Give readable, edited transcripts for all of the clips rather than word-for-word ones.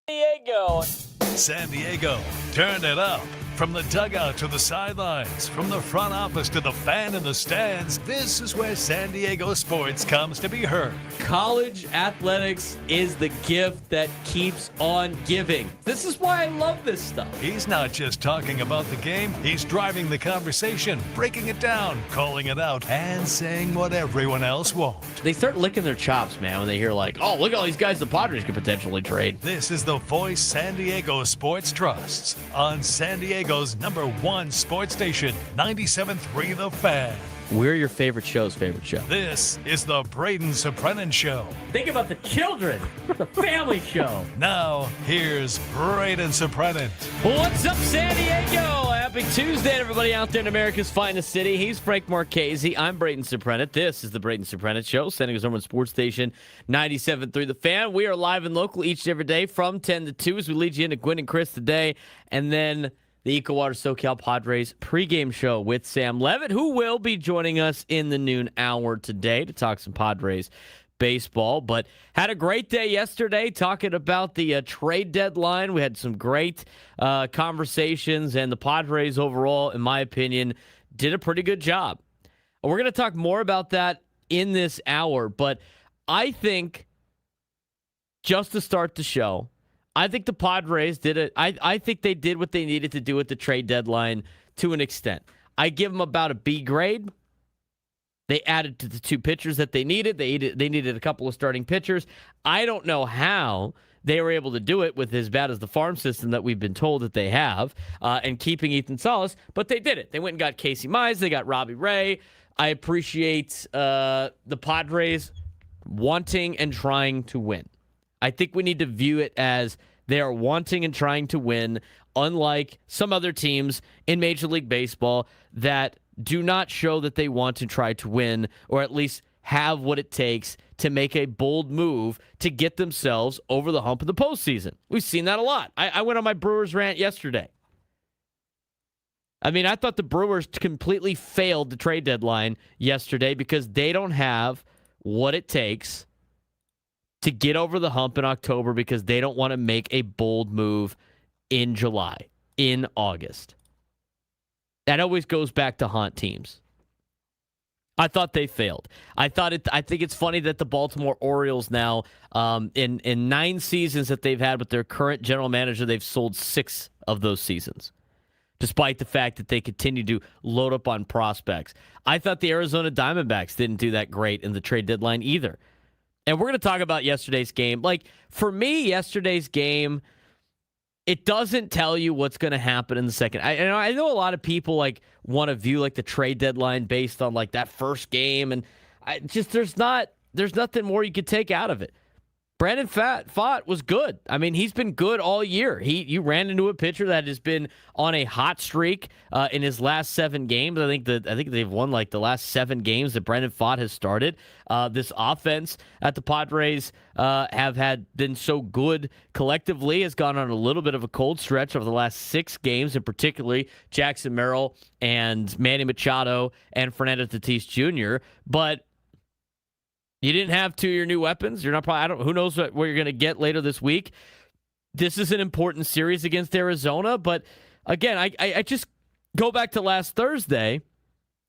Diego. San Diego, turn it up. From the dugout to the sidelines, from the front office to the fan in the stands, this is where San Diego sports comes to be heard. College athletics is the gift that keeps on giving. This is why I love this stuff. He's not just talking about the game, he's driving the conversation, breaking it down, calling it out, and saying what everyone else won't. They start licking their chops, man, when they hear like, oh, look at all these guys the Padres could potentially trade. This is the voice San Diego sports trusts on San Diego's #1 sports station, 97.3 The Fan. We're your favorite show's favorite show. This is the Braden Surprenant Show. Think about the children, the family show. Now, here's Braden Surprenant. What's up, San Diego? Happy Tuesday, everybody out there in America's finest city. He's Frank Marchese. I'm Braden Surprenant. This is the Braden Surprenant Show, San Diego's #1 sports station, 97.3 The Fan. We are live and local each and every day from 10 to 2 as we lead you into Gwynn and Chris today. And then the EcoWater SoCal Padres pregame show with Sam Levitt, who will be joining us in the noon hour today to talk some Padres baseball. But had a great day yesterday talking about the trade deadline. We had some great conversations, and the Padres overall, in my opinion, did a pretty good job. We're going to talk more about that in this hour, but I think just to start the show, I think the Padres did it. I think they did what they needed to do at the trade deadline to an extent. I give them about a B grade. They added to the 2 pitchers that they needed. They needed a couple of starting pitchers. I don't know how they were able to do it with as bad as the farm system that we've been told that they have, and keeping Ethan Salas, but they did it. They went and got Casey Mize. They got Robbie Ray. I appreciate the Padres wanting and trying to win. I think we need to view it as they are wanting and trying to win, unlike some other teams in Major League Baseball that do not show that they want to try to win, or at least have what it takes to make a bold move to get themselves over the hump of the postseason. We've seen that a lot. I went on my Brewers rant yesterday. I mean, I thought the Brewers completely failed the trade deadline yesterday because they don't have what it takes to get over the hump in October, because they don't want to make a bold move in July, in August. That always goes back to haunt teams. I thought they failed. I think it's funny that the Baltimore Orioles now, in 9 seasons that they've had with their current general manager, they've sold 6 of those seasons, despite the fact that they continue to load up on prospects. I thought the Arizona Diamondbacks didn't do that great in the trade deadline either. And we're going to talk about yesterday's game. Like, for me, yesterday's game, it doesn't tell you what's going to happen in the second. I know a lot of people like want to view like the trade deadline based on like that first game, and there's nothing more you could take out of it. Brandon Pfaadt was good. I mean, he's been good all year. You ran into a pitcher that has been on a hot streak in his last 7 games. I think they've won like the last 7 games that Brandon Pfaadt has started. This offense at the Padres have been so good collectively, has gone on a little bit of a cold stretch over the last 6 games, and particularly Jackson Merrill and Manny Machado and Fernando Tatis Jr. But you didn't have 2 of your new weapons. You're not probably. Who knows what you're going to get later this week. This is an important series against Arizona, but again, I just go back to last Thursday,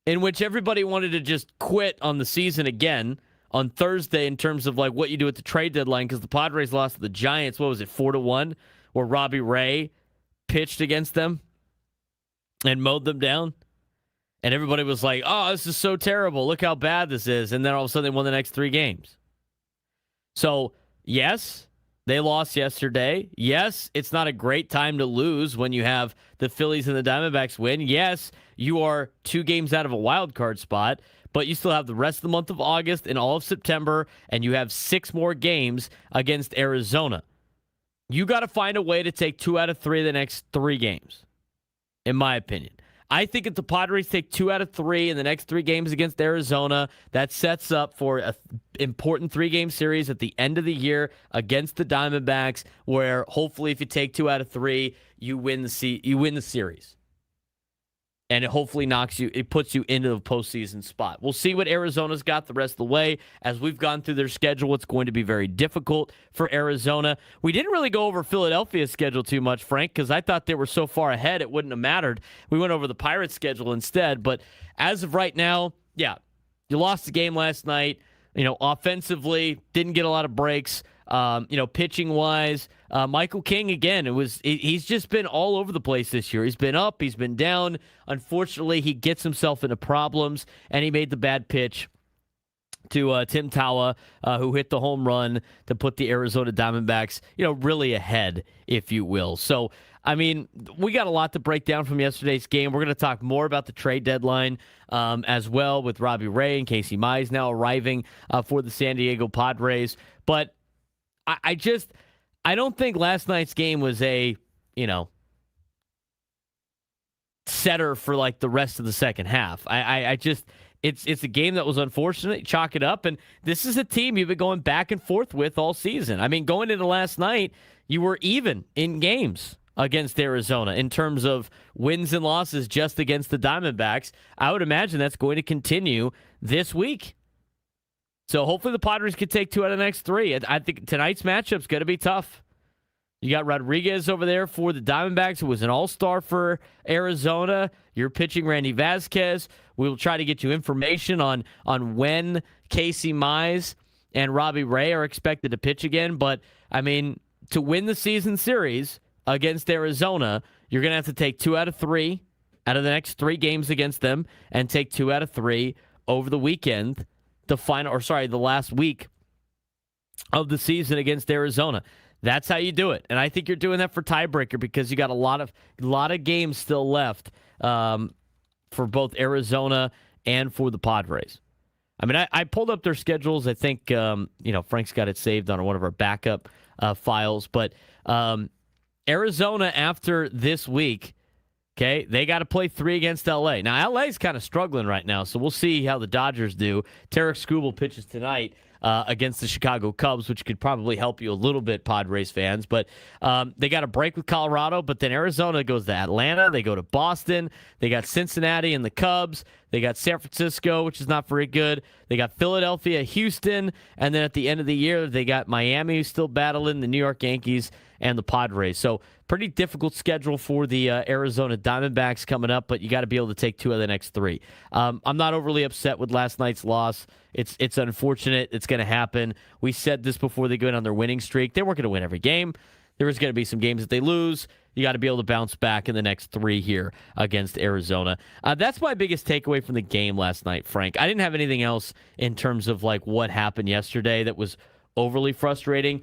in which everybody wanted to just quit on the season again on Thursday in terms of like what you do at the trade deadline, because the Padres lost to the Giants. What was it, 4-1, where Robbie Ray pitched against them and mowed them down? And everybody was like, oh, this is so terrible. Look how bad this is. And then all of a sudden they won the next 3 games. So, yes, they lost yesterday. Yes, it's not a great time to lose when you have the Phillies and the Diamondbacks win. Yes, you are 2 games out of a wild card spot, but you still have the rest of the month of August and all of September, and you have 6 more games against Arizona. You got to find a way to take 2 out of 3 of the next 3 games, in my opinion. I think if the Padres take 2 out of 3 in the next 3 games against Arizona, that sets up for an important 3-game series at the end of the year against the Diamondbacks, where hopefully if you take 2 out of 3, you win the series. and it hopefully puts you into the postseason spot. We'll see what Arizona's got the rest of the way. As we've gone through their schedule, it's going to be very difficult for Arizona. We didn't really go over Philadelphia's schedule too much, Frank, because I thought they were so far ahead it wouldn't have mattered. We went over the Pirates' schedule instead. But as of right now, yeah, you lost the game last night. Offensively, didn't get a lot of breaks. Pitching wise, Michael King again. He's just been all over the place this year. He's been up, he's been down. Unfortunately, he gets himself into problems, and he made the bad pitch to Tim Tawa, who hit the home run to put the Arizona Diamondbacks, really ahead, if you will. So, we got a lot to break down from yesterday's game. We're going to talk more about the trade deadline as well, with Robbie Ray and Casey Mize now arriving for the San Diego Padres. But I don't think last night's game was a, setter for like the rest of the second half. It's a game that was unfortunate. Chalk it up. And this is a team you've been going back and forth with all season. Going into last night, you were even in games against Arizona in terms of wins and losses just against the Diamondbacks. I would imagine that's going to continue this week. So hopefully the Padres could take 2 out of the next 3. I think tonight's matchup's going to be tough. You got Rodriguez over there for the Diamondbacks, who was an all-star for Arizona. You're pitching Randy Vasquez. We will try to get you information on when Casey Mize and Robbie Ray are expected to pitch again. But, to win the season series against Arizona, you're going to have to take 2 out of 3 out of the next 3 games against them and take 2 out of 3 over the weekend. The last week of the season against Arizona. That's how you do it. And I think you're doing that for tiebreaker because you got a lot of games still left for both Arizona and for the Padres. I pulled up their schedules. I think, Frank's got it saved on one of our backup files. But Arizona, after this week, okay, they got to play 3 against L.A. Now, L.A.'s kind of struggling right now, so we'll see how the Dodgers do. Tarek Skubal pitches tonight against the Chicago Cubs, which could probably help you a little bit, Padres fans. But they got a break with Colorado, but then Arizona goes to Atlanta. They go to Boston. They got Cincinnati and the Cubs. They got San Francisco, which is not very good. They got Philadelphia, Houston, and then at the end of the year, they got Miami, who's still battling, the New York Yankees, and the Padres. So pretty difficult schedule for the Arizona Diamondbacks coming up, but you got to be able to take 2 of the next 3. I'm not overly upset with last night's loss. It's unfortunate. It's going to happen. We said this before they go on their winning streak. They weren't going to win every game. There was going to be some games that they lose. You got to be able to bounce back in the next 3 here against Arizona. That's my biggest takeaway from the game last night, Frank. I didn't have anything else in terms of like what happened yesterday that was overly frustrating.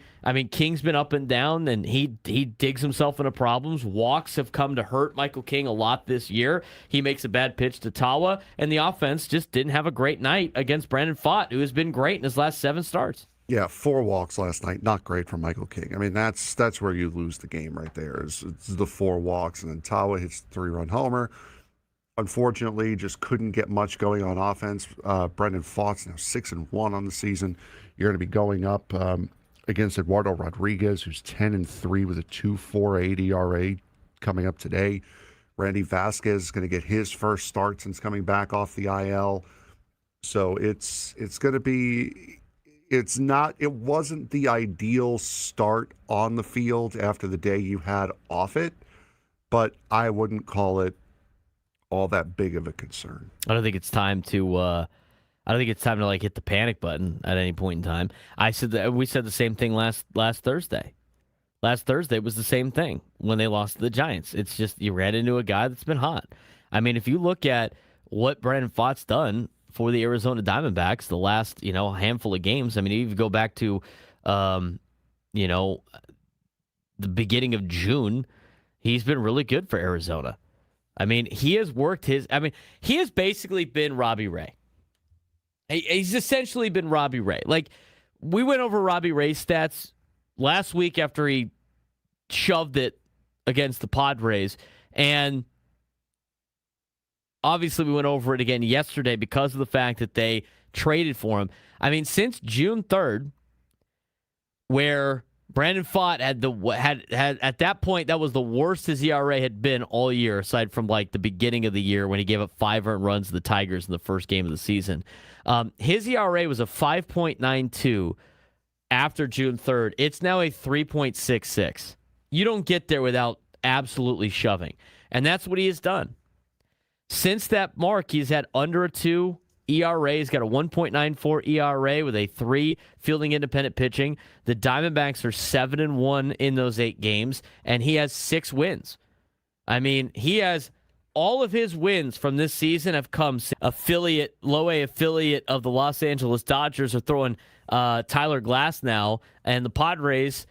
King's been up and down, and he digs himself into problems. Walks have come to hurt Michael King a lot this year. He makes a bad pitch to Tawa, and the offense just didn't have a great night against Brandon Pfaadt, who has been great in his last 7 starts. Yeah, 4 walks last night. Not great for Michael King. That's where you lose the game right there. It's the 4 walks, and then Tawa hits the 3-run homer. Unfortunately, just couldn't get much going on offense. Brandon Pfaadt's now 6-1 on the season. You're going to be going up against Eduardo Rodriguez, who's 10-3 with a 2.48 ERA coming up today. Randy Vasquez is going to get his first start since coming back off the IL. So it's going to be. It wasn't the ideal start on the field after the day you had off it, but I wouldn't call it all that big of a concern. I don't think it's time to like hit the panic button at any point in time. We said the same thing last Thursday. Last Thursday was the same thing when they lost to the Giants. It's just you ran into a guy that's been hot. If you look at what Brandon Pfaadt's done for the Arizona Diamondbacks the last, handful of games. You go back to, the beginning of June, he's been really good for Arizona. He has worked he has basically been Robbie Ray. He's essentially been Robbie Ray. Like, we went over Robbie Ray's stats last week after he shoved it against the Padres, and obviously, we went over it again yesterday because of the fact that they traded for him. Since June 3rd, where Brandon Pfaadt had at that point, that was the worst his ERA had been all year, aside from like the beginning of the year when he gave up 5 earned runs to the Tigers in the first game of the season. His ERA was a 5.92 after June 3rd. It's now a 3.66. You don't get there without absolutely shoving. And that's what he has done. Since that mark, he's had under a 2 ERA. He's got a 1.94 ERA with a 3 fielding independent pitching. The Diamondbacks are 7-1 in those 8 games, and he has 6 wins. I mean, he has all of his wins from this season have come low A affiliate of the Los Angeles Dodgers are throwing Tyler Glass now, and the Padres,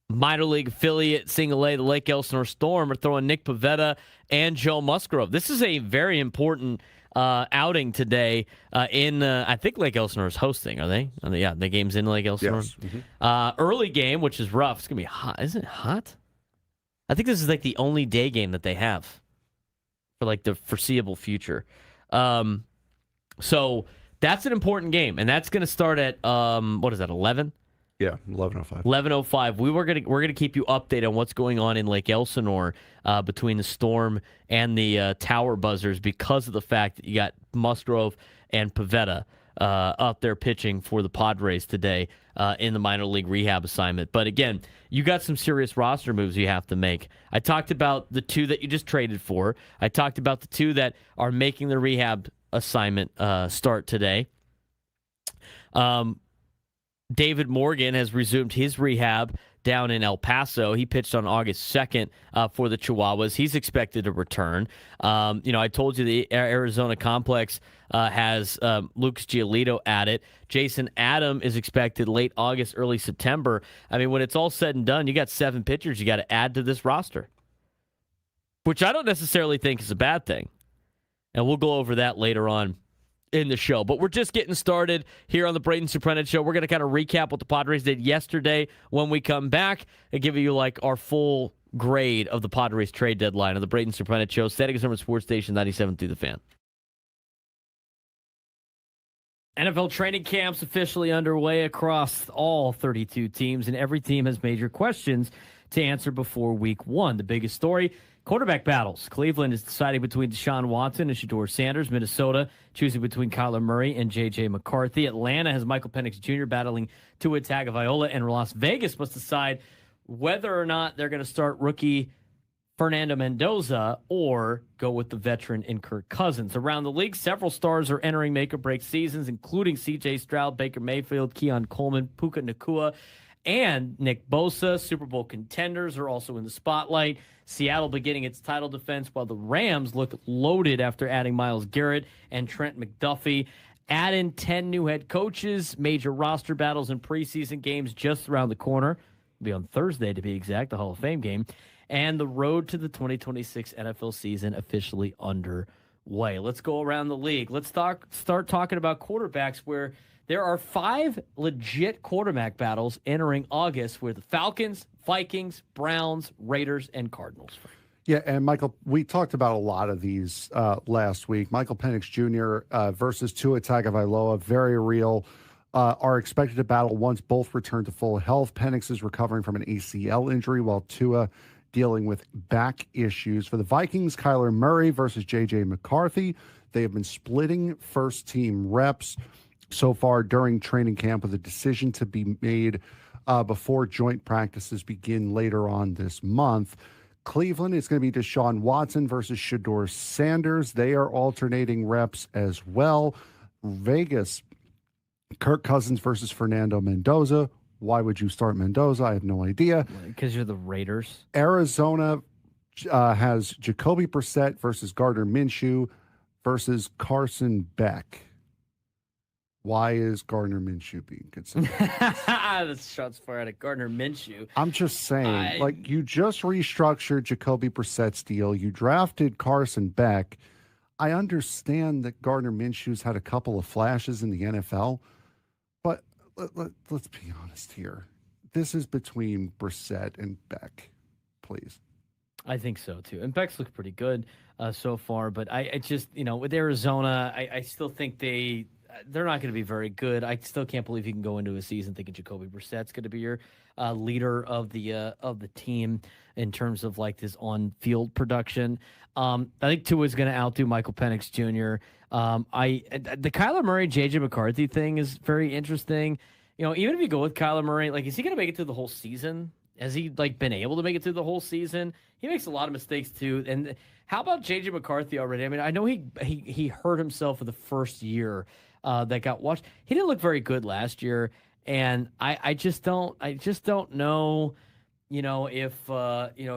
minor league affiliate, single A, the Lake Elsinore Storm, are throwing Nick Pivetta and Joe Musgrove. This is a very important outing today in, I think Lake Elsinore is hosting, are they? Yeah, the game's in Lake Elsinore. Yes. Mm-hmm. Early game, which is rough. It's going to be hot. Isn't it hot? I think this is like the only day game that they have for like the foreseeable future. So that's an important game, and that's going to start at, 11? Yeah, 11:05. 11:05. We're gonna keep you updated on what's going on in Lake Elsinore between the Storm and the Tower Buzzers because of the fact that you got Musgrove and Pivetta up there pitching for the Padres today in the minor league rehab assignment. But again, you got some serious roster moves you have to make. I talked about the 2 that you just traded for. I talked about the 2 that are making the rehab assignment start today. David Morgan has resumed his rehab down in El Paso. He pitched on August 2nd for the Chihuahuas. He's expected to return. I told you the Arizona complex has Lucas Giolito at it. Jason Adam is expected late August, early September. I mean, when it's all said and done, you got 7 pitchers you got to add to this roster, which I don't necessarily think is a bad thing. And we'll go over that later on in the show. But we're just getting started here on the Braden Surprenant Show. We're going to kind of recap what the Padres did yesterday when we come back and give you like our full grade of the Padres trade deadline of the Braden Surprenant Show. Static Summer Sports Station 97 through the Fan. NFL training camps officially underway across all 32 teams, and every team has major questions to answer before week 1. The biggest story, quarterback battles. Cleveland is deciding between Deshaun Watson and Shedeur Sanders. Minnesota choosing between Kyler Murray and J.J. McCarthy. Atlanta has Michael Penix Jr. battling Tua Tagovailoa. And Las Vegas must decide whether or not they're going to start rookie Fernando Mendoza or go with the veteran in Kirk Cousins. Around the league, several stars are entering make-or-break seasons, including C.J. Stroud, Baker Mayfield, Keon Coleman, Puka Nacua, and Nick Bosa. Super Bowl contenders are also in the spotlight. Seattle beginning its title defense, while the Rams look loaded after adding Myles Garrett and Trent McDuffie. Add in 10 new head coaches, major roster battles and preseason games just around the corner. It'll be on Thursday, to be exact, the Hall of Fame game. And the road to the 2026 NFL season officially underway. Let's go around the league. Let's start talking about quarterbacks, where there are 5 legit quarterback battles entering August with the Falcons, Vikings, Browns, Raiders, and Cardinals. Yeah, and Michael, we talked about a lot of these last week. Michael Penix Jr. Versus Tua Tagovailoa, very real. Are expected to battle once both return to full health. Penix is recovering from an ACL injury, while Tua dealing with back issues. For the Vikings, Kyler Murray versus J.J. McCarthy. They have been splitting first-team reps so far during training camp, with a decision to be made before joint practices begin later on this month. Cleveland is going to be Deshaun Watson versus Shedeur Sanders. They are alternating reps as well. Vegas, Kirk Cousins versus Fernando Mendoza. Why would you start Mendoza? I have no idea. Because you're the Raiders. Arizona has Jacoby Brissett versus Gardner Minshew versus Carson Beck. Why is Gardner Minshew being considered? That's shots fired at Gardner Minshew. I'm just saying, you just restructured Jacoby Brissett's deal. You drafted Carson Beck. I understand that Gardner Minshew's had a couple of flashes in the NFL, but let's be honest here. This is between Brissett and Beck, please. I think so, too. And Beck's looked pretty good so far, but I just, with Arizona, I still think they're not going to be very good. I still can't believe you can go into a season thinking Jacoby Brissett's going to be your leader of the team in terms of like this on-field production. I think Tua is going to outdo Michael Penix Jr. The Kyler Murray, J.J. McCarthy thing is very interesting. Even if you go with Kyler Murray, like, is he going to make it through the whole season? Has he been able to make it through the whole season? He makes a lot of mistakes too. And how about J.J. McCarthy already? I mean, I know he hurt himself for the first year that got watched. He didn't look very good last year, and I just don't know, if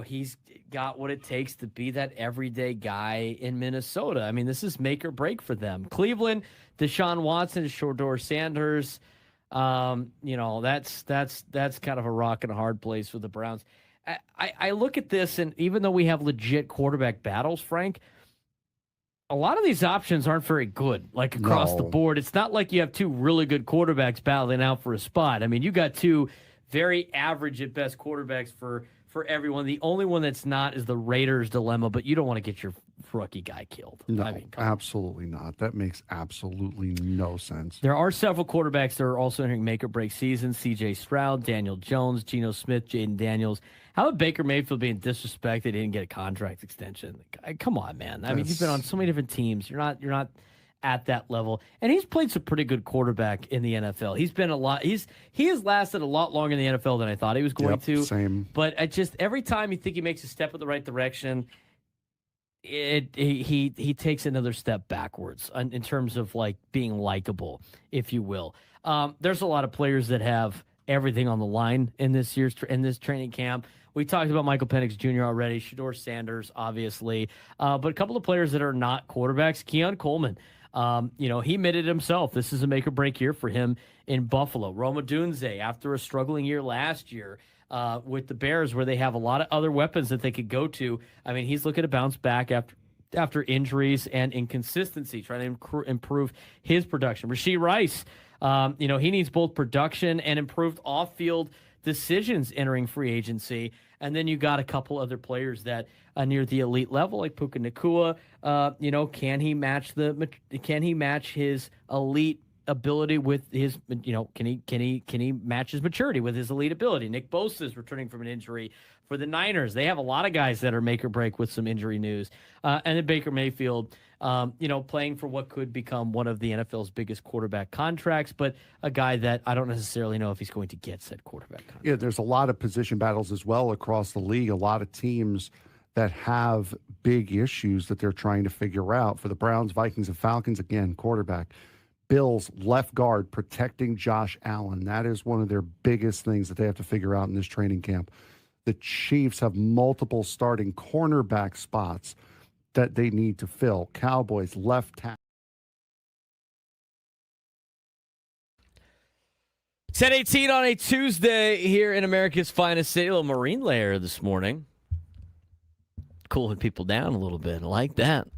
he's got what it takes to be that everyday guy in Minnesota. I mean, this is make or break for them. Cleveland, Deshaun Watson, Shedeur Sanders. That's kind of a rock and a hard place for the Browns. I look at this, and even though we have legit quarterback battles, Frank, a lot of these options aren't very good, like across the board. It's not like you have two really good quarterbacks battling out for a spot. I mean, you got two very average at best quarterbacks for everyone. The only one that's not is the Raiders' dilemma, but you don't want to get your rookie guy killed. No, absolutely not. That makes absolutely no sense. There are several quarterbacks that are also entering make or break seasons. C.J. Stroud, Daniel Jones, Geno Smith, Jaden Daniels. How about Baker Mayfield being disrespected? He didn't get a contract extension. Come on, man. I mean, you've been on so many different teams. You're not at that level. And he's played some pretty good quarterback in the NFL. He's been he has lasted a lot longer in the NFL than I thought he was going to. Same. But every time you think he makes a step in the right direction, he takes another step backwards in terms of like being likable, if you will. There's a lot of players that have everything on the line in this training camp. We talked about Michael Penix Jr. already, Shedeur Sanders, obviously, but a couple of players that are not quarterbacks. Keon Coleman, he admitted himself this is a make or break year for him in Buffalo. Roma Dunze, after a struggling year last year with the Bears, where they have a lot of other weapons that they could go to. I mean, he's looking to bounce back after injuries and inconsistency, trying to improve his production. Rashee Rice, he needs both production and improved off-field decisions entering free agency. And then you got a couple other players that are near the elite level, like Puka Nacua. Can he match his elite ability with his, can he match his maturity with his elite ability? Nick Bosa is returning from an injury for the Niners. They have a lot of guys that are make or break with some injury news. And then Baker Mayfield, playing for what could become one of the NFL's biggest quarterback contracts, but a guy that I don't necessarily know if he's going to get said quarterback contract. Yeah, there's a lot of position battles as well across the league. A lot of teams that have big issues that they're trying to figure out. For the Browns, Vikings, and Falcons, again, quarterback. Bills, left guard, protecting Josh Allen. That is one of their biggest things that they have to figure out in this training camp. The Chiefs have multiple starting cornerback spots that they need to fill. Cowboys, left tackle. 10:18 on a Tuesday here in America's finest city. A little marine layer this morning. Cooling people down a little bit. Like that.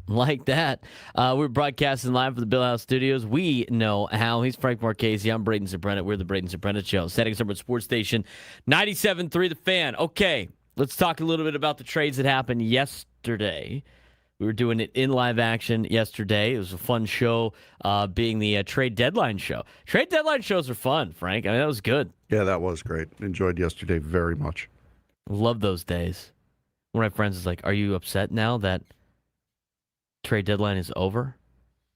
We're broadcasting live from the Bill House Studios. We know how. He's Frank Marchese. I'm Braden Surprenant. We're the Braden Surprenant Show. Setting up at Sports Station 97.3 The Fan. Okay, let's talk a little bit about the trades that happened yesterday. We were doing it in live action yesterday. It was a fun show, being the trade deadline show. Trade deadline shows are fun, Frank. I mean, that was good. Yeah, that was great. Enjoyed yesterday very much. Love those days. One of my friends is like, "Are you upset now that trade deadline is over?"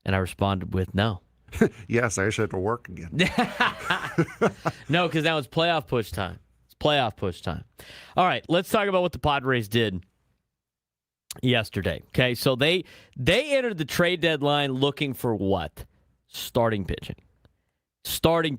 And I responded with, "No." Yes, I actually had to work again. No, because now it's playoff push time. All right, let's talk about what the Padres did yesterday. Okay, so they entered the trade deadline looking for what? Starting pitching. Starting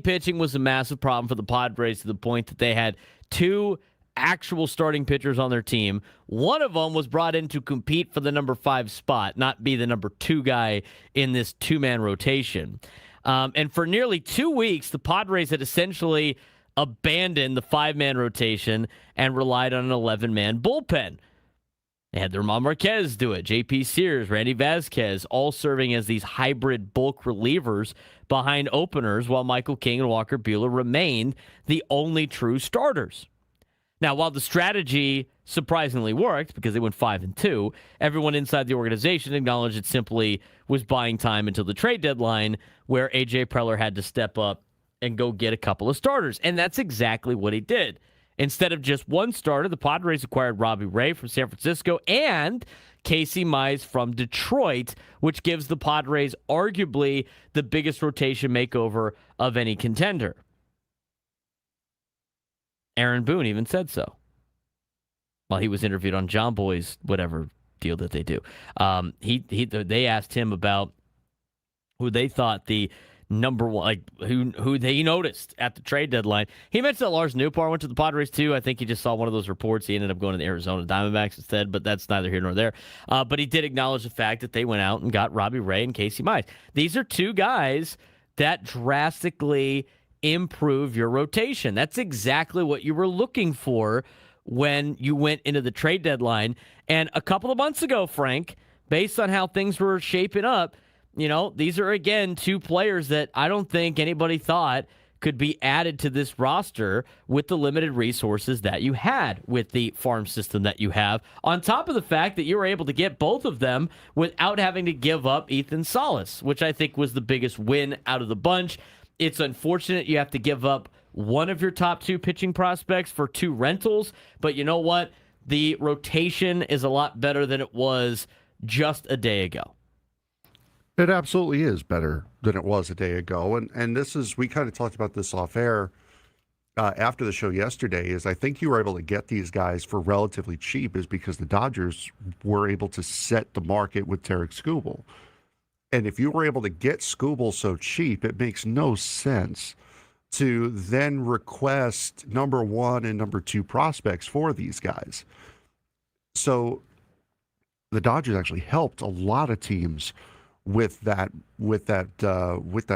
pitching was a massive problem for the Padres to the point that they had two actual starting pitchers on their team. One of them was brought in to compete for the number 5 spot, not be the number 2 guy in this 2-man rotation. And for nearly 2 weeks, the Padres had essentially abandoned the 5-man rotation and relied on an 11-man bullpen. They had their Ramon Marquez do it, J.P. Sears, Randy Vasquez, all serving as these hybrid bulk relievers behind openers, while Michael King and Walker Buehler remained the only true starters. Now, while the strategy surprisingly worked because they went 5-2. Everyone inside the organization acknowledged it simply was buying time until the trade deadline, where A.J. Preller had to step up and go get a couple of starters. And that's exactly what he did. Instead of just one starter, the Padres acquired Robbie Ray from San Francisco and Casey Mize from Detroit, which gives the Padres arguably the biggest rotation makeover of any contender. Aaron Boone even said so while he was interviewed on John Boy's whatever deal that they do. They asked him about who they thought the number one, like who they noticed at the trade deadline. He mentioned that Lars Nootbaar went to the Padres too. I think he just saw one of those reports. He ended up going to the Arizona Diamondbacks instead, but that's neither here nor there. But he did acknowledge the fact that they went out and got Robbie Ray and Casey Mize. These are two guys that drastically improve your rotation. That's exactly what you were looking for when you went into the trade deadline. And a couple of months ago, Frank, based on how things were shaping up, these are, again, two players that I don't think anybody thought could be added to this roster with the limited resources that you had with the farm system that you have, on top of the fact that you were able to get both of them without having to give up Ethan Salas, which I think was the biggest win out of the bunch. It's unfortunate you have to give up one of your top two pitching prospects for two rentals, but you know what? The rotation is a lot better than it was just a day ago. It absolutely is better than it was a day ago. And this is, we kind of talked about this off air after the show yesterday, is I think you were able to get these guys for relatively cheap is because the Dodgers were able to set the market with Tarek Skubal. And if you were able to get Skubal so cheap, it makes no sense to then request number one and number two prospects for these guys. So the Dodgers actually helped a lot of teams with that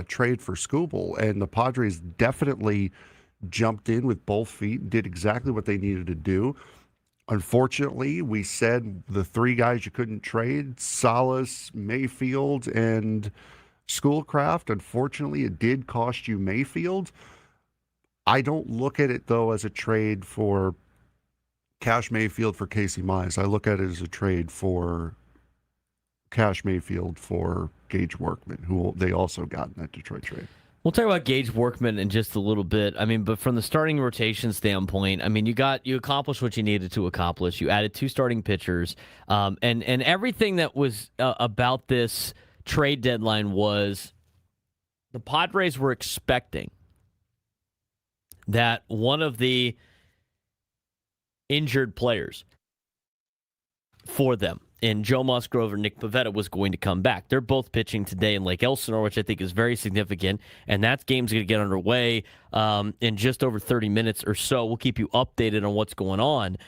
trade for Skubal, and the Padres definitely jumped in with both feet, did exactly what they needed to do. Unfortunately, we said the three guys you couldn't trade, Salas, Mayfield, and Schoolcraft. Unfortunately, it did cost you Mayfield. I don't look at it, though, as a trade for Cash Mayfield for Casey Mize. I look at it as a trade for Cash Mayfield for Gage Workman, who they also got in that Detroit trade. We'll talk about Gage Workman in just a little bit. But from the starting rotation standpoint, you accomplished what you needed to accomplish. You added two starting pitchers, and everything that was about this trade deadline was the Padres were expecting that one of the injured players for them and Joe Musgrove or Nick Pivetta was going to come back. They're both pitching today in Lake Elsinore, which I think is very significant, and that game's going to get underway in just over 30 minutes or so. We'll keep you updated on what's going on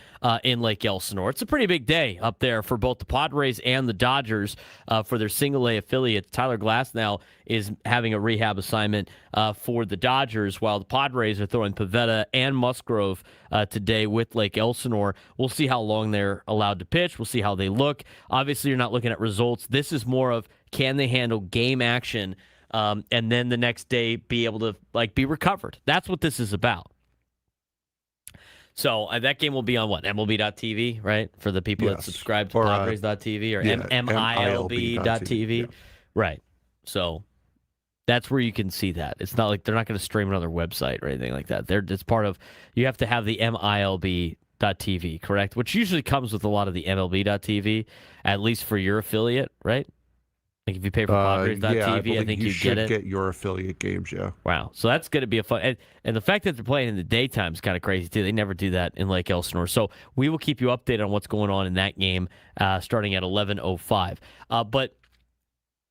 in Lake Elsinore. It's a pretty big day up there for both the Padres and the Dodgers for their single-A affiliates. Tyler Glasnow is having a rehab assignment for the Dodgers, while the Padres are throwing Pivetta and Musgrove today with Lake Elsinore. We'll see how long they're allowed to pitch. We'll see how they look. Obviously, you're not looking at results. This is more of, can they handle game action and then the next day be able to be recovered? That's what this is about. So that game will be on what? MLB.TV, right? For the people that subscribe to Padres.tv or MILB.TV. Yeah. Right. So that's where you can see that. It's not like they're not going to stream another website or anything like that. It's part of, you have to have the MILB.TV, correct? Which usually comes with a lot of the MLB.TV, at least for your affiliate, right? Like if you pay for Padres.TV, I think you get it. Get your affiliate games, yeah. Wow. So that's going to be a fun. And the fact that they're playing in the daytime is kind of crazy, too. They never do that in Lake Elsinore. So we will keep you updated on what's going on in that game starting at 11:05. But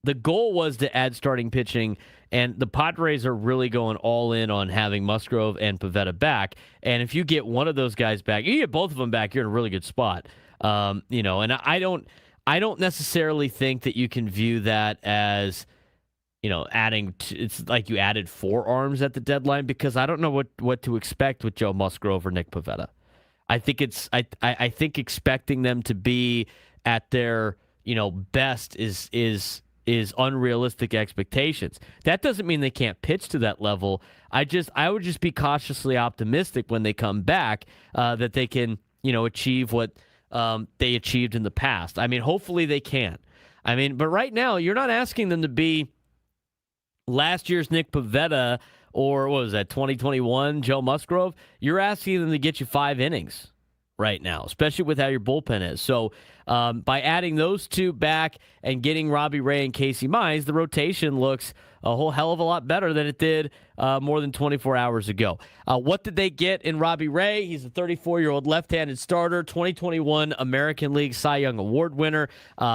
the goal was to add starting pitching, and the Padres are really going all in on having Musgrove and Pivetta back. And if you get one of those guys back, you get both of them back, you're in a really good spot. And I don't necessarily think that you can view that as, adding. It's like you added four arms at the deadline, because I don't know what to expect with Joe Musgrove or Nick Pivetta. I think I think expecting them to be at their best is unrealistic expectations. That doesn't mean they can't pitch to that level. I would just be cautiously optimistic when they come back that they can achieve what they achieved in the past. I mean, hopefully they can. I mean, but right now, you're not asking them to be last year's Nick Pivetta or what was that, 2021 Joe Musgrove. You're asking them to get you 5 innings right now, especially with how your bullpen is. So by adding those two back and getting Robbie Ray and Casey Mize, the rotation looks a whole hell of a lot better than it did more than 24 hours ago. What did they get in Robbie Ray? He's a 34-year-old left-handed starter, 2021 American League Cy Young Award winner.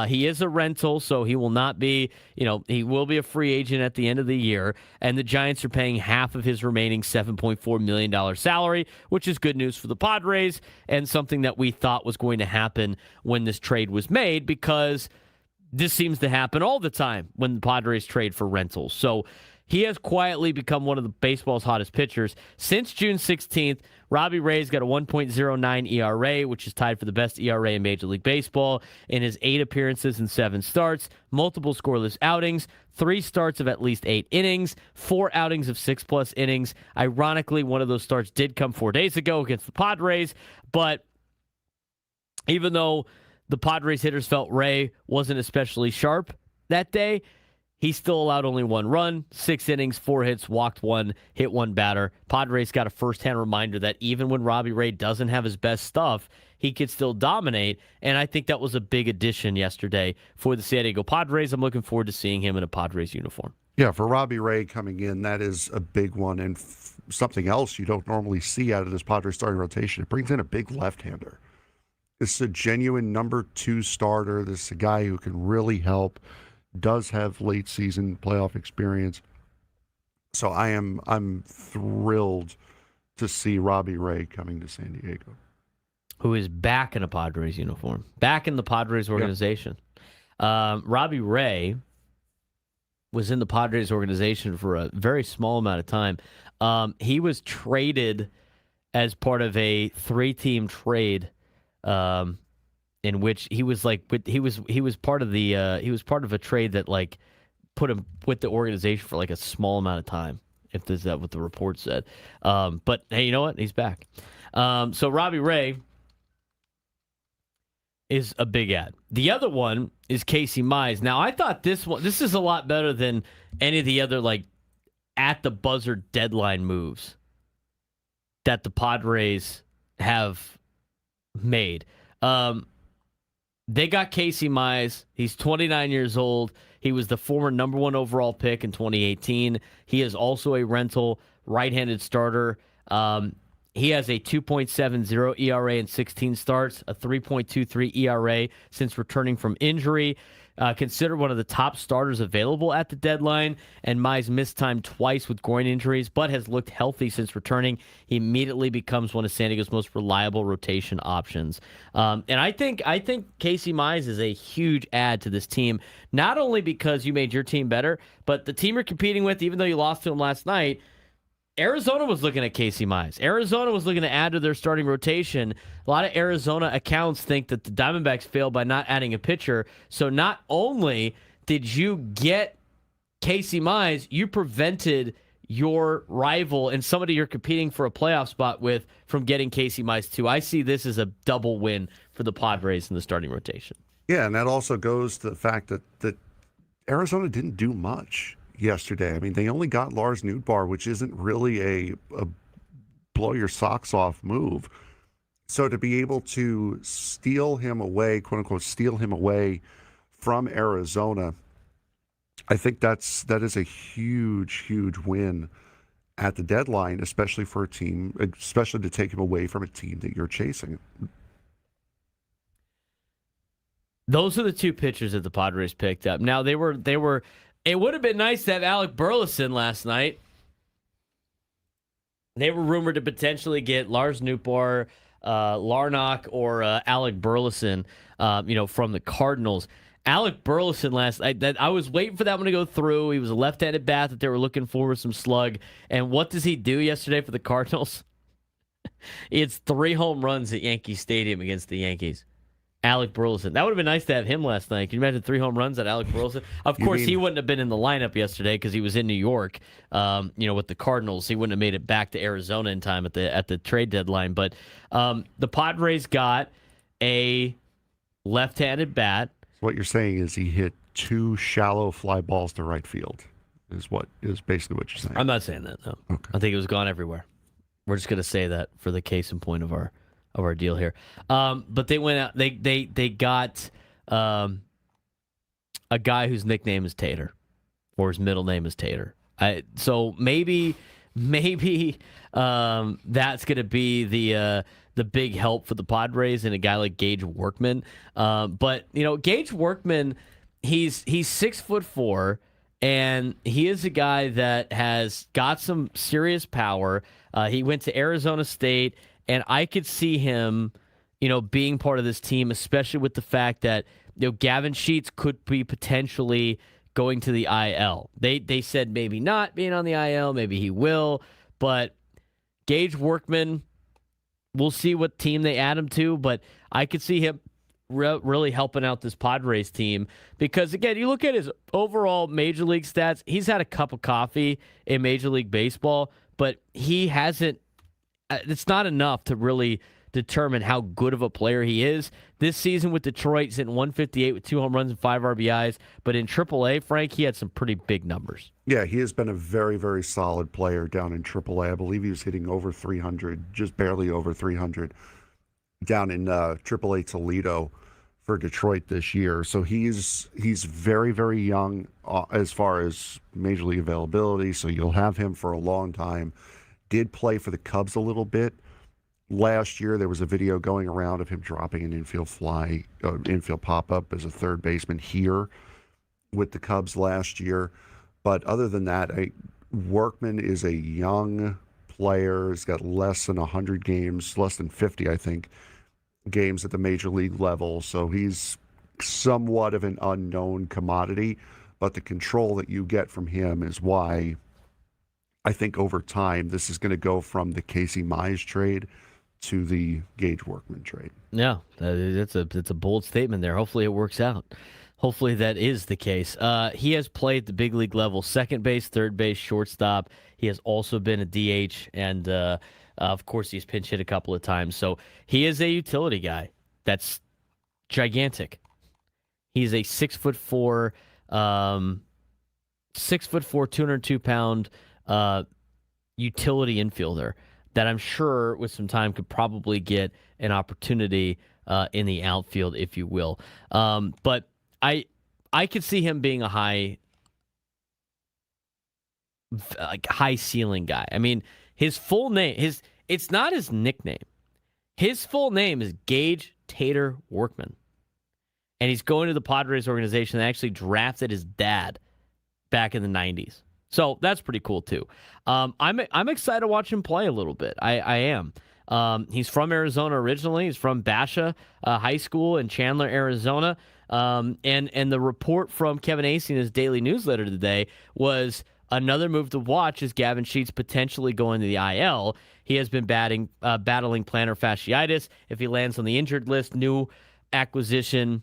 He is a rental, so he will not be, he will be a free agent at the end of the year. And the Giants are paying half of his remaining $7.4 million salary, which is good news for the Padres and something that we thought was going to happen when this trade was made, because this seems to happen all the time when the Padres trade for rentals. So he has quietly become one of the baseball's hottest pitchers. Since June 16th, Robbie Ray's got a 1.09 ERA, which is tied for the best ERA in Major League Baseball in his 8 appearances and 7 starts, multiple scoreless outings, 3 starts of at least 8 innings, 4 outings of 6+ innings. Ironically, one of those starts did come 4 days ago against the Padres, but even though the Padres hitters felt Ray wasn't especially sharp that day, he still allowed only 1 run, 6 innings, 4 hits, walked 1, hit 1 batter. Padres got a firsthand reminder that even when Robbie Ray doesn't have his best stuff, he could still dominate, and I think that was a big addition yesterday for the San Diego Padres. I'm looking forward to seeing him in a Padres uniform. Yeah, for Robbie Ray coming in, that is a big one, and something else you don't normally see out of this Padres starting rotation. It brings in a big left-hander. This is a genuine number 2 starter. This is a guy who can really help, does have late season playoff experience. So I'm thrilled to see Robbie Ray coming to San Diego. Who is back in a Padres uniform, back in the Padres organization. Yeah. Robbie Ray was in the Padres organization for a very small amount of time. He was traded as part of a 3-team trade in which he was part of a trade that put him with the organization for a small amount of time, if is that what the report said. But hey, you know what? He's back. So Robbie Ray is a big ad. The other one is Casey Mize. Now I thought this is a lot better than any of the other at the buzzer deadline moves that the Padres have made. They got Casey Mize. He's 29 years old. He was the former number 1 overall pick in 2018. He is also a rental right-handed starter. He has a 2.70 ERA in 16 starts, a 3.23 ERA since returning from injury. Considered one of the top starters available at the deadline, and Mize missed time twice with groin injuries, but has looked healthy since returning. He immediately becomes one of San Diego's most reliable rotation options. And I think Casey Mize is a huge add to this team, not only because you made your team better, but the team you're competing with, even though you lost to him last night, Arizona was looking at Casey Mize. Arizona was looking to add to their starting rotation. A lot of Arizona accounts think that the Diamondbacks failed by not adding a pitcher. So not only did you get Casey Mize, you prevented your rival and somebody you're competing for a playoff spot with from getting Casey Mize too. I see this as a double win for the Padres in the starting rotation. Yeah, and that also goes to the fact that Arizona didn't do much yesterday. I mean, they only got Lars Nootbaar, which isn't really a blow your socks off move. So to be able to steal him away, quote unquote, steal him away from Arizona, I think that is a huge win at the deadline, especially for a team, especially to take him away from a team that you're chasing. Those are the 2 pitchers that the Padres picked up. Now they were. It would have been nice to have Alec Burleson last night. They were rumored to potentially get Lars Nootbaar, Larnach, or Alec Burleson, from the Cardinals. Alec Burleson last night, I was waiting for that one to go through. He was a left-handed bat that they were looking for with some slug. And what does he do yesterday for the Cardinals? It's 3 home runs at Yankee Stadium against the Yankees. Alec Burleson. That would have been nice to have him last night. Can you imagine 3 home runs at Alec Burleson? Of course, he wouldn't have been in the lineup yesterday because he was in New York, with the Cardinals. He wouldn't have made it back to Arizona in time at the trade deadline. But the Padres got a left-handed bat. So what you're saying is he hit 2 shallow fly balls to right field. Is basically what you're saying. I'm not saying that. No, okay. I think it was gone everywhere. We're just going to say that for the case in point of our deal here. But they went out. They got a guy whose nickname is Tater, or his middle name is Tater. So maybe that's going to be the big help for the Padres and a guy like Gage Workman. But Gage Workman, he's 6'4", and he is a guy that has got some serious power. He went to Arizona State. And I could see him, being part of this team, especially with the fact that Gavin Sheets could be potentially going to the IL. They said maybe not being on the IL, maybe he will, but Gage Workman, we'll see what team they add him to, but I could see him really helping out this Padres team because, again, you look at his overall Major League stats, he's had a cup of coffee in Major League Baseball, but he hasn't. It's not enough to really determine how good of a player he is. This season with Detroit, he's hitting 158 with 2 home runs and 5 RBIs. But in AAA, Frank, he had some pretty big numbers. Yeah, he has been a very, very solid player down in AAA. I believe he was hitting over 300, just barely over 300, down in AAA Toledo for Detroit this year. So he's very, very young as far as Major League availability. So you'll have him for a long time. Did play for the Cubs a little bit last year. There was a video going around of him dropping an infield pop-up as a third baseman here with the Cubs last year. But other than that, Workman is a young player. He's got less than 100 games, less than 50, I think, games at the major league level. So he's somewhat of an unknown commodity. But the control that you get from him is why I think over time, this is going to go from the Casey Mize trade to the Gage Workman trade. Yeah, it's a bold statement there. Hopefully it works out. Hopefully that is the case. He has played the big league level, second base, third base, shortstop. He has also been a DH, and of course he's pinch hit a couple of times. So he is a utility guy that's gigantic. He's a 6'4", 202-pound utility infielder that I'm sure with some time could probably get an opportunity in the outfield, if you will. But I could see him being a high ceiling guy. I mean, his full name, it's not his nickname. His full name is Gage Tater Workman. And he's going to the Padres organization that actually drafted his dad back in the 90s. So that's pretty cool too. I'm excited to watch him play a little bit. I am. He's from Arizona originally. He's from Basha High School in Chandler, Arizona. And the report from Kevin Acee in his daily newsletter today was another move to watch is Gavin Sheets potentially going to the IL. He has been battling plantar fasciitis. If he lands on the injured list, new acquisition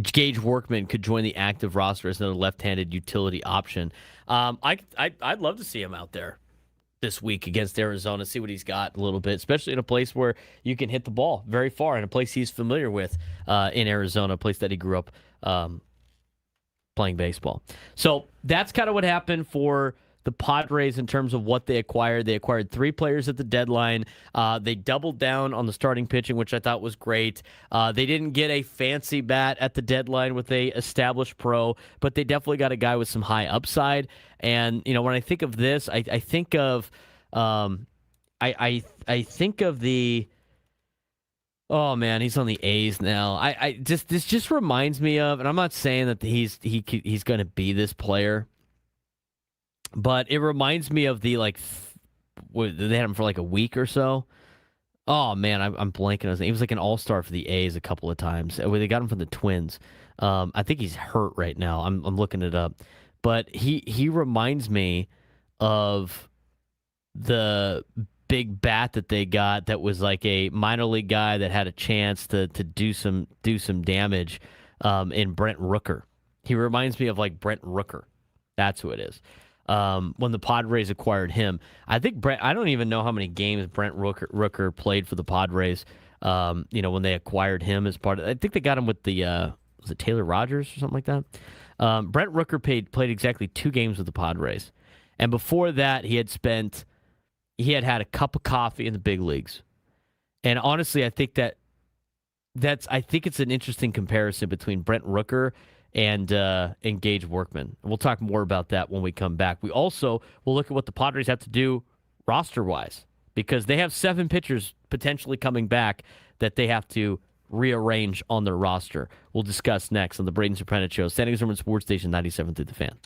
Gage Workman could join the active roster as another left-handed utility option. I'd love to see him out there this week against Arizona, see what he's got a little bit, especially in a place where you can hit the ball very far, in a place he's familiar with in Arizona, a place that he grew up playing baseball. So that's kind of what happened for the Padres in terms of what they acquired. They acquired 3 players at the deadline. They doubled down on the starting pitching, which I thought was great. They didn't get a fancy bat at the deadline with a established pro, but they definitely got a guy with some high upside. And when I think of this, I think of I think of the. Oh man, he's on the A's now. This just reminds me of, and I'm not saying that he's going to be this player. But it reminds me of the, they had him for like a week or so. Oh, man, I'm blanking on his name. He was like an all-star for the A's a couple of times. They got him from the Twins. I think he's hurt right now. I'm looking it up. But he reminds me of the big bat that they got that was like a minor league guy that had a chance to do some damage in Brent Rooker. He reminds me of like Brent Rooker. That's who it is. When the Padres acquired him, I think I don't even know how many games Brent Rooker played for the Padres. When they acquired him as part of, I think they got him with the was it Taylor Rogers or something like that. Brent Rooker played exactly 2 games with the Padres, and before that he had had a cup of coffee in the big leagues. And honestly, I think I think it's an interesting comparison between Brent Rooker and Gage Workman. We'll talk more about that when we come back. We also will look at what the Padres have to do roster-wise, because they have 7 pitchers potentially coming back that they have to rearrange on their roster. We'll discuss next on the Braden Surprenant Show, San Diego Sports Station 97 through the Fan.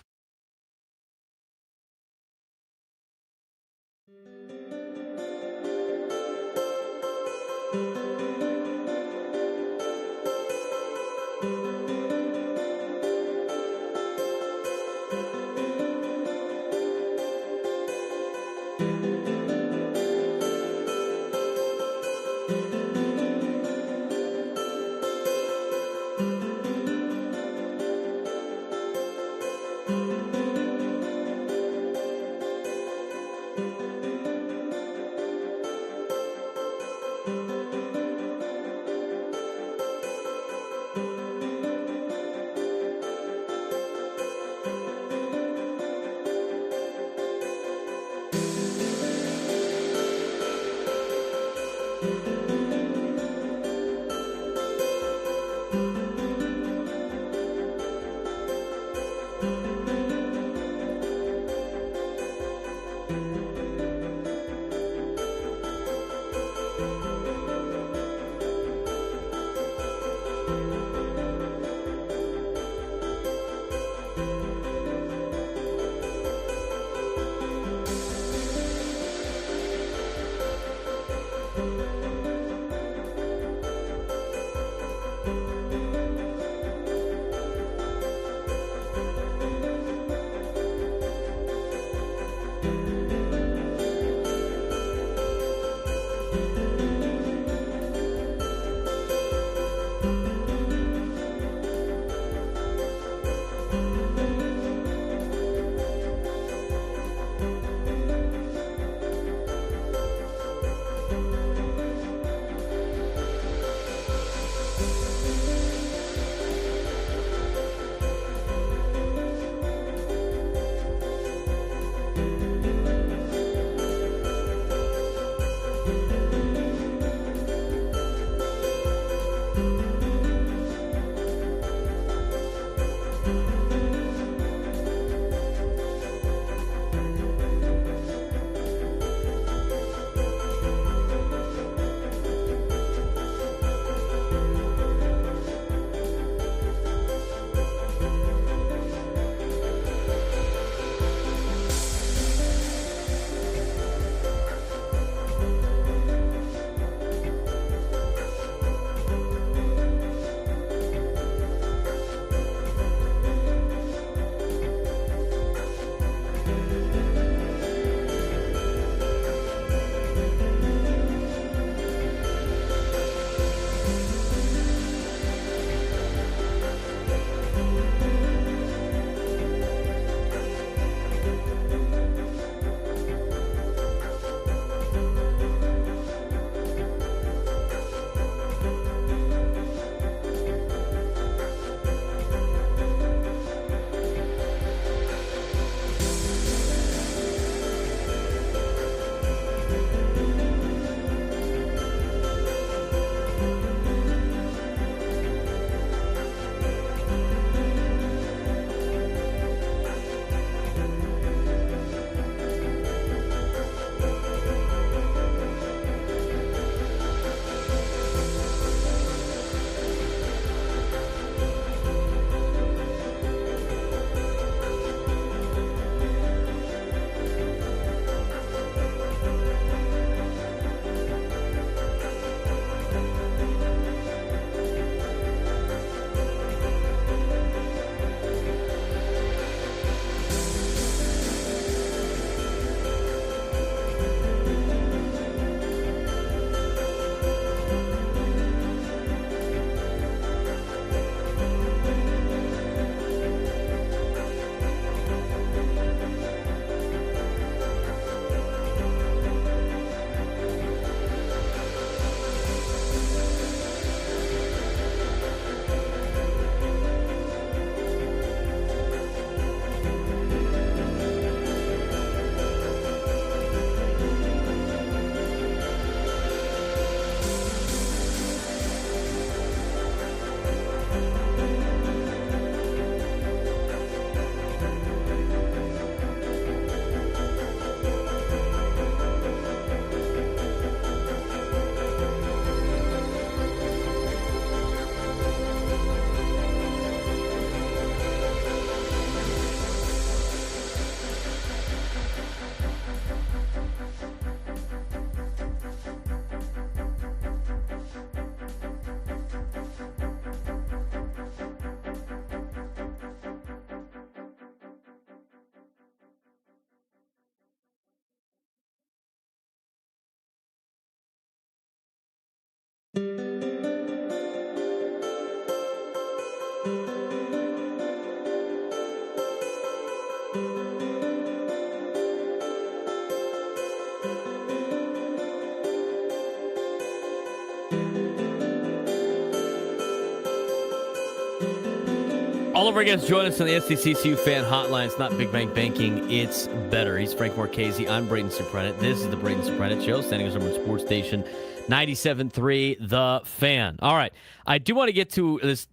All over against, join us on the SDCCU fan hotline. It's not Big Bank Banking, it's better. He's Frank Marchese. I'm Braden Surprenant. This is the Braden Surprenant Show, standing as over Sports Station 97.3, The Fan. All right, I do want to get to this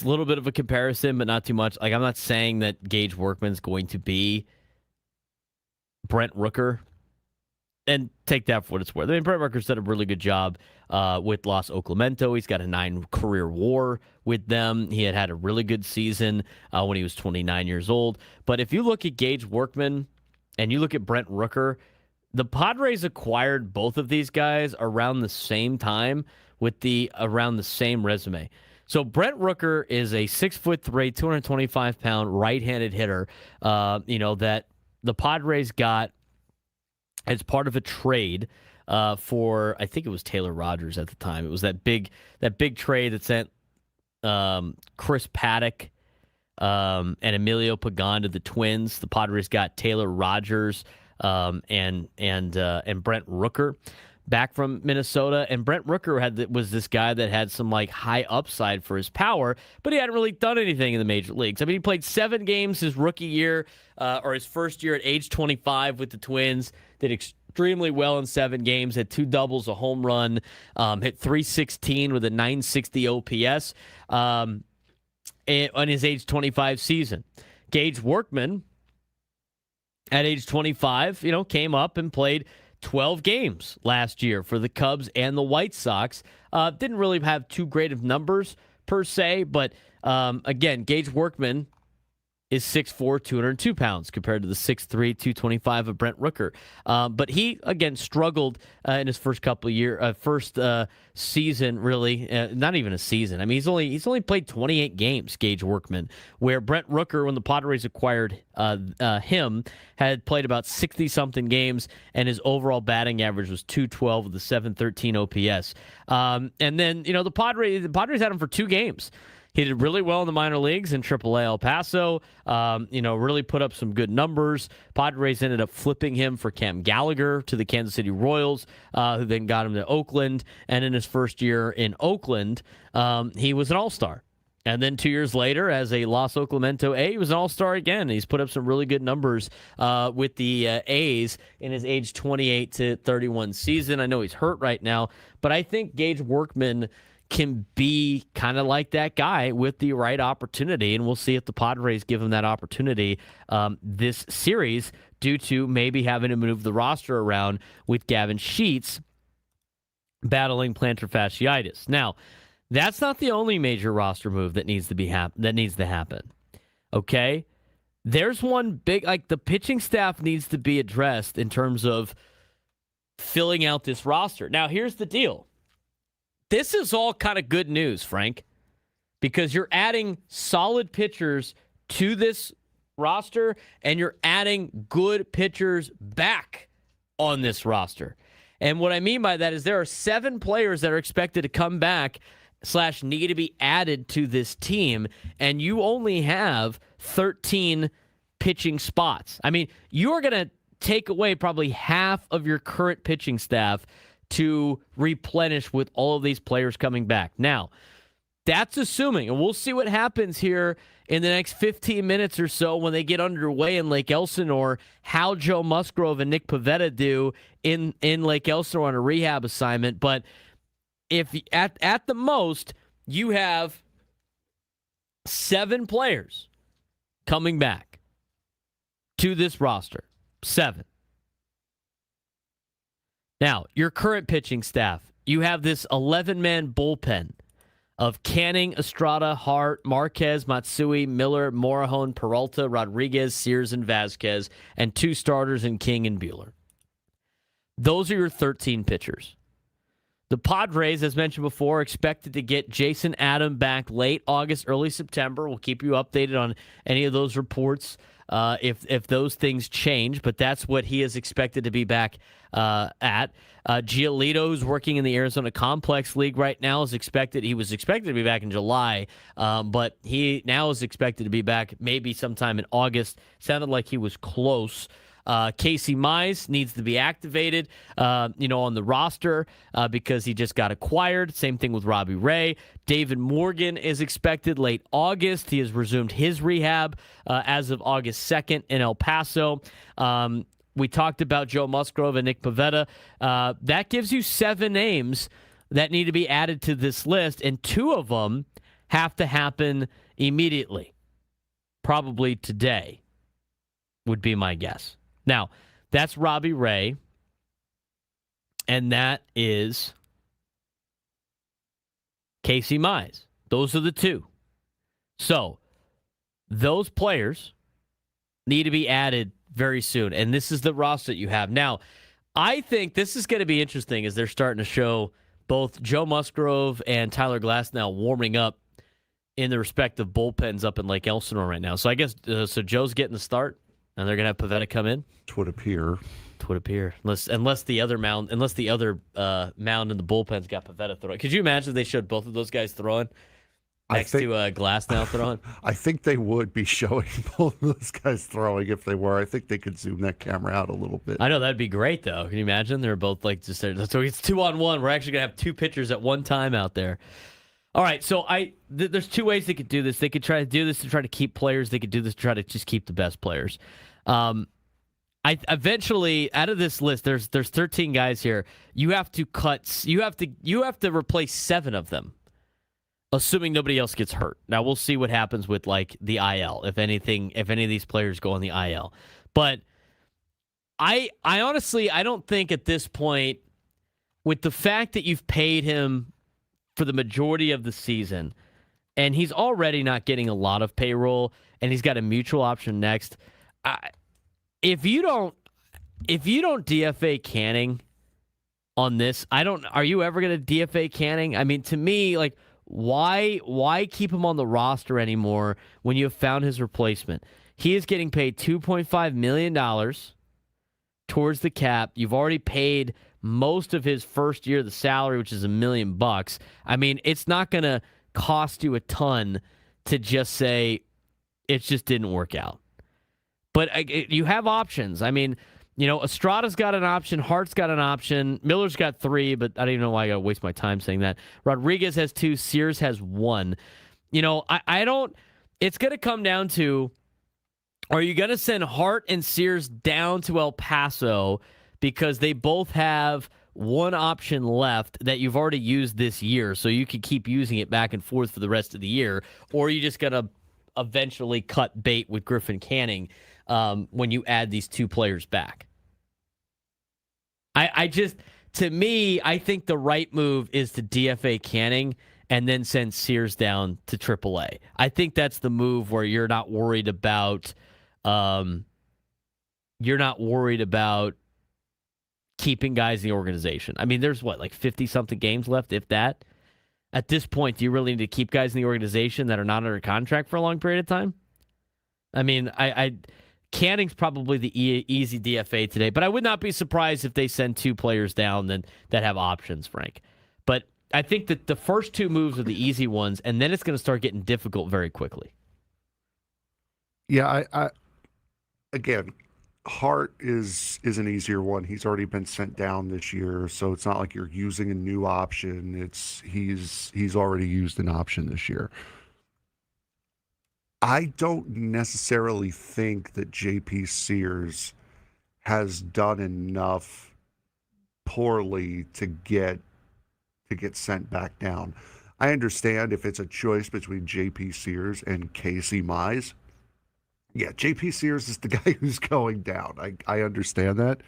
little bit of a comparison, but not too much. Like, I'm not saying that Gage Workman's going to be Brent Rooker, and take that for what it's worth. I mean, Brent Rooker's done a really good job with Los Oclamento. He's got a 9-career WAR with them. He had a really good season when he was 29 years old. But if you look at Gage Workman and you look at Brent Rooker, the Padres acquired both of these guys around the same time with around the same resume. So Brent Rooker is a 6'3", 225-pound right-handed hitter, that the Padres got as part of a trade for, I think it was Taylor Rogers at the time. It was that big trade that sent Chris Paddock and Emilio Pagan to the Twins. The Padres got Taylor Rogers and Brent Rooker back from Minnesota. And Brent Rooker was this guy that had some high upside for his power, but he hadn't really done anything in the major leagues. I mean, he played 7 games his rookie year or his first year at age 25 with the Twins. Did extremely well in 7 games, had 2 doubles, a home run, hit .316 with a .960 OPS on his age 25 season. Gage Workman, at age 25, came up and played 12 games last year for the Cubs and the White Sox. Didn't really have too great of numbers per se, but again, Gage Workman is 6'4", 202 pounds compared to the 6'3", 225 of Brent Rooker. But he, again, struggled in his first season, really. Not even a season. I mean, he's only played 28 games, Gage Workman, where Brent Rooker, when the Padres acquired him, had played about 60-something games, and his overall batting average was .212 with a .713 OPS. And then, the Padres had him for 2 games. He did really well in the minor leagues in AAA El Paso, really put up some good numbers. Padres ended up flipping him for Cam Gallagher to the Kansas City Royals, who then got him to Oakland. And in his first year in Oakland, he was an all-star. And then 2 years later, as a Los Oclamento A, he was an all-star again. He's put up some really good numbers with the A's in his age 28 to 31 season. I know he's hurt right now, but I think Gage Workman can be kind of like that guy with the right opportunity, and we'll see if the Padres give him that opportunity this series due to maybe having to move the roster around with Gavin Sheets battling plantar fasciitis. Now, that's not the only major roster move that needs to happen. Okay? There's one big, the pitching staff needs to be addressed in terms of filling out this roster. Now, here's the deal. This is all kind of good news, Frank, because you're adding solid pitchers to this roster and you're adding good pitchers back on this roster. And what I mean by that is there are 7 players that are expected to come back / need to be added to this team, and you only have 13 pitching spots. I mean, you're going to take away probably half of your current pitching staff to replenish with all of these players coming back. Now, that's assuming, and we'll see what happens here in the next 15 minutes or so when they get underway in Lake Elsinore, how Joe Musgrove and Nick Pivetta do in Lake Elsinore on a rehab assignment. But if at the most, you have 7 players coming back to this roster. 7. Now, your current pitching staff, you have this 11-man bullpen of Canning, Estrada, Hart, Marquez, Matsui, Miller, Morahone, Peralta, Rodriguez, Sears, and Vasquez, and 2 starters in King and Buehler. Those are your 13 pitchers. The Padres, as mentioned before, expected to get Jason Adam back late August, early September. We'll keep you updated on any of those reports if those things change, but that's what he is expected to be back at. Giolito, who's working in the Arizona Complex League right now, he was expected to be back in July, but he now is expected to be back maybe sometime in August. Sounded like he was close. Casey Mize needs to be activated, on the roster because he just got acquired. Same thing with Robbie Ray. David Morgan is expected late August. He has resumed his rehab as of August 2nd in El Paso. We talked about Joe Musgrove and Nick Pivetta. That gives you 7 names that need to be added to this list, and 2 of them have to happen immediately. Probably today would be my guess. Now, that's Robbie Ray, and that is Casey Mize. Those are the 2. So, those players need to be added very soon, and this is the roster that you have. Now, I think this is going to be interesting as they're starting to show both Joe Musgrove and Tyler Glasnow warming up in the respective bullpens up in Lake Elsinore right now. So I guess so Joe's getting the start, and they're going to have Pivetta come in? It would appear. It would appear. Unless the other mound in the bullpen's got Pivetta throwing. Could you imagine if they showed both of those guys throwing next to Glasnow throwing? I think they would be showing both of those guys throwing if they were. I think they could zoom that camera out a little bit. I know, that'd be great, though. Can you imagine? They're both like just there. So it's 2-on-1. We're actually going to have 2 pitchers at one time out there. All right, so there's 2 ways they could do this. They could try to do this to try to keep players. They could do this to try to just keep the best players. I eventually, out of this list, there's 13 guys here. You have to replace 7 of them, assuming nobody else gets hurt. Now we'll see what happens with like the IL, if any of these players go on the IL. But I honestly, I don't think at this point, with the fact that you've paid him for the majority of the season, and he's already not getting a lot of payroll, and he's got a mutual option next. If you don't DFA Canning on this, are you ever going to DFA Canning? I mean, to me, like, why keep him on the roster anymore when you have found his replacement? He is getting paid $2.5 million towards the cap. You've already paid most of his first year the salary, which is $1 million. I mean, it's not going to cost you a ton to just say it just didn't work out. But you have options. I mean, Estrada's got an option. Hart's got an option. Miller's got 3, but I don't even know why I got to waste my time saying that. Rodriguez has 2. Sears has 1. I don't. It's going to come down to, are you going to send Hart and Sears down to El Paso because they both have one option left that you've already used this year, so you can keep using it back and forth for the rest of the year, or are you just going to eventually cut bait with Griffin Canning when you add these 2 players back? To me, I think the right move is to DFA Canning and then send Sears down to AAA. I think that's the move where you're not worried about keeping guys in the organization. I mean, there's 50-something games left, if that. At this point, do you really need to keep guys in the organization that are not under contract for a long period of time? I mean, Canning's probably the easy DFA today, but I would not be surprised if they send 2 players down that have options, Frank. But I think that the first 2 moves are the easy ones, and then it's going to start getting difficult very quickly. Yeah, again, Hart is an easier one. He's already been sent down this year, so it's not like you're using a new option. He's already used an option this year. I don't necessarily think that JP Sears has done enough poorly to get sent back down. I understand if it's a choice between JP Sears and Casey Mize. Yeah, JP Sears is the guy who's going down. I understand that.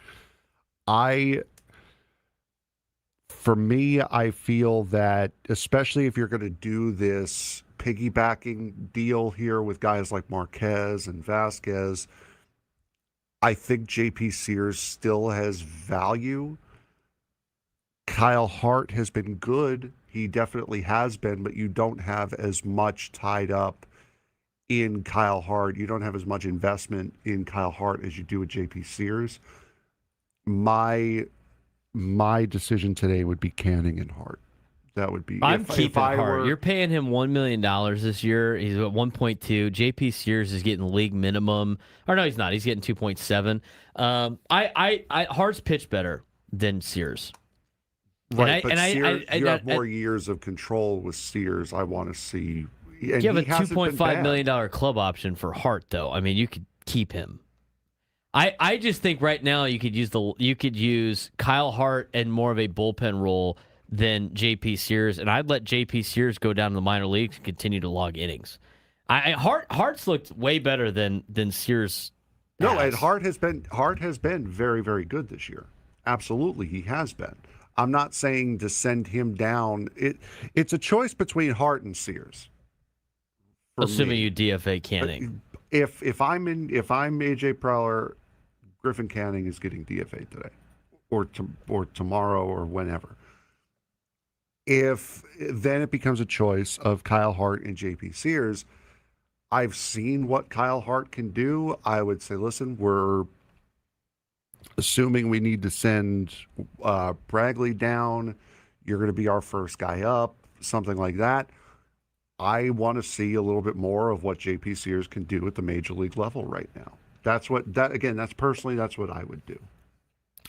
For me, I feel that, especially if you're going to do this piggybacking deal here with guys like Marquez and Vasquez, I think JP Sears still has value. Kyle Hart has been good. He definitely has been, but you don't have as much tied up in Kyle Hart. You don't have as much investment in Kyle Hart as you do with JP Sears. My decision today would be Canning and Hart. That would be. I'm if keeping I Hart. were, You're paying him $1 million this year. He's at 1.2. JP Sears is getting league minimum. Or no, he's not. He's getting 2.7. Hart's pitched better than Sears. right, but Sears, you have more years of control with Sears. I want to see. And you have a $2.5 million club option for Hart, though. I mean, you could keep him. I just think right now you could use Kyle Hart in more of a bullpen role than JP Sears, and I'd let JP Sears go down to the minor leagues and continue to log innings. Hart's looked way better than Sears. No, and Hart has been very, very good this year. Absolutely, he has been. I'm not saying to send him down. It's a choice between Hart and Sears. Assuming you DFA Canning. If I'm AJ Preller, Griffin Canning is getting DFA today, or tomorrow, or whenever. Then it becomes a choice of Kyle Hart and JP Sears. I've seen what Kyle Hart can do. I would say, listen, we're assuming we need to send Bragley down. You're going to be our first guy up, something like that. I want to see a little bit more of what JP Sears can do at the major league level right now. That's what I would do.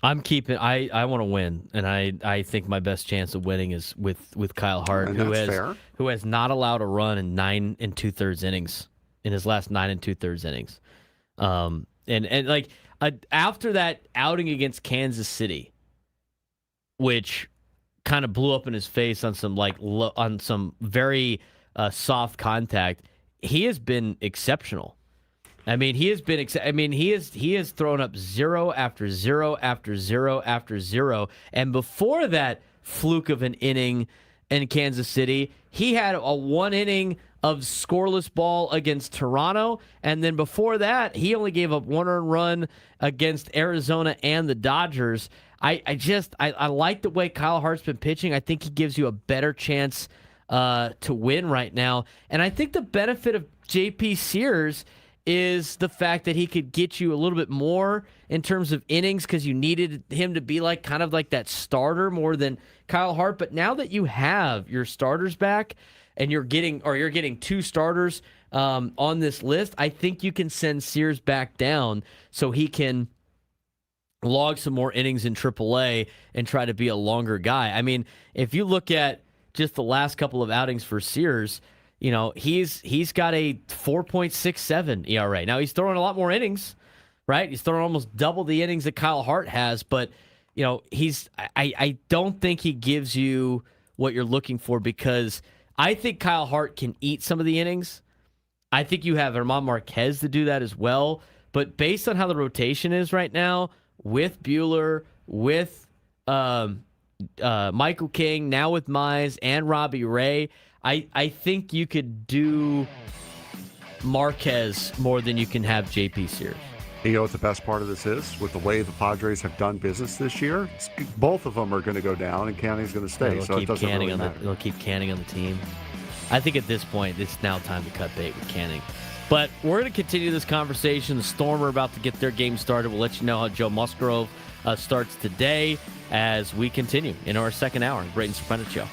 I'm keeping. I want to win, and I think my best chance of winning is with Kyle Hart, who has not allowed a run in 9 2/3 innings in his last 9 2/3 innings. And like after that outing against Kansas City, which kind of blew up in his face on some very soft contact, he has been exceptional. I mean, he has thrown up 0 after 0 after 0 after 0. And before that fluke of an inning in Kansas City, he had a 1 inning of scoreless ball against Toronto. And then before that, he only gave up 1 earned run against Arizona and the Dodgers. I like the way Kyle Hart's been pitching. I think he gives you a better chance to win right now. And I think the benefit of JP Sears is the fact that he could get you a little bit more in terms of innings because you needed him to be kind of like that starter more than Kyle Hart. But now that you have your starters back and you're getting 2 starters on this list, I think you can send Sears back down so he can log some more innings in AAA and try to be a longer guy. I mean, if you look at just the last couple of outings for Sears, you know, he's got a 4.67 ERA. Now, he's throwing a lot more innings, right? He's throwing almost double the innings that Kyle Hart has, but, you know, I don't think he gives you what you're looking for because I think Kyle Hart can eat some of the innings. I think you have Herman Marquez to do that as well, but based on how the rotation is right now, with Buehler, with Michael King, now with Mize and Robbie Ray, I think you could do Marquez more than you can have JP Sears. You know what the best part of this is? With the way the Padres have done business this year, both of them are going to go down and Canning's going to stay. So it doesn't really matter. They'll keep Canning on the team. I think at this point, it's now time to cut bait with Canning. But we're going to continue this conversation. The Storm are about to get their game started. We'll let you know how Joe Musgrove starts today as we continue in our second hour of Braden Surprenant Show.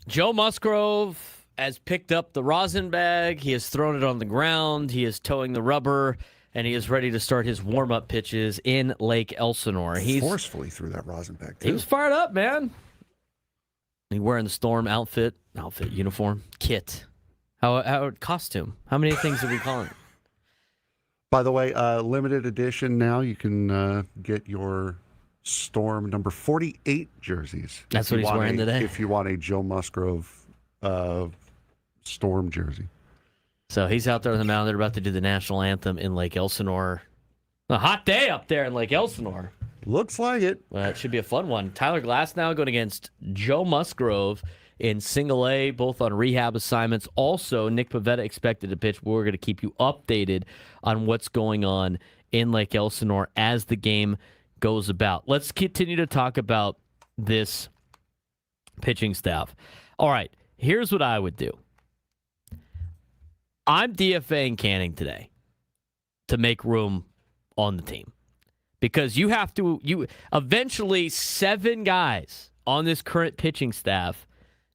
Joe Musgrove has picked up the rosin bag. He has thrown it on the ground. He is towing the rubber, and he is ready to start his warm-up pitches in Lake Elsinore. He's forcefully threw that rosin bag, too. He was fired up, man. He wearing the Storm outfit, uniform, kit. How costume? How many things are we calling it? By the way, limited edition now. You can get your Storm number 48 jerseys. That's what he's wearing today. If you want a Joe Musgrove Storm jersey. So he's out there on the mound. They're about to do the national anthem in Lake Elsinore. A hot day up there in Lake Elsinore. Looks like it. It should be a fun one. Tyler Glass now going against Joe Musgrove in single A, both on rehab assignments. Also, Nick Pivetta expected to pitch. We're going to keep you updated on what's going on in Lake Elsinore as the game goes about. Let's continue to talk about this pitching staff. All right, here's what I would do. I'm DFAing Canning today to make room on the team. Because you eventually 7 guys on this current pitching staff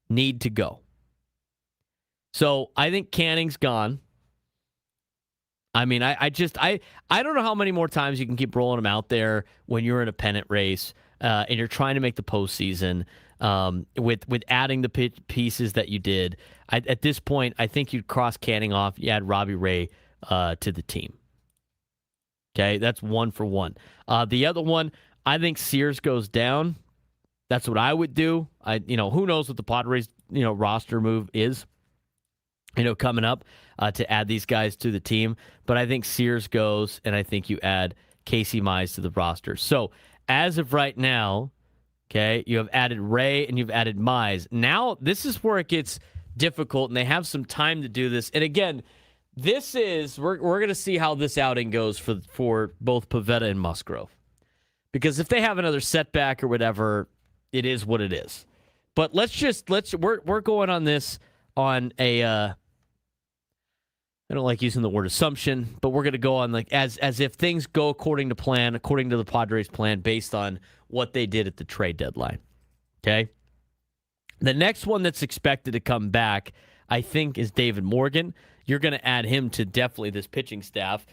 need to go. So I think Canning's gone. I mean, I don't know how many more times you can keep rolling him out there when you're in a pennant race and you're trying to make the postseason with adding the pieces that you did. At this point, I think you'd cross Canning off. You add Robbie Ray to the team. Okay, that's 1 for 1. The other one, I think Sears goes down. That's what I would do. Who knows what the Padres roster move is. Coming up to add these guys to the team. But I think Sears goes, and I think you add Casey Mize to the roster. So as of right now, okay, you have added Ray and you've added Mize. Now this is where it gets difficult, and they have some time to do this. And again, we're going to see how this outing goes for both Pivetta and Musgrove. Because if they have another setback or whatever, it is what it is. But we're going on this on a I don't like using the word assumption, but we're going to go on like as if things go according to plan, according to the Padres' plan, based on what they did at the trade deadline. Okay? The next one that's expected to come back, I think, is David Morgan. You're going to add him to definitely this pitching staff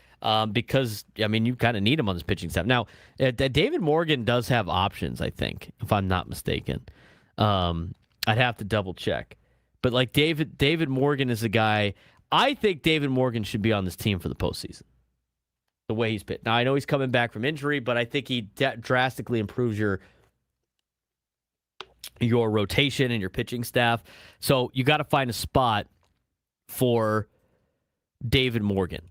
because, I mean, you kind of need him on this pitching staff. Now, David Morgan does have options, I think, if I'm not mistaken. I'd have to double check. But like David Morgan is a guy. I think David Morgan should be on this team for the postseason. The way he's pitched. Now, I know he's coming back from injury, but I think he drastically improves your rotation and your pitching staff. So you got to find a spot for David Morgan.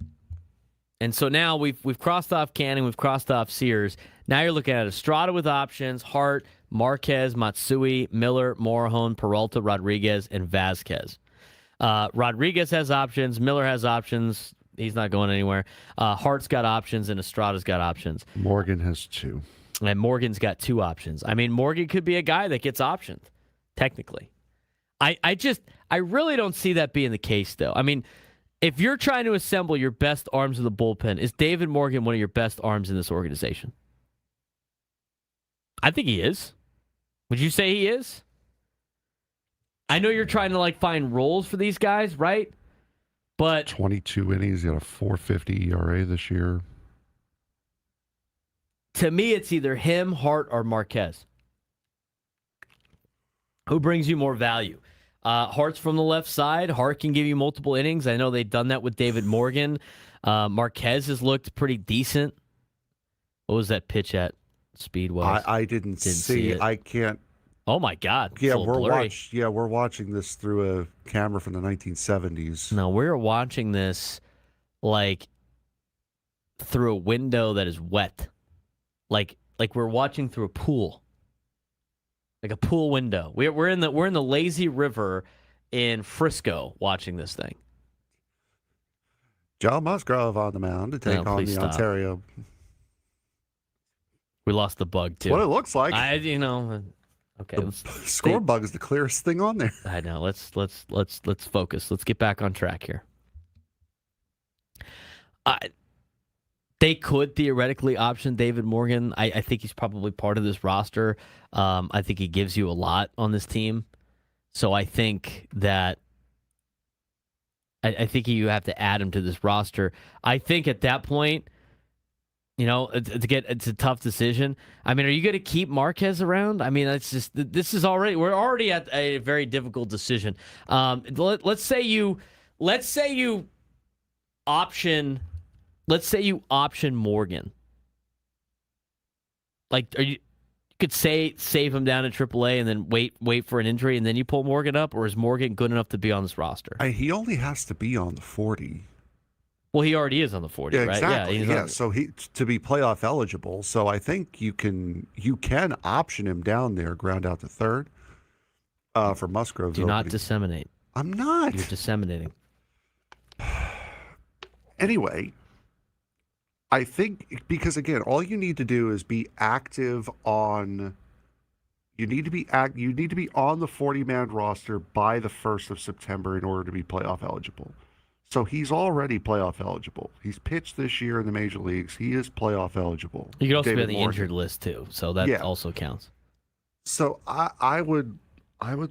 And so now we've crossed off Canning, we've crossed off Sears. Now you're looking at Estrada with options: Hart, Marquez, Matsui, Miller, Morejon, Peralta, Rodriguez, and Vasquez. Rodriguez has options. Miller has options. He's not going anywhere. Hart's got options, and Estrada's got options. Morgan has 2. And Morgan's got 2 options. I mean, Morgan could be a guy that gets optioned, technically. I really don't see that being the case, though. I mean, if you're trying to assemble your best arms of the bullpen, is David Morgan one of your best arms in this organization? I think he is. Would you say he is? I know you're trying to find roles for these guys, right? But 22 innings, he got a 4.50 ERA this year. To me, it's either him, Hart, or Marquez. Who brings you more value? Hart's from the left side. Hart can give you multiple innings. I know they've done that with David Morgan. Marquez has looked pretty decent. What was that pitch at speed-wise? I didn't see it. I can't. Oh my God! Yeah, we're watching this through a camera from the 1970s. No, we're watching this through a window that is wet, like we're watching through a pool, like a pool window. We're in the lazy river in Frisco watching this thing. John Musgrove on the mound to take on the stop. Ontario. We lost the bug too. What it looks like. Okay. The score bug is the clearest thing on there. I know. Let's focus. Let's get back on track here. They could theoretically option David Morgan. I think he's probably part of this roster. I think he gives you a lot on this team. So I think that I think you have to add him to this roster. I think at that point, it's a tough decision. I mean, are you going to keep Marquez around? I mean, we're already at a very difficult decision. Let's say you option Morgan. You could save him down in AAA and then wait for an injury and then you pull Morgan up, or is Morgan good enough to be on this roster? He only has to be on the 40. Well, he already is on the 40, right? Exactly. Yeah, so he to be playoff eligible. So I think you can option him down there, ground out to third for Musgrove. Do not disseminate. I'm not. You're disseminating. Anyway, I think because again, all you need to do is be active on. You need to be on the 40-man roster by the 1st of September in order to be playoff eligible. So he's already playoff eligible. He's pitched this year in the major leagues. He is playoff eligible. You could also be on the injured list too, so that also counts. So I would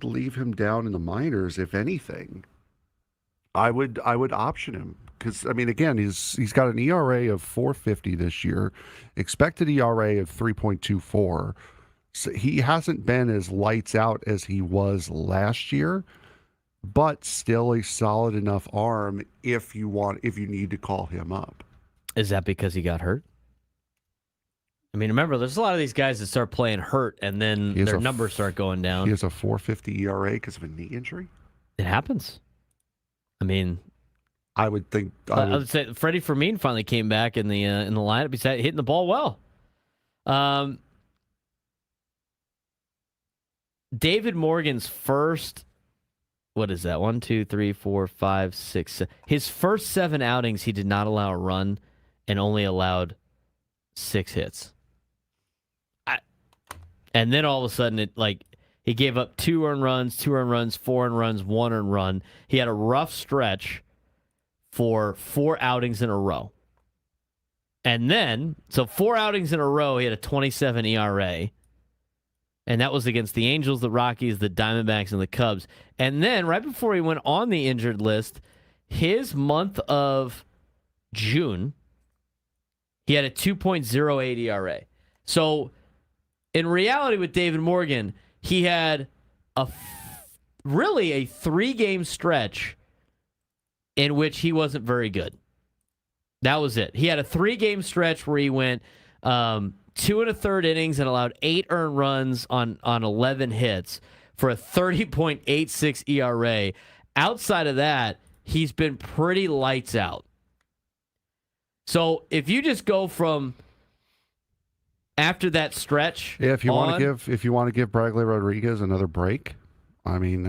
leave him down in the minors if anything. I would option him because I mean, again, he's got an ERA of 4.50 this year, expected ERA of 3.24. So he hasn't been as lights out as he was last year, but still a solid enough arm if you need to call him up. Is that because he got hurt? I mean, remember, there's a lot of these guys that start playing hurt, and then their numbers start going down. He has a 4.50 ERA because of a knee injury? It happens. I mean, I would think. I would say Freddie Fermin finally came back in the lineup. He's hitting the ball well. David Morgan's first, what is that? 1, 2, 3, 4, 5, 6, 7. His first 7 outings, he did not allow a run and only allowed 6 hits. And then all of a sudden, he gave up 2 earned runs, 2 earned runs, 4 earned runs, 1 earned run. He had a rough stretch for 4 outings in a row. And then, so 4 outings in a row, he had a 27 ERA. And that was against the Angels, the Rockies, the Diamondbacks, and the Cubs. And then, right before he went on the injured list, his month of June, he had a 2.08 ERA. So, in reality with David Morgan, he had really a 3-game stretch in which he wasn't very good. That was it. He had a 3-game stretch where he went 2 1/3 innings and allowed 8 earned runs on 11 hits for a 30.86 ERA. Outside of that, he's been pretty lights out. So if you just go from after that stretch, if you want to give Bradley Rodriguez another break, I mean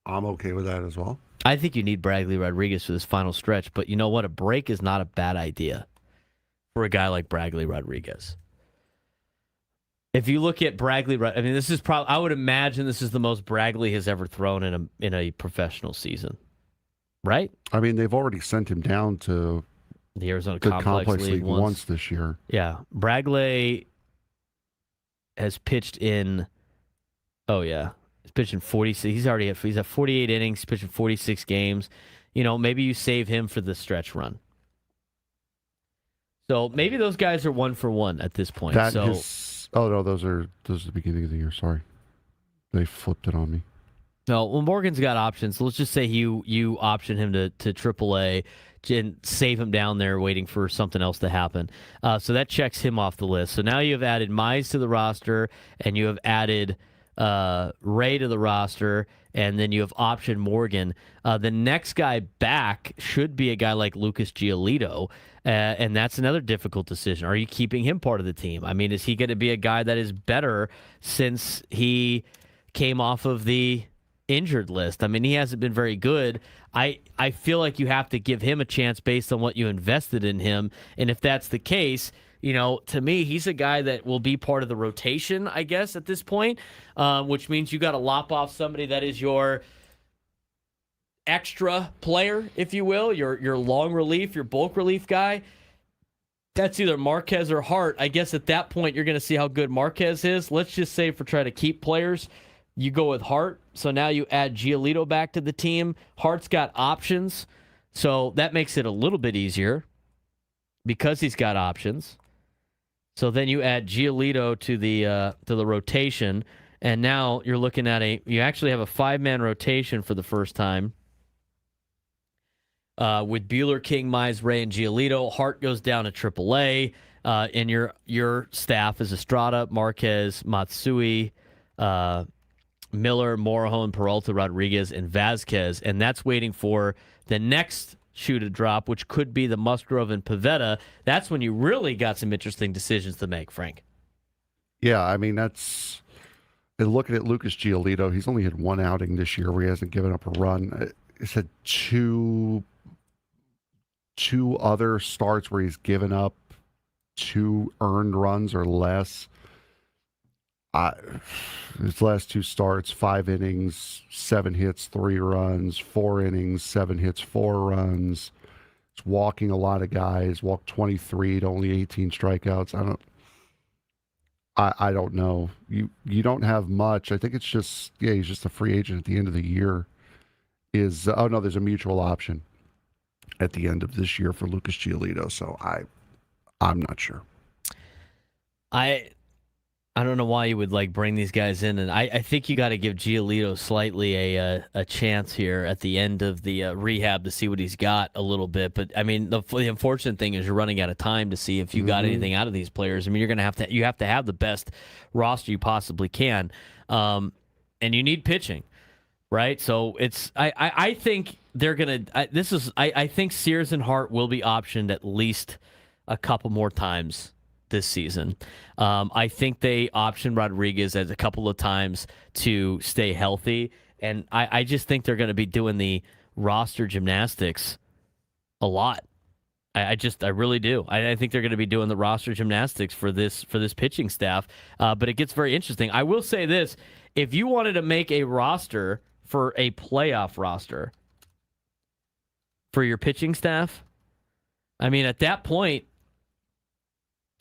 I'm okay with that as well. I think you need Bradley Rodriguez for this final stretch, but you know what? A break is not a bad idea for a guy like Bradley Rodriguez. If you look at Bradley, I mean, this is probably, I would imagine this is the most Bradley has ever thrown in a professional season, right? I mean, they've already sent him down to the Arizona Complex League once this year. Yeah, Bradley has pitched in. Oh yeah, he's pitching 46. He's at 48 innings. He's pitching 46 games. You know, maybe you save him for the stretch run. So maybe those guys are 1 for 1 at this point. Oh no, those are the beginning of the year. Sorry, they flipped it on me. No, well, Morgan's got options. Let's just say you option him to AAA and save him down there waiting for something else to happen. So that checks him off the list. So now you have added Mize to the roster, and you have added Ray to the roster, and then you have optioned Morgan. The next guy back should be a guy like Lucas Giolito, and that's another difficult decision. Are you keeping him part of the team? I mean, is he going to be a guy that is better since he came off of the injured list? I mean, he hasn't been very good. I feel like you have to give him a chance based on what you invested in him, and if that's the case, you know, to me, he's a guy that will be part of the rotation, I guess, at this point, which means you got to lop off somebody that is your extra player, if you will, your long relief, your bulk relief guy. That's either Marquez or Hart. I guess at that point, you're going to see how good Marquez is. Let's just say for trying to keep players, you go with Hart. So now you add Giolito back to the team. Hart's got options, so that makes it a little bit easier because he's got options. So then you add Giolito to the rotation, and now you're looking at you actually have a 5-man rotation for the first time with Buehler, King, Mize, Ray, and Giolito. Hart goes down to AAA, and your staff is Estrada, Marquez, Matsui, Miller, Morejon, Peralta, Rodriguez, and Vazquez, and that's waiting for the next shoe to drop, which could be the Musgrove and Pivetta. That's when you really got some interesting decisions to make, Frank. Yeah, I mean, that's... And looking at Lucas Giolito, he's only had 1 outing this year where he hasn't given up a run. He's had two other starts where he's given up 2 earned runs or less. His last 2 starts, 5 innings, 7 hits, 3 runs, 4 innings, 7 hits, 4 runs. He's walking a lot of guys, walked 23 to only 18 strikeouts. I don't know. You don't have much. I think it's just, he's just a free agent at the end of the year. is there's a mutual option at the end of this year for Lucas Giolito. So I'm not sure. I don't know why you would bring these guys in, and I think you got to give Giolito slightly a chance here at the end of the rehab to see what he's got a little bit. But I mean, the unfortunate thing is you're running out of time to see if you got anything out of these players. I mean, you have to have the best roster you possibly can, and you need pitching, right? So I think they're gonna. I think Sears and Hart will be optioned at least a couple more times this season. I think they optioned Rodriguez as a couple of times to stay healthy, and I just think they're going to be doing the roster gymnastics a lot. I really do. I think they're going to be doing the roster gymnastics for this pitching staff. But it gets very interesting. I will say this: if you wanted to make a roster for a playoff roster for your pitching staff, I mean, at that point,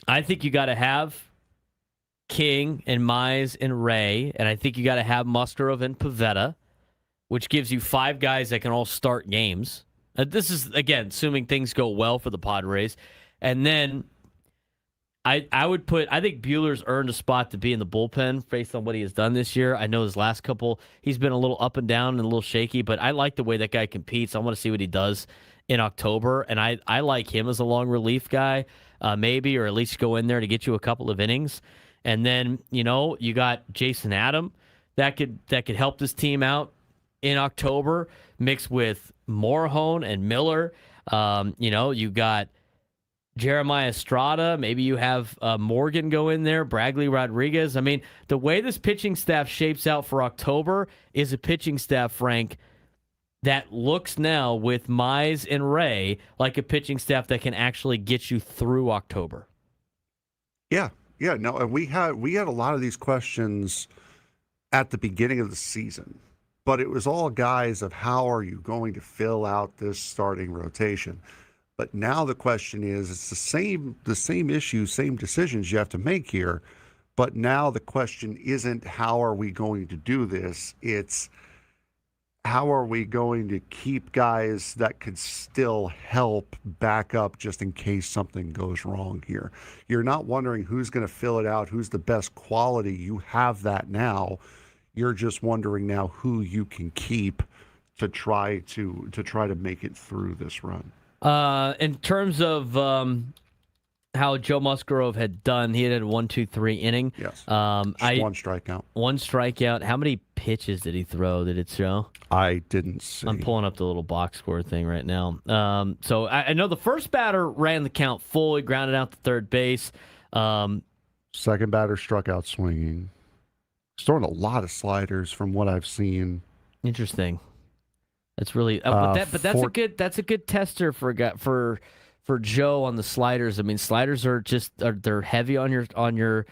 I think you got to have King and Mize and Ray, and I think you got to have Musgrove and Pivetta, which gives you 5 guys that can all start games. This is, again, assuming things go well for the Padres. And then I think Buehler's earned a spot to be in the bullpen based on what he has done this year. I know his last couple, he's been a little up and down and a little shaky, but I like the way that guy competes. I want to see what he does in October, and I like him as a long relief guy. Maybe, or at least go in there to get you a couple of innings. And then, you got Jason Adam that could help this team out in October, mixed with Morhone and Miller. You got Jeremiah Estrada. Maybe you have Morgan go in there, Bragley Rodriguez. I mean, the way this pitching staff shapes out for October is a pitching staff, Frank, that looks now with Mize and Ray like a pitching staff that can actually get you through October. Yeah. No, and we had a lot of these questions at the beginning of the season, but it was all guys of how are you going to fill out this starting rotation. But now the question is, it's the same issue, same decisions you have to make here. But now the question isn't how are we going to do this? It's how are we going to keep guys that could still help back up just in case something goes wrong here? You're not wondering who's going to fill it out, who's the best quality. You have that now. You're just wondering now who you can keep to try to make it through this run. In terms of how Joe Musgrove had done, he had a 1-2-3 inning. Yes. One strikeout. One strikeout. How many pitches did he throw? Did it show? I didn't see. I'm pulling up the little box score thing right now. So I know the first batter ran the count full. He grounded out to third base. Second batter struck out swinging. He's throwing a lot of sliders from what I've seen. Interesting. That's really, but that's a good tester for Joe on the sliders. I mean, sliders are they're heavy on your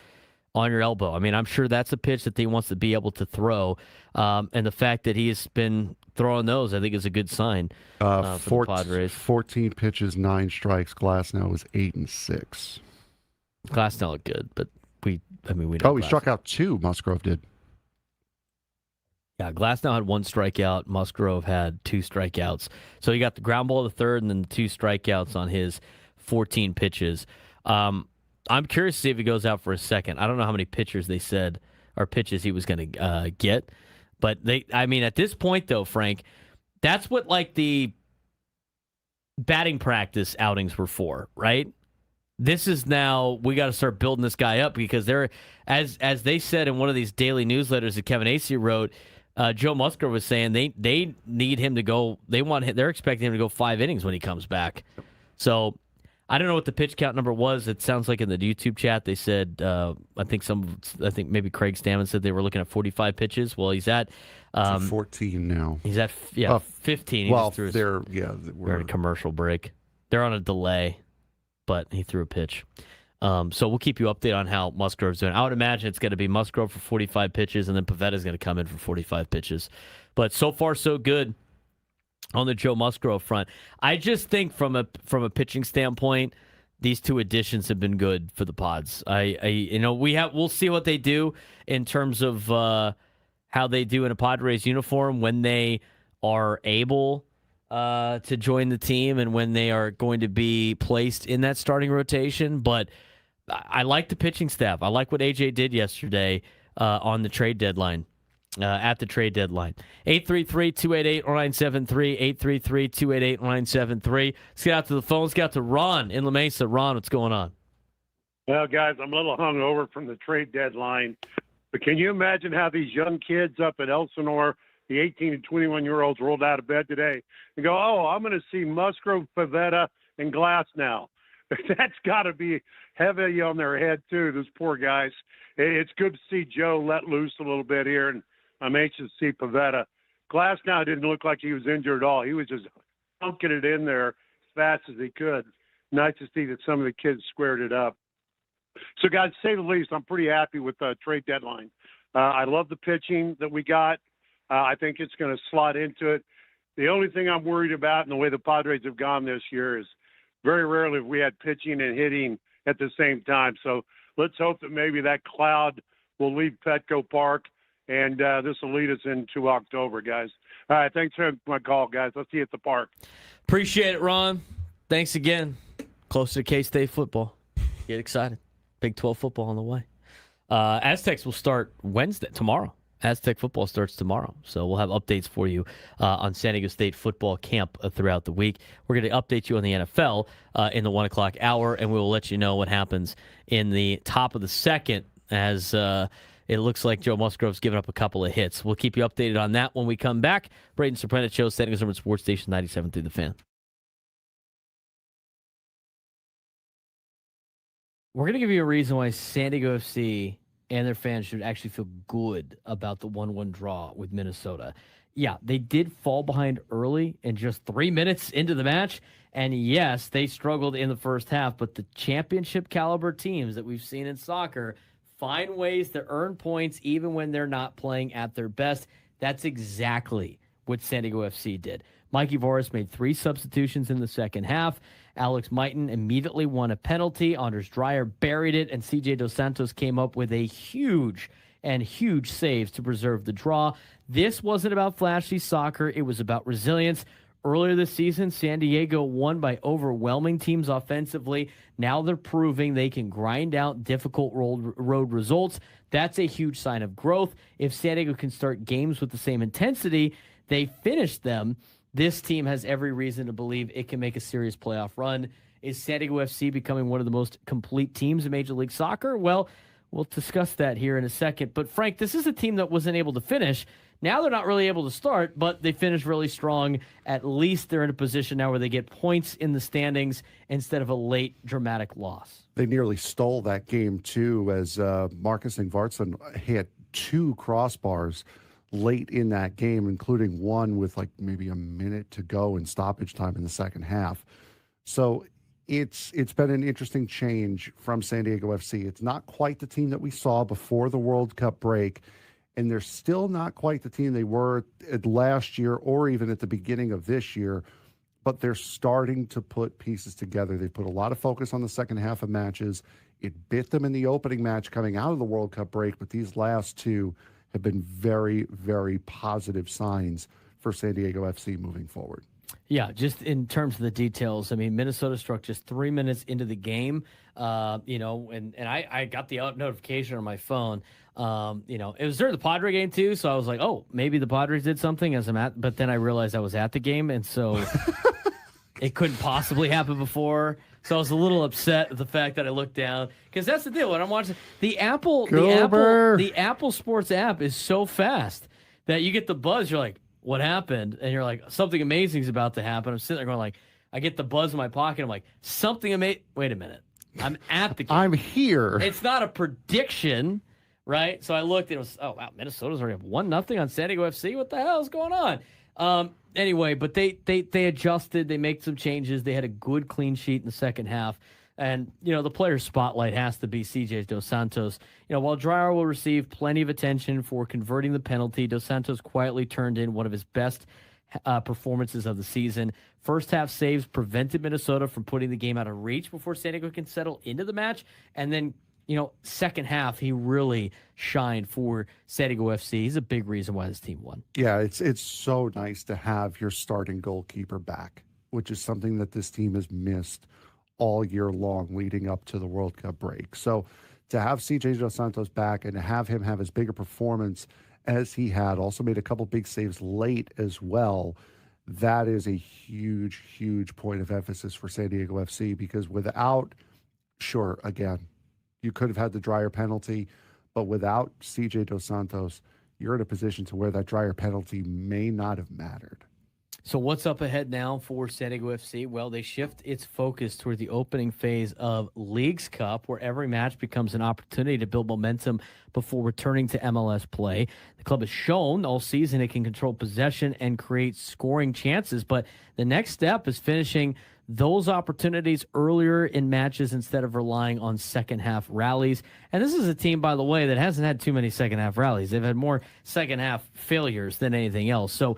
elbow. I mean, I'm sure that's a pitch that he wants to be able to throw, and the fact that he has been throwing those, I think, is a good sign for the Padres. 14 pitches, 9 strikes. Glasnow was 8-6. Glasnow looked good, but we know. Oh, he struck out 2. Musgrove did. Yeah, Glasnow had 1 strikeout. Musgrove had 2 strikeouts. So he got the ground ball to third and then 2 strikeouts on his 14 pitches. I'm curious to see if he goes out for a second. I don't know how many pitches he was going to get. But at this point, though, Frank, that's what the batting practice outings were for, right? This is now, we got to start building this guy up because they're, as they said in one of these daily newsletters that Kevin Acee wrote, Joe Musgrove was saying they need him to go. They're expecting him to go 5 innings when he comes back. So I don't know what the pitch count number was. It sounds like in the YouTube chat they said I think maybe Craig Stammen said they were looking at 45 pitches. Well, he's at 14 now. He's at 15. We're in a commercial break. They're on a delay, but he threw a pitch. So we'll keep you updated on how Musgrove's doing. I would imagine it's going to be Musgrove for 45 pitches, and then Pavetta's going to come in for 45 pitches. But so far, so good on the Joe Musgrove front. I just think from a pitching standpoint, these 2 additions have been good for the Pods. We'll see what they do in terms of how they do in a Padres uniform when they are able to join the team and when they are going to be placed in that starting rotation. But I like the pitching staff. I like what AJ did yesterday on the trade deadline. At the trade deadline. 833-288-0973, 833-288-0973. Let's get out to the phone. Let's get out to Ron in La Mesa. Ron, what's going on? Well, guys, I'm a little hungover from the trade deadline. But can you imagine how these young kids up at Elsinore, the 18 and 21-year-olds, rolled out of bed today and go, oh, I'm going to see Musgrove, Pavetta, and Glass now. That's got to be heavy on their head, too, those poor guys. It's good to see Joe let loose a little bit here, and I'm anxious to see Pavetta. Glass now didn't look like he was injured at all. He was just punking it in there as fast as he could. Nice to see that some of the kids squared it up. So, guys, to say the least, I'm pretty happy with the trade deadline. I love the pitching that we got. I think it's going to slot into it. The only thing I'm worried about in the way the Padres have gone this year is very rarely have we had pitching and hitting at the same time. So let's hope that maybe that cloud will leave Petco Park, and this will lead us into October, guys. All right, thanks for my call, guys. I'll see you at the park. Appreciate it, Ron. Thanks again. Close to K-State football. Get excited. Big 12 football on the way. Aztecs will start tomorrow. Aztec football starts tomorrow, so we'll have updates for you on San Diego State football camp throughout the week. We're going to update you on the NFL in the 1 o'clock hour, and we will let you know what happens in the top of the second as it looks like Joe Musgrove's given up a couple of hits. We'll keep you updated on that when we come back. Braden Surprenant Show, San Diego Sports Station 97 through the Fan. We're going to give you a reason why San Diego FC and their fans should actually feel good about the 1-1 draw with Minnesota. Yeah, they did fall behind early in just 3 minutes into the match. And yes, they struggled in the first half, but the championship caliber teams that we've seen in soccer find ways to earn points even when they're not playing at their best. That's exactly what San Diego FC did. Mikey Voris made 3 substitutions in the second half. Alex Mighton immediately won a penalty. Anders Dreyer buried it, and CJ Dos Santos came up with a huge saves to preserve the draw. This wasn't about flashy soccer. It was about resilience. Earlier this season, San Diego won by overwhelming teams offensively. Now they're proving they can grind out difficult road results. That's a huge sign of growth. If San Diego can start games with the same intensity they finished them, this team has every reason to believe it can make a serious playoff run. Is San Diego FC becoming one of the most complete teams in Major League Soccer? Well, we'll discuss that here in a second. But, Frank, this is a team that wasn't able to finish. Now they're not really able to start, but they finished really strong. At least they're in a position now where they get points in the standings instead of a late dramatic loss. They nearly stole that game, too, as Marcus Ingvartsen hit 2 crossbars late in that game, including one with like maybe a minute to go in stoppage time in the second half. So it's been an interesting change from San Diego FC. It's not quite the team that we saw before the World Cup break, and they're still not quite the team they were at last year or even at the beginning of this year, but they're starting to put pieces together. They put a lot of focus on the second half of matches. It bit them in the opening match coming out of the World Cup break, but these last 2 have been very, very positive signs for San Diego FC moving forward. Yeah, just in terms of the details, I mean, Minnesota struck just 3 minutes into the game, and I got the notification on my phone. It was during the Padre game too, so I was like, oh, maybe the Padres did something but then I realized I was at the game, and so it couldn't possibly happen before. So I was a little upset at the fact that I looked down, because that's the deal when I'm watching the Apple Sports app is so fast that you get the buzz. You're like, what happened? And you're like, something amazing is about to happen. I'm sitting there going like, I get the buzz in my pocket. I'm like, something amazing. Wait a minute. I'm at the game. I'm here. It's not a prediction, right? So I looked and it was, oh, wow, Minnesota's already up 1-0 on San Diego FC. What the hell is going on? Anyway, but they adjusted. They make some changes. They had a good clean sheet in the second half. And, the player's spotlight has to be CJ Dos Santos. While Dreyer will receive plenty of attention for converting the penalty, Dos Santos quietly turned in one of his best performances of the season. First half saves prevented Minnesota from putting the game out of reach before San Diego can settle into the match. And then second half, he really shined for San Diego FC. He's a big reason why this team won. Yeah, it's so nice to have your starting goalkeeper back, which is something that this team has missed all year long leading up to the World Cup break. So to have CJ Dos Santos back and to have him have as big a performance as he had, also made a couple big saves late as well, that is a huge, huge point of emphasis for San Diego FC, because without, sure, again, you could have had the Dreyer penalty, but without CJ Dos Santos, you're in a position to where that Dreyer penalty may not have mattered. So what's up ahead now for San Diego FC? Well, they shift its focus toward the opening phase of Leagues Cup, where every match becomes an opportunity to build momentum before returning to MLS play. The club has shown all season it can control possession and create scoring chances, but the next step is finishing those opportunities earlier in matches instead of relying on second-half rallies. And this is a team, by the way, that hasn't had too many second-half rallies. They've had more second-half failures than anything else. So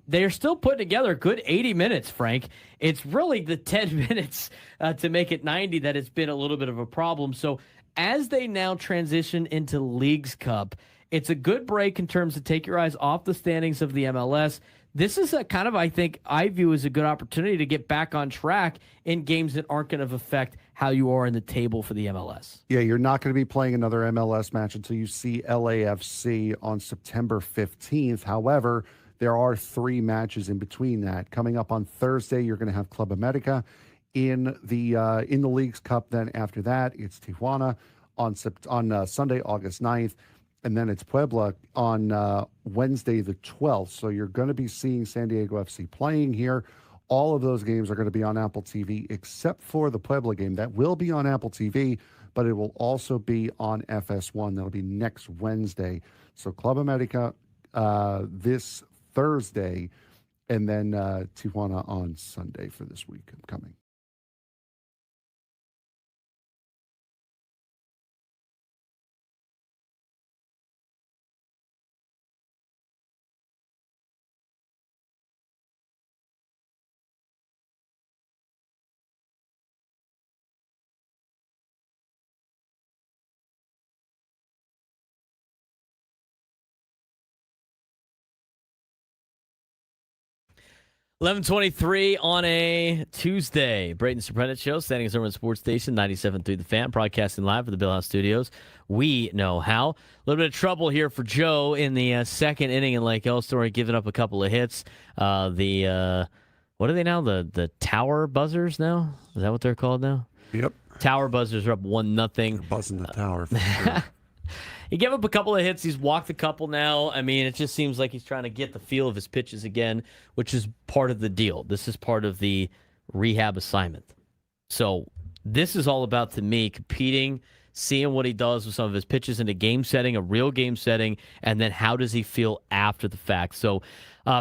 they're still putting together a good 80 minutes, Frank. It's really the 10 minutes to make it 90 that has been a little bit of a problem. So as they now transition into Leagues Cup, it's a good break in terms of take your eyes off the standings of the MLS. This is a kind of, I view as a good opportunity to get back on track in games that aren't going to affect how you are in the table for the MLS. Yeah, you're not going to be playing another MLS match until you see LAFC on September 15th. However, there are 3 matches in between that. Coming up on Thursday, you're going to have Club America in the Leagues Cup. Then after that, it's Tijuana on Sunday, August 9th. And then it's Puebla on Wednesday the 12th. So you're going to be seeing San Diego FC playing here. All of those games are going to be on Apple TV, except for the Puebla game. That will be on Apple TV, but it will also be on FS1. That'll be next Wednesday. So Club America this Thursday, and then Tijuana on Sunday for this week coming. .23 on a Tuesday. Braden Surprenant Show, standing as Urban Sports Station, 97.3 The Fan, broadcasting live from the Bill House Studios. We know how. A little bit of trouble here for Joe in the second inning in Lake Elsinore, giving up a couple of hits. What are they now? The Tower Buzzers now? Is that what they're called now? Yep. Tower Buzzers are up 1-0. Buzzing the tower for sure. He gave up a couple of hits. He's walked a couple now. I mean, it just seems like he's trying to get the feel of his pitches again, which is part of the deal. This is part of the rehab assignment. So this is all about, to me, competing, seeing what he does with some of his pitches in a game setting, a real game setting, and then how does he feel after the fact. So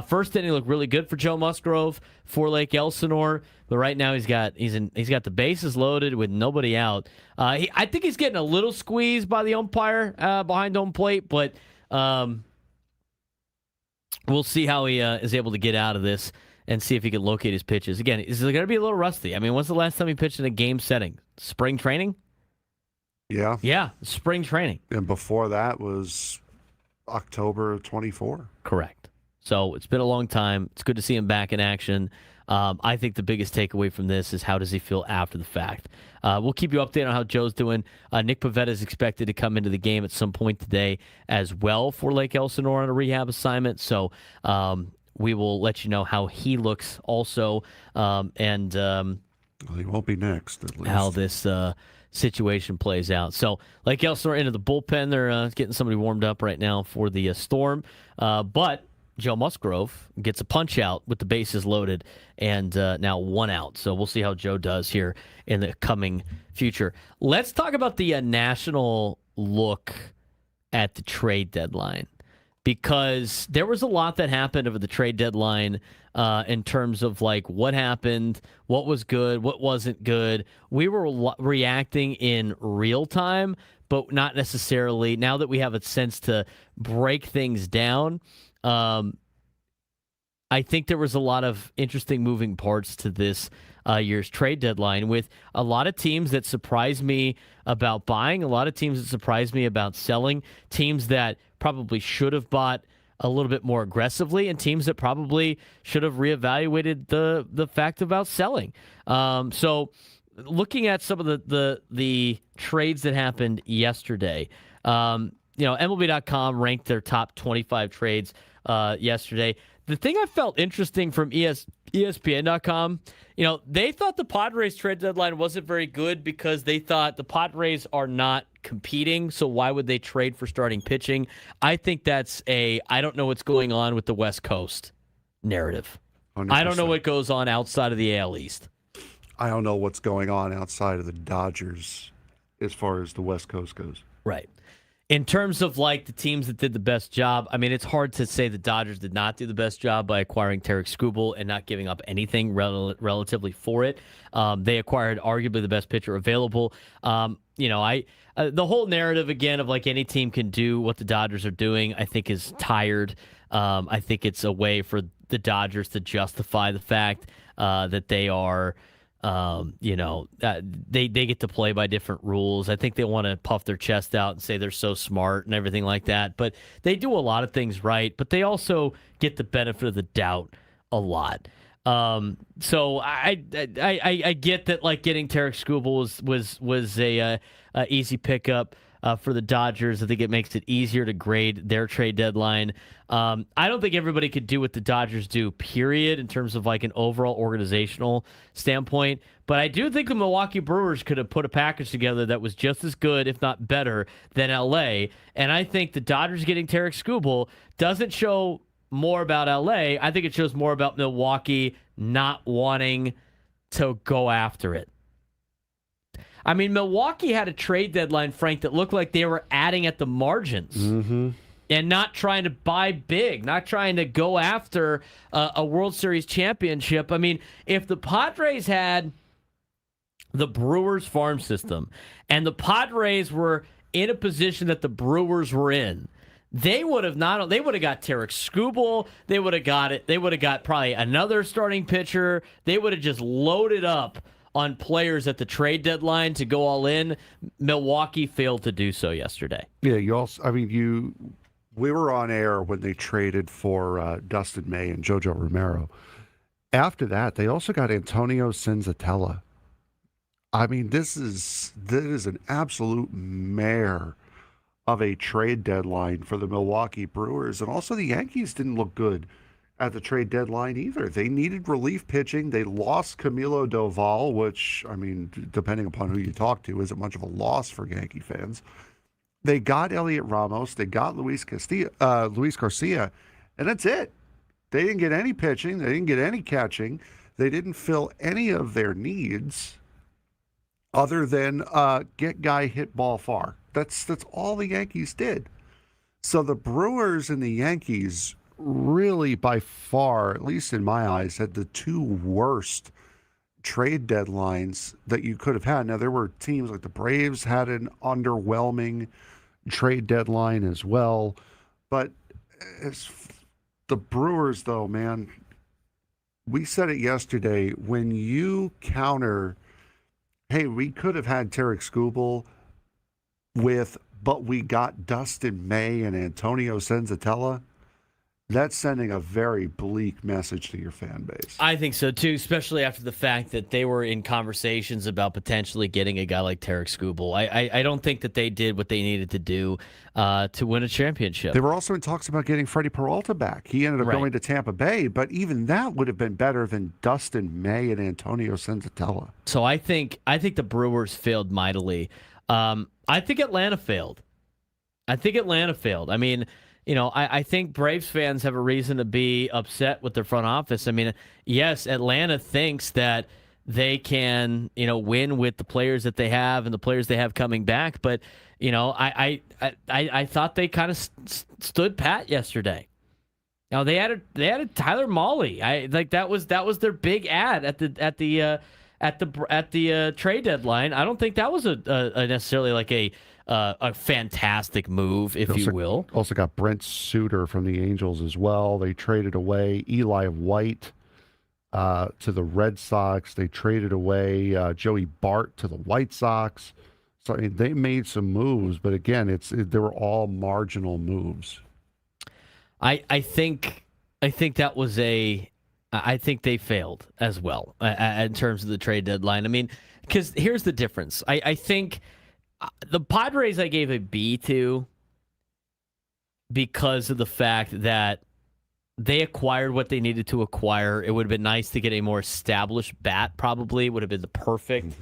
first inning looked really good for Joe Musgrove for Lake Elsinore, but right now he's got the bases loaded with nobody out. I think he's getting a little squeezed by the umpire behind home plate, but we'll see how he is able to get out of this and see if he can locate his pitches. Again, is it going to be a little rusty? I mean, when's the last time he pitched in a game setting? Spring training? Yeah. Yeah, spring training. And before that was October 24. Correct. So it's been a long time. It's good to see him back in action. I think the biggest takeaway from this is how does he feel after the fact. We'll keep you updated on how Joe's doing. Nick Pavetta is expected to come into the game at some point today as well for Lake Elsinore on a rehab assignment. So we will let you know how he looks also, and Well, he won't be next, at least. how this situation plays out. So Lake Elsinore into the bullpen. They're getting somebody warmed up right now for the Storm. But Joe Musgrove gets a punch out with the bases loaded and now 1 out. So we'll see how Joe does here in the coming future. Let's talk about the national look at the trade deadline, because there was a lot that happened over the trade deadline in terms of like what happened, what was good, what wasn't good. We were reacting in real time, but not necessarily. Now that we have a sense to break things down, I think there was a lot of interesting moving parts to this year's trade deadline, with a lot of teams that surprised me about buying, a lot of teams that surprised me about selling, teams that probably should have bought a little bit more aggressively, and teams that probably should have reevaluated the fact about selling. So looking at some of the trades that happened yesterday, MLB.com ranked their top 25 trades yesterday. The thing I felt interesting from ESPN.com, they thought the Padres trade deadline wasn't very good because they thought the Padres are not competing, so why would they trade for starting pitching? I think that's I don't know what's going on with the West Coast narrative. 100%. I don't know what goes on outside of the AL East. I don't know what's going on outside of the Dodgers as far as the West Coast goes. Right. In terms of like the teams that did the best job, I mean, it's hard to say the Dodgers did not do the best job by acquiring Tarek Skubal and not giving up anything relatively for it. They acquired arguably the best pitcher available. The whole narrative again of like any team can do what the Dodgers are doing, I think is tired. I think it's a way for the Dodgers to justify the fact that they are. They get to play by different rules. I think they want to puff their chest out and say they're so smart and everything like that. But they do a lot of things right. But they also get the benefit of the doubt a lot. So I get that like getting Tarek Skubal was a easy pickup for the Dodgers. I think it makes it easier to grade their trade deadline. I don't think everybody could do what the Dodgers do, period, in terms of like an overall organizational standpoint. But I do think the Milwaukee Brewers could have put a package together that was just as good, if not better, than LA. And I think the Dodgers getting Tarek Skubal doesn't show more about LA. I think it shows more about Milwaukee not wanting to go after it. I mean, Milwaukee had a trade deadline, Frank, that looked like they were adding at the margins and not trying to buy big, not trying to go after a World Series championship. I mean, if the Padres had the Brewers farm system and the Padres were in a position that the Brewers were in, they would have got Tarek Skubal. They would have got it. They would have got probably another starting pitcher. They would have just loaded up on players at the trade deadline to go all in. Milwaukee failed to do so yesterday. Yeah, we were on air when they traded for Dustin May and Jojo Romero. After that, they also got Antonio Senzatella. I mean, this is an absolute mare of a trade deadline for the Milwaukee Brewers. And also the Yankees didn't look good at the trade deadline either. They needed relief pitching. They lost Camilo Doval, which, I mean, depending upon who you talk to, isn't much of a loss for Yankee fans. They got Elliot Ramos. They got Luis Garcia, and that's it. They didn't get any pitching. They didn't get any catching. They didn't fill any of their needs other than get guy hit ball far. That's all the Yankees did. So the Brewers and the Yankees really, by far, at least in my eyes, had the two worst trade deadlines that you could have had. Now, there were teams like the Braves had an underwhelming trade deadline as well. But as the Brewers, though, man, we said it yesterday, when you counter, hey, we could have had Tarek Skubal but we got Dustin May and Antonio Senzatella, that's sending a very bleak message to your fan base. I think so, too, especially after the fact that they were in conversations about potentially getting a guy like Tarek Skubal. I don't think that they did what they needed to do to win a championship. They were also in talks about getting Freddie Peralta back. He ended up going to Tampa Bay, but even that would have been better than Dustin May and Antonio Senzatella. So I think the Brewers failed mightily. I think Atlanta failed. I mean, I think Braves fans have a reason to be upset with their front office. I mean, yes, Atlanta thinks that they can, win with the players that they have and the players they have coming back. But, I thought they kind of stood pat yesterday. Now they added Tyler Mahle. That was their big ad at the trade deadline. I don't think that was a necessarily like a fantastic move, if you will. Also got Brent Suter from the Angels as well. They traded away Eli White to the Red Sox. They traded away Joey Bart to the White Sox. So I mean, they made some moves, but again, they were all marginal moves. I think that was I think they failed as well in terms of the trade deadline. I mean, because here's the difference. I think the Padres I gave a B to because of the fact that they acquired what they needed to acquire. It would have been nice to get a more established bat, probably. It would have been the perfect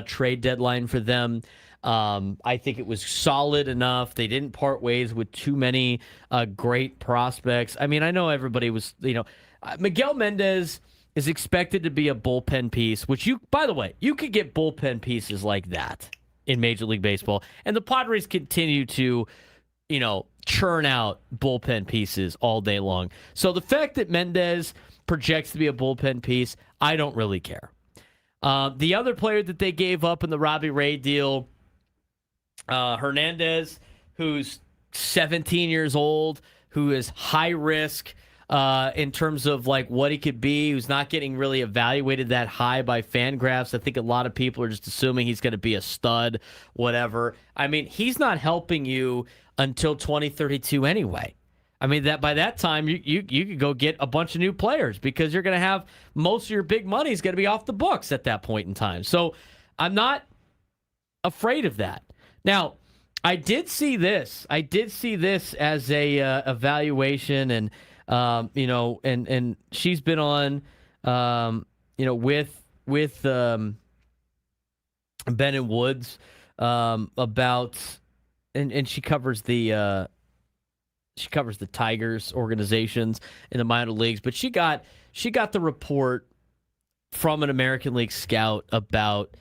trade deadline for them. I think it was solid enough. They didn't part ways with too many great prospects. I mean, I know everybody was, Miguel Mendez is expected to be a bullpen piece, which by the way, you could get bullpen pieces like that in Major League Baseball. And the Padres continue to, churn out bullpen pieces all day long. So the fact that Mendez projects to be a bullpen piece, I don't really care. The other player that they gave up in the Robbie Ray deal, Hernandez, who's 17 years old, who is high risk in terms of like what he could be, who's not getting really evaluated that high by Fangraphs. I think a lot of people are just assuming he's going to be a stud, whatever. I mean, he's not helping you until 2032 anyway. I mean, that by that time, you could go get a bunch of new players because you're going to have most of your big money is going to be off the books at that point in time. So I'm not afraid of that. Now, I did see this. As a evaluation, and and she's been on, with Ben and Woods about, and she covers the Tigers organizations in the minor leagues, but she got the report from an American League scout about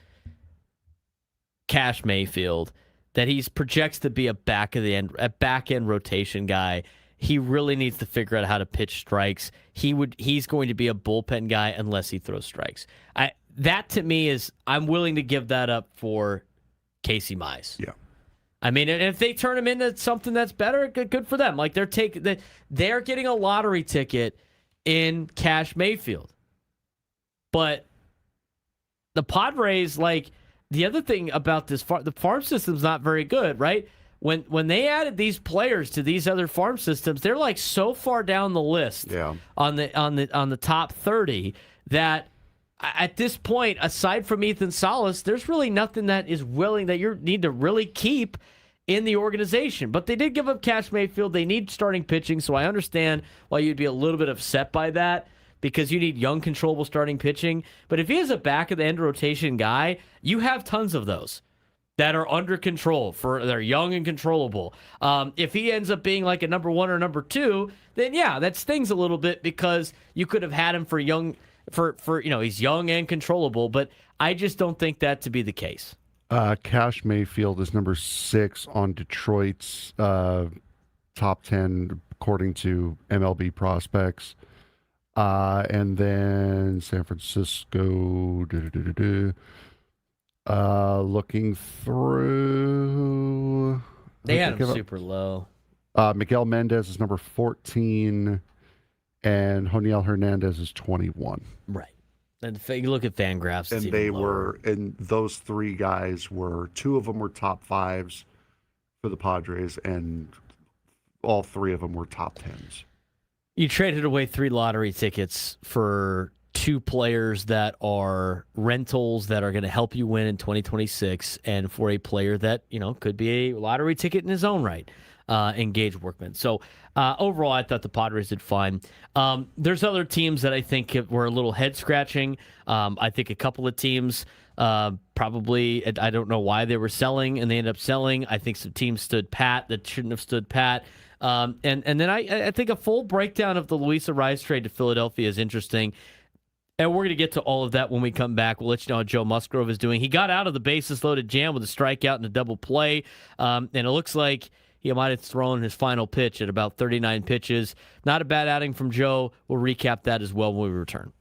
Cash Mayfield that he projects to be a back end rotation guy. He really needs to figure out how to pitch strikes. He's going to be a bullpen guy unless he throws strikes. That to me is, I'm willing to give that up for Casey Mize. Yeah. I mean, and if they turn him into something that's better, good for them. Like they're getting a lottery ticket in Cash Mayfield. But the Padres, like, the other thing about this the farm system's not very good, right? When they added these players to these other farm systems, they're like so far down the list on the top 30 that at this point, aside from Ethan Salas, there's really nothing that you need to really keep in the organization. But they did give up Cash Mayfield. They need starting pitching, so I understand why you'd be a little bit upset by that, because you need young, controllable starting pitching. But if he is a back-of-the-end rotation guy, you have tons of those that are under control. They're young and controllable. If he ends up being like a number one or number two, then yeah, that stings a little bit because you could have had him for he's young and controllable. But I just don't think that to be the case. Cash Mayfield is number 6 on Detroit's top 10 according to MLB prospects. And then San Francisco, looking through. They had him super low. Miguel Mendez is number 14, and Joniel Hernandez is 21. Right. And you look at Fangraphs. And and those 3 guys 2 of them were top 5s for the Padres, and all 3 of them were top 10s. You traded away 3 lottery tickets for 2 players that are rentals that are going to help you win in 2026, and for a player that, could be a lottery ticket in his own right, in Gage Workman. So overall, I thought the Padres did fine. There's other teams that I think were a little head-scratching. I think a couple of teams probably, I don't know why they were selling, and they ended up selling. I think some teams stood pat that shouldn't have stood pat. And then I think a full breakdown of the Luis Arraez trade to Philadelphia is interesting. And we're going to get to all of that when we come back. We'll let you know how Joe Musgrove is doing. He got out of the bases-loaded jam with a strikeout and a double play. And it looks like he might have thrown his final pitch at about 39 pitches. Not a bad outing from Joe. We'll recap that as well when we return.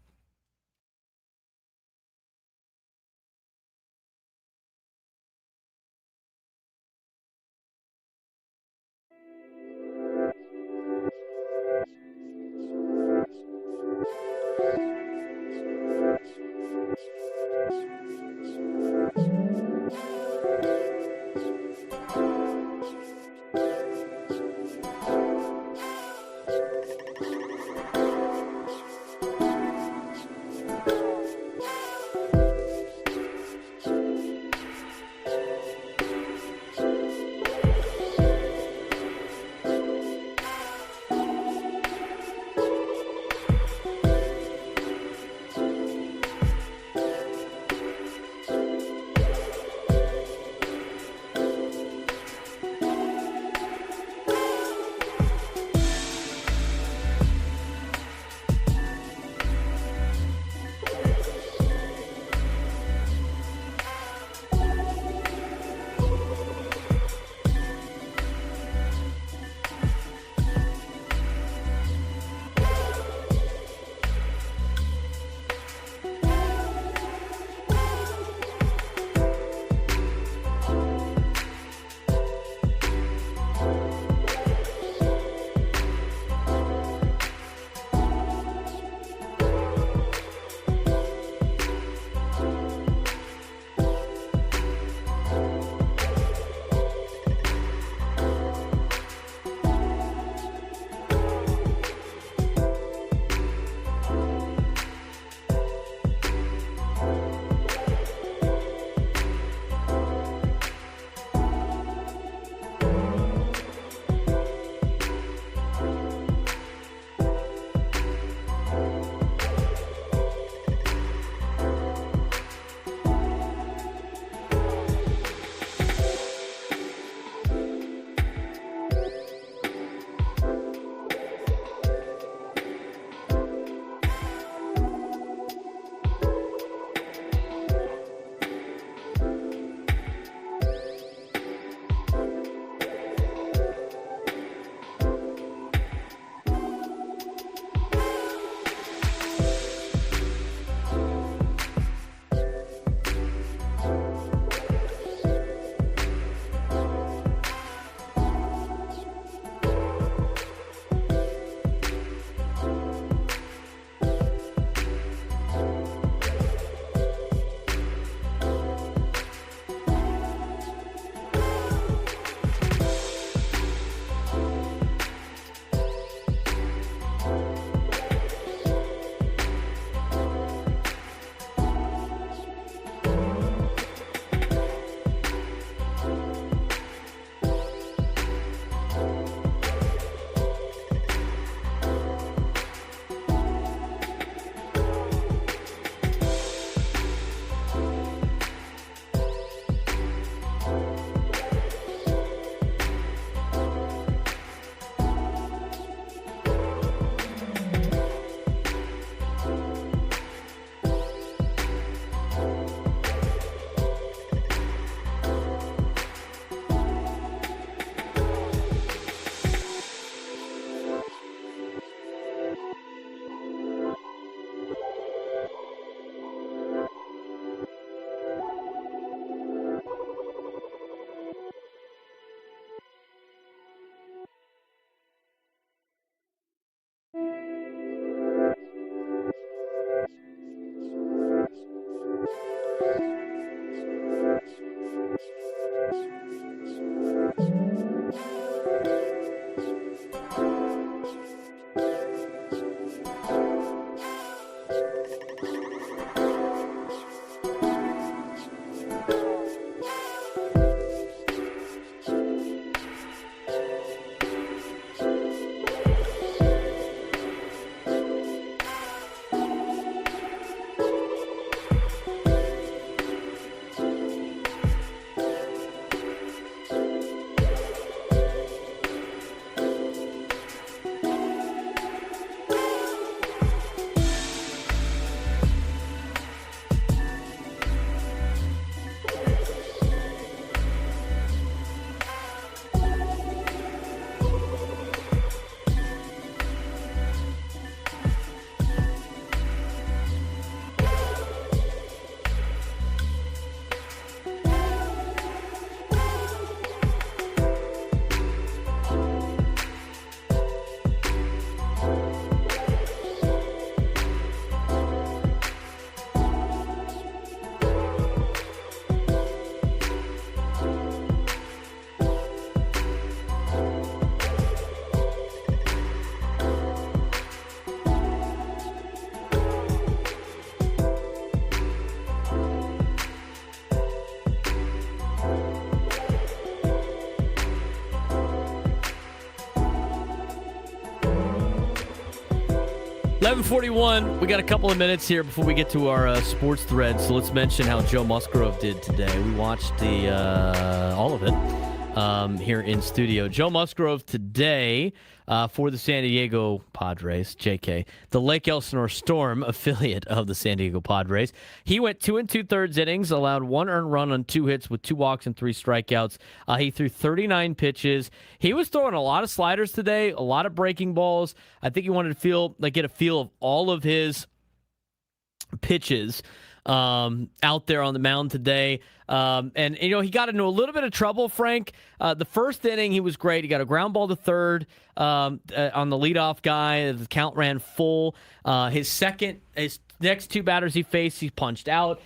11:41. We got a couple of minutes here before we get to our sports thread. So let's mention how Joe Musgrove did today. We watched all of it here in studio. Joe Musgrove today for the San Diego Padres, JK, the Lake Elsinore Storm affiliate of the San Diego Padres. He went 2 2/3 innings, allowed 1 earned run on 2 hits with 2 walks and 3 strikeouts. He threw 39 pitches. He was throwing a lot of sliders today, a lot of breaking balls. I think he wanted to get a feel of all of his pitches out there on the mound today. And he got into a little bit of trouble, Frank. The first inning, he was great. He got a ground ball to third on the leadoff guy. The count ran full. His next 2 batters he faced, he punched out.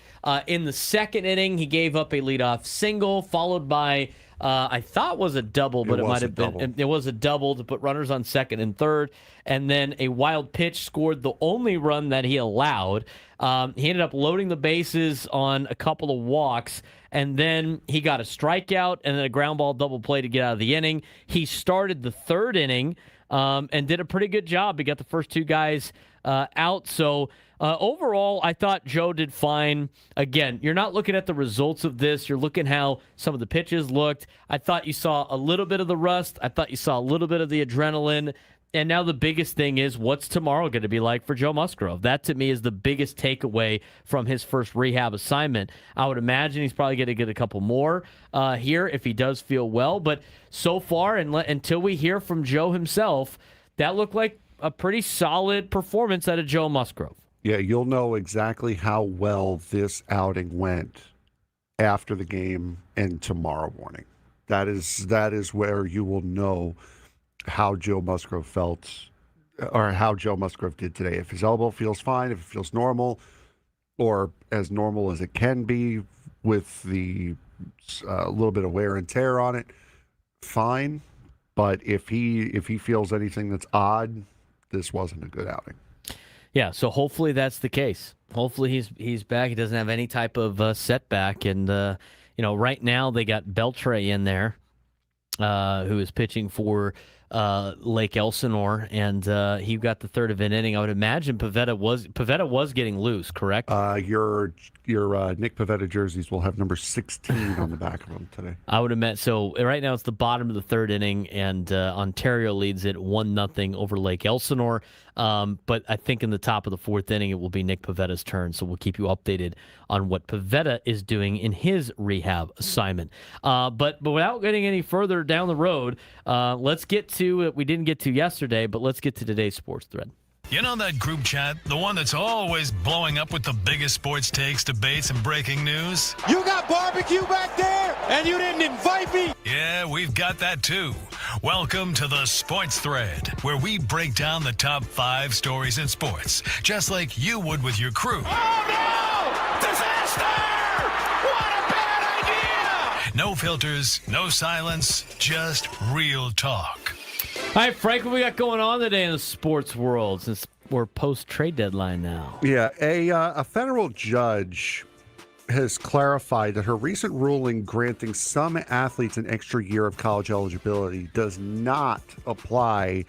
In the second inning, he gave up a leadoff single, followed by I thought was a double, but it might have been. It was a double to put runners on second and third. And then a wild pitch scored the only run that he allowed. He ended up loading the bases on a couple of walks, and then he got a strikeout and then a ground ball double play to get out of the inning. He started the third inning and did a pretty good job. He got the first 2 guys out. So overall, I thought Joe did fine. Again, you're not looking at the results of this. You're looking how some of the pitches looked. I thought you saw a little bit of the rust. I thought you saw a little bit of the adrenaline. And now the biggest thing is, what's tomorrow going to be like for Joe Musgrove? That, to me, is the biggest takeaway from his first rehab assignment. I would imagine he's probably going to get a couple more here if he does feel well. But so far, until we hear from Joe himself, that looked like a pretty solid performance out of Joe Musgrove. Yeah, you'll know exactly how well this outing went after the game and tomorrow morning. That is where you will know how Joe Musgrove felt, or how Joe Musgrove did today. If his elbow feels fine, if it feels normal, or as normal as it can be with the little bit of wear and tear on it, fine. But if he feels anything that's odd, this wasn't a good outing. Yeah, so hopefully that's the case. Hopefully he's back. He doesn't have any type of setback. And right now they got Beltre in there, who is pitching for Lake Elsinore, and he got the third of an inning. I would imagine Pivetta was getting loose, correct? Your Nick Pivetta jerseys will have number 16 on the back of them today. I would imagine. So right now it's the bottom of the third inning, and Ontario leads it 1-0 over Lake Elsinore. But I think in the top of the fourth inning it will be Nick Pivetta's turn. So we'll keep you updated on what Pivetta is doing in his rehab assignment. But without getting any further down the road, let's get to it. We didn't get to yesterday, but let's get to today's sports thread. You know that group chat? The one that's always blowing up with the biggest sports takes, debates, and breaking news? You got barbecue back there, and you didn't invite me? Yeah, we've got that too. Welcome to the Sports Thread, where we break down the top 5 stories in sports, just like you would with your crew. Oh, no! Disaster! What a bad idea! No filters, no silence, just real talk. All right, Frank, what we got going on today in the sports world, since we're post-trade deadline now? Yeah, a federal judge has clarified that her recent ruling granting some athletes an extra year of college eligibility does not apply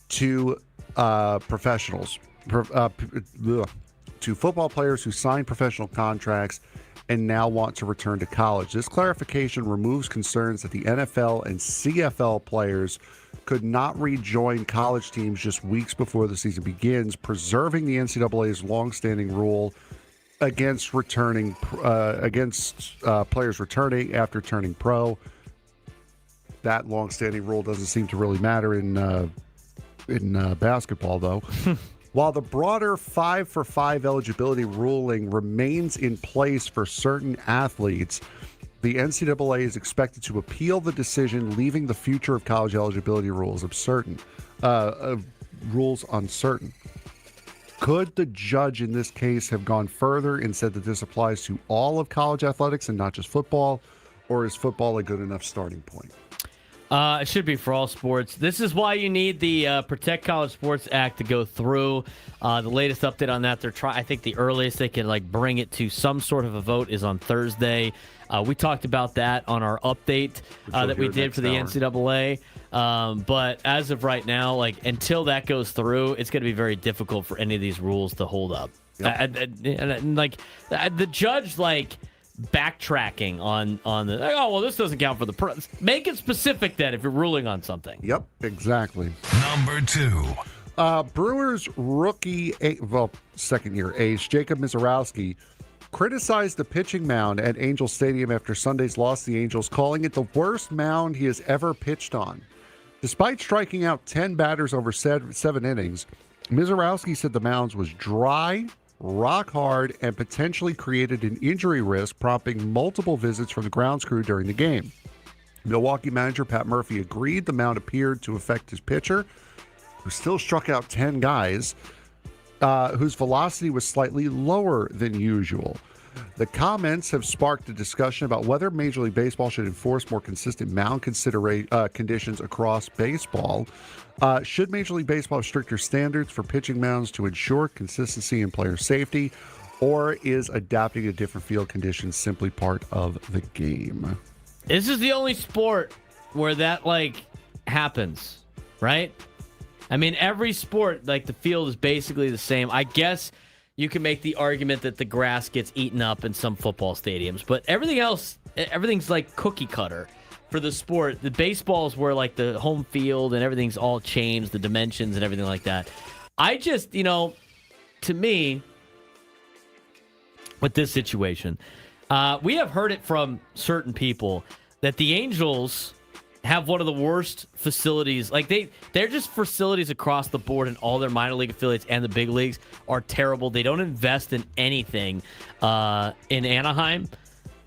to professionals, to football players who sign professional contracts and now want to return to college. This clarification removes concerns that the NFL and CFL players could not rejoin college teams just weeks before the season begins, preserving the NCAA's longstanding rule against players returning after turning pro. That longstanding rule doesn't seem to really matter in basketball, though. While the broader 5-for-5 eligibility ruling remains in place for certain athletes, the NCAA is expected to appeal the decision, leaving the future of college eligibility rules uncertain. Could the judge in this case have gone further and said that this applies to all of college athletics and not just football, or is football a good enough starting point? It should be for all sports. This is why you need the Protect College Sports Act to go through. The latest update on that, I think the earliest they can bring it to some sort of a vote is on Thursday. We talked about that on our update that we did for the NCAA. But as of right now, like until that goes through, it's going to be very difficult for any of these rules to hold up. Yep. And the judge backtracking on the this doesn't count for the make it specific then if you're ruling on something. Yep, exactly. Number 2. Brewers rookie, second-year ace Jacob Mizorowski criticized the pitching mound at Angels Stadium after Sunday's loss to the Angels, calling it the worst mound he has ever pitched on. Despite striking out 10 batters over 7 innings, Mizorowski said the mound was dry, rock hard, and potentially created an injury risk, prompting multiple visits from the grounds crew during the game. Milwaukee manager Pat Murphy agreed the mound appeared to affect his pitcher, who still struck out 10 guys, whose velocity was slightly lower than usual. The comments have sparked a discussion about whether Major League Baseball should enforce more consistent mound conditions across baseball. Should Major League Baseball have stricter standards for pitching mounds to ensure consistency and player safety, or is adapting to different field conditions simply part of the game? This is the only sport where that happens, right? I mean, every sport, the field is basically the same. I guess you can make the argument that the grass gets eaten up in some football stadiums, but everything's like cookie cutter for the sport. The baseball's where the home field and everything's all changed, the dimensions and everything like that. I just, to me, with this situation, we have heard it from certain people that the Angels have one of the worst facilities. They're just facilities across the board, and all their minor league affiliates and the big leagues are terrible. They don't invest in anything in Anaheim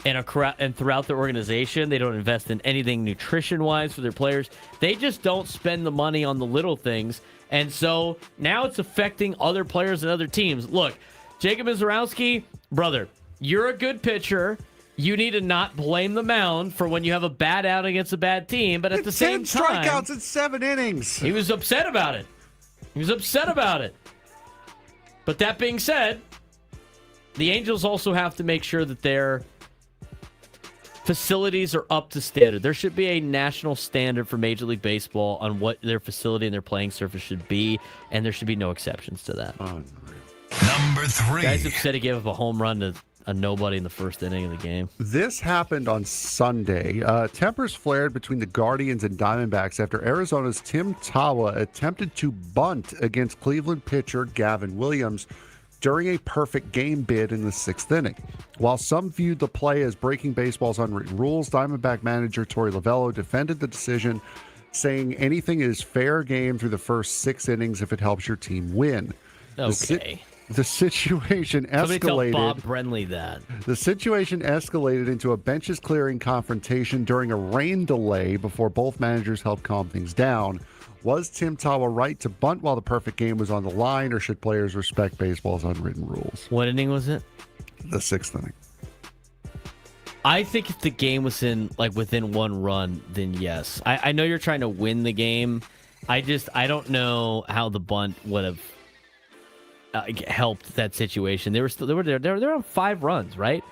and throughout their organization. They don't invest in anything nutrition-wise for their players. They just don't spend the money on the little things, and so now it's affecting other players and other teams. Look, Jacob Mizorowski, brother, you're a good pitcher. You need to not blame the mound for when you have a bad out against a bad team, but at the same time, 10 strikeouts in 7 innings. He was upset about it. But that being said, the Angels also have to make sure that their facilities are up to standard. There should be a national standard for Major League Baseball on what their facility and their playing surface should be, and there should be no exceptions to that. Number 3. Guys upset he gave up a home run to a nobody in the first inning of the game. This happened on Sunday. Tempers flared between the Guardians and Diamondbacks after Arizona's Tim Tawa attempted to bunt against Cleveland pitcher Gavin Williams during a perfect game bid in the 6th inning. While some viewed the play as breaking baseball's unwritten rules, Diamondback manager Torey Lovullo defended the decision, saying anything is fair game through the first 6 innings if it helps your team win. Okay. The situation escalated. Somebody tell Bob Brenly that. The situation escalated into a benches clearing confrontation during a rain delay before both managers helped calm things down. Was Tim Tawa right to bunt while the perfect game was on the line, or should players respect baseball's unwritten rules? What inning was it? The 6th inning. I think if the game was within 1 run, then yes. I know you're trying to win the game. I don't know how the bunt would have helped that situation. They were on 5 runs, right?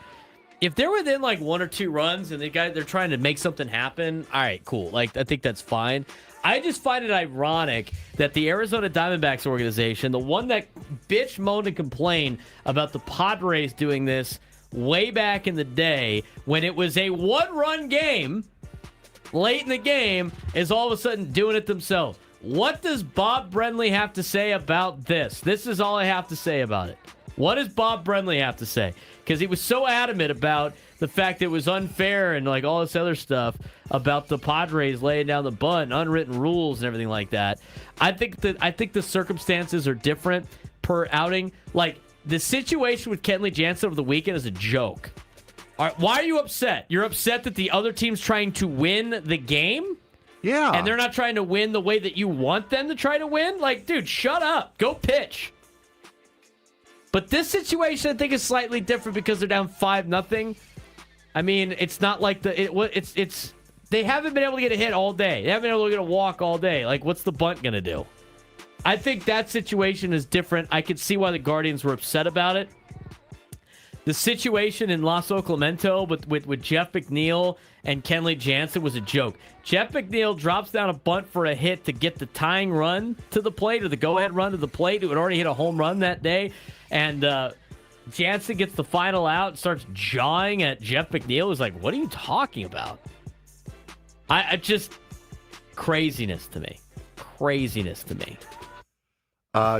If they're within 1 or 2 runs and they're trying to make something happen, all right, cool. I think that's fine. I just find it ironic that the Arizona Diamondbacks organization, the one that bitch, moaned, and complained about the Padres doing this way back in the day when it was a 1-run game late in the game, is all of a sudden doing it themselves. What does Bob Brenly have to say about this? This is all I have to say about it. What does Bob Brenly have to say? Because he was so adamant about the fact that it was unfair and all this other stuff about the Padres laying down the bunt, unwritten rules and everything like that. I think the circumstances are different per outing. The situation with Kenley Jansen over the weekend is a joke. All right, why are you upset? You're upset that the other team's trying to win the game? Yeah. And they're not trying to win the way that you want them to try to win? Dude, shut up. Go pitch. But this situation, I think, is slightly different because they're down 5-0. I mean, it's not like it's they haven't been able to get a hit all day. They haven't been able to get a walk all day. What's the bunt going to do? I think that situation is different. I could see why the Guardians were upset about it. the situation in Los Oklahoma with Jeff McNeil and Kenley Jansen was a joke. Jeff McNeil drops down a bunt for a hit to get the tying run to the plate, or the go-ahead run to the plate. Who had already hit a home run that day. And Jansen gets the final out and starts jawing at Jeff McNeil. He's like, what are you talking about? I just, craziness to me. Craziness to me.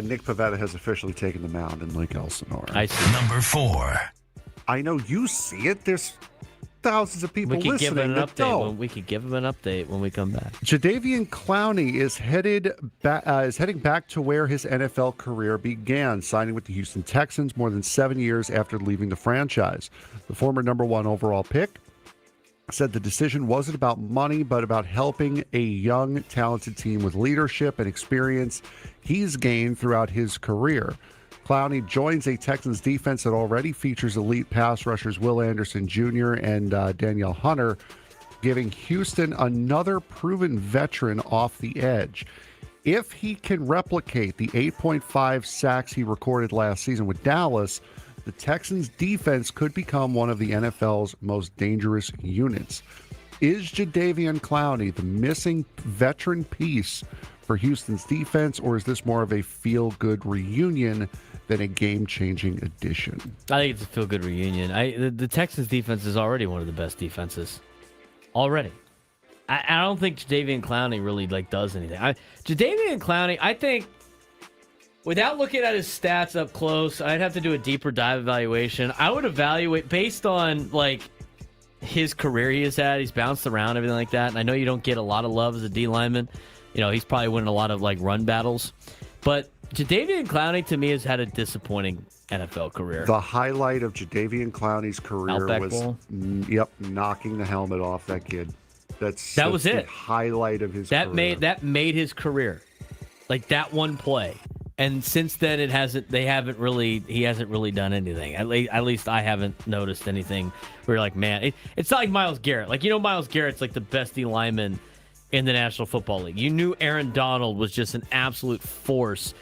Nick Pivetta has officially taken the mound in Lake Elsinore. I see. Number 4. I know you see it. There's thousands of people We could give listening him an that update. don't. We could give him an update when we come back. Jadeveon Clowney is heading back to where his NFL career began, signing with the Houston Texans more than 7 years after leaving the franchise. The former number 1 overall pick said the decision wasn't about money, but about helping a young, talented team with leadership and experience he's gained throughout his career. Clowney joins a Texans defense that already features elite pass rushers Will Anderson Jr. and Danielle Hunter, giving Houston another proven veteran off the edge. If he can replicate the 8.5 sacks he recorded last season with Dallas, the Texans defense could become one of the NFL's most dangerous units. Is Jadeveon Clowney the missing veteran piece for Houston's defense, or is this more of a feel-good reunion than a game-changing addition? I think it's a feel-good reunion. The Texans defense is already one of the best defenses. Already. I don't think Jadeveon Clowney really does anything. Jadeveon Clowney, I think, without looking at his stats up close, I'd have to do a deeper dive evaluation. I would evaluate based on his career he has had. He's bounced around, everything like that. And I know you don't get a lot of love as a D lineman. He's probably winning a lot of run battles. But Jadeveon Clowney, to me, has had a disappointing NFL career. The highlight of Jadeveon Clowney's career Outback was, Bowl. Knocking the helmet off that kid. That was it. The highlight of his career. That made his career. That one play. And since then, he hasn't really done anything. At least I haven't noticed anything where you're like, man, it's not like Myles Garrett. Myles Garrett's the best D lineman in the National Football League. You knew Aaron Donald was just an absolute force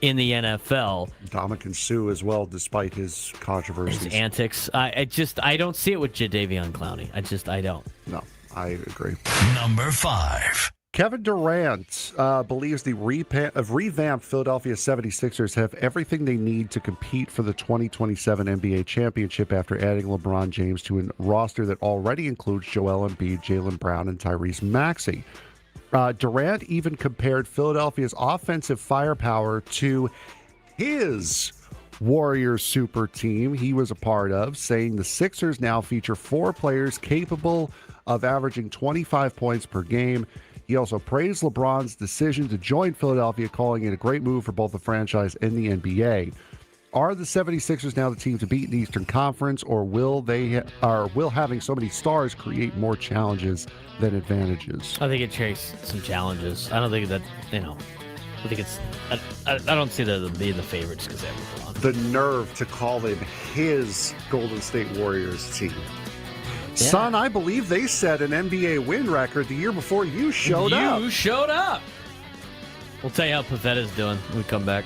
in the NFL. Dominican Sue as well, despite his controversies. His antics. I don't see it with Jadeveon Clowney. I don't. No, I agree. Number 5. Kevin Durant believes the revamped Philadelphia 76ers have everything they need to compete for the 2027 NBA championship after adding LeBron James to a roster that already includes Joel Embiid, Jaylen Brown, and Tyrese Maxey. Durant even compared Philadelphia's offensive firepower to his Warriors super team he was a part of, saying the Sixers now feature 4 players capable of averaging 25 points per game. He also praised LeBron's decision to join Philadelphia, calling it a great move for both the franchise and the NBA. Are the 76ers now the team to beat in the Eastern Conference, or will having so many stars create more challenges than advantages? I think it creates some challenges. I don't think that, I think it's, I don't see them being the favorites because they have LeBron. The nerve to call them his Golden State Warriors team. Yeah. Son, I believe they set an NBA win record the year before you showed up. You showed up. We'll tell you how Pavetta's doing when we come back.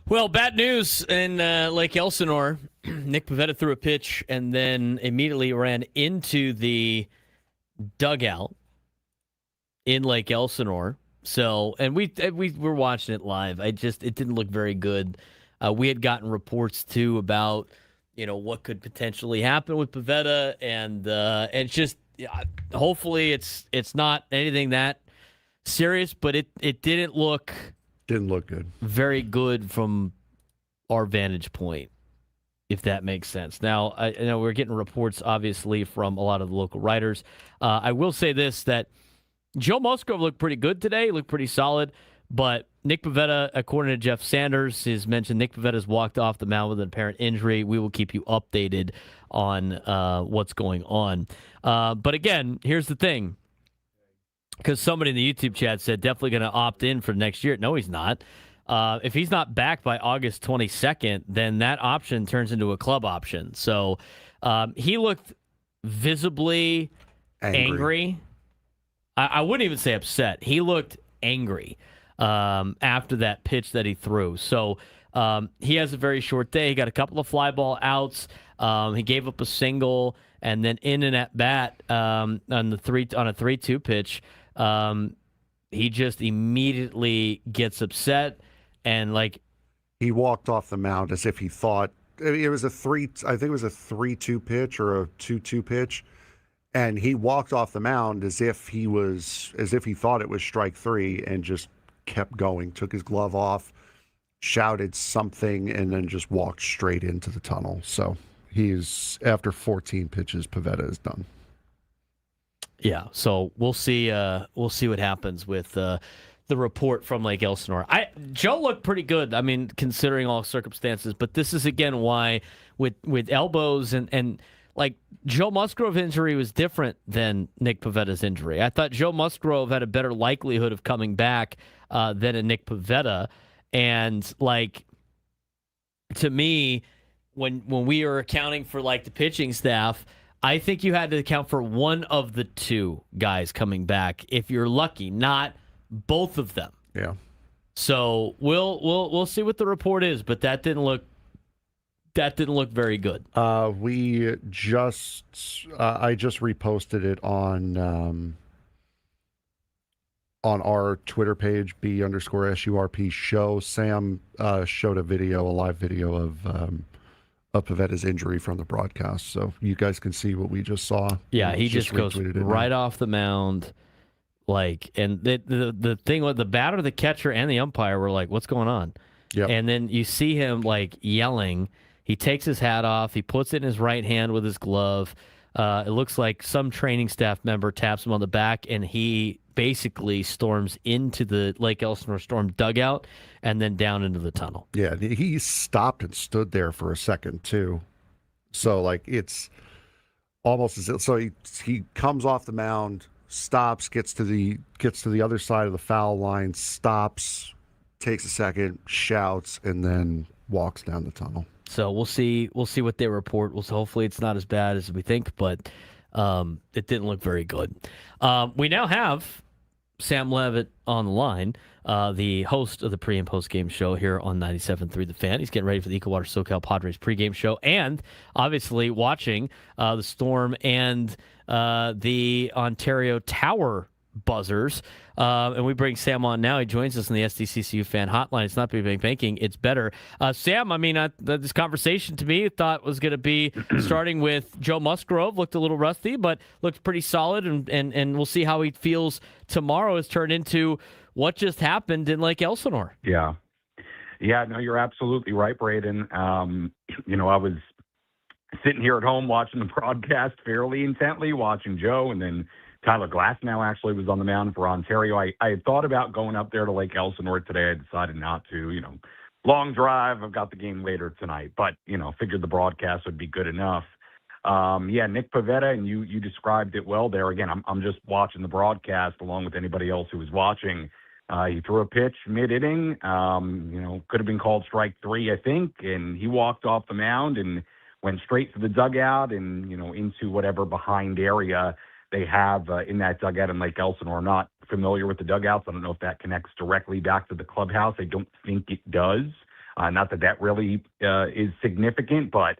Well, bad news in Lake Elsinore. Nick Pivetta threw a pitch and then immediately ran into the dugout in Lake Elsinore. So, and we were watching it live. It didn't look very good. We had gotten reports too about what could potentially happen with Pivetta, and it's just hopefully it's not anything that serious, but it didn't look good, very good from our vantage point, if that makes sense. Now, I know we're getting reports, obviously, from a lot of the local writers. I will say this, that Joe Musgrove looked pretty good today. He looked pretty solid, but Nick Pivetta, according to Jeff Sanders, has mentioned Nick Pavetta's walked off the mound with an apparent injury. We will keep you updated on what's going on. But again, here's the thing. Because somebody in the YouTube chat said definitely going to opt in for next year. No, he's not. If he's not back by August 22nd, then that option turns into a club option. So he looked visibly angry. I wouldn't even say upset. He looked angry after that pitch that he threw. So he has a very short day. He got a couple of fly ball outs. He gave up a single, and then in and at bat on a 3-2 pitch. He just immediately gets upset and he walked off the mound as if he thought it was a 3-2 pitch or a 2-2 pitch, and he walked off the mound as if he thought it was strike three and just kept going, took his glove off, shouted something, and then just walked straight into the tunnel. So he's, after 14 pitches, Pivetta is done. Yeah, so we'll see what happens with the report from Lake Elsinore. Joe looked pretty good, I mean, considering all circumstances, but this is again why with elbows and Joe Musgrove injury was different than Nick Pavetta's injury. I thought Joe Musgrove had a better likelihood of coming back than a Nick Pivetta, and to me, when we were accounting for the pitching staff, I think you had to account for one of the two guys coming back if you're lucky, not both of them. Yeah. So we'll see what the report is, but that didn't look very good. I just reposted it on our Twitter page, B_SURP show. Sam showed a live video of Pavetta's injury from the broadcast, so you guys can see what we just saw. Yeah, he just goes right off the mound, and the thing with the batter, the catcher, and the umpire were like, "What's going on?" Yep. And then you see him yelling. He takes his hat off. He puts it in his right hand with his glove. It looks like some training staff member taps him on the back, and he basically storms into the Lake Elsinore Storm dugout and then down into the tunnel. Yeah, he stopped and stood there for a second too. So it's almost as if, so he comes off the mound, stops, gets to the other side of the foul line, stops, takes a second, shouts, and then walks down the tunnel. So we'll see what they report. Hopefully it's not as bad as we think, but it didn't look very good. We now have Sam Levitt on the line, the host of the pre- and post-game show here on 97.3 The Fan. He's getting ready for the Ecowater SoCal Padres pregame show, and obviously watching the Storm and the Ontario Tower buzzers. And we bring Sam on now. He joins us on the SDCCU fan hotline. It's not big banking, it's better. Sam, I mean, this conversation to me, I thought was going to be starting with Joe Musgrove. Looked a little rusty, but looked pretty solid, and we'll see how he feels tomorrow has turned into what just happened in Lake Elsinore. Yeah, no, you're absolutely right, Braden. I was sitting here at home watching the broadcast fairly intently, watching Joe, and then Tyler Glasnow actually was on the mound for Ontario. I had thought about going up there to Lake Elsinore today. I decided not to. Long drive. I've got the game later tonight, but figured the broadcast would be good enough. Nick Pivetta, and you described it well there. Again, I'm just watching the broadcast along with anybody else who was watching. He threw a pitch mid-inning. Could have been called strike three, I think, and he walked off the mound and went straight to the dugout and into whatever behind area they have in that dugout in Lake Elsinore. I'm not familiar with the dugouts. I don't know if that connects directly back to the clubhouse. I don't think it does. Not that that really is significant, but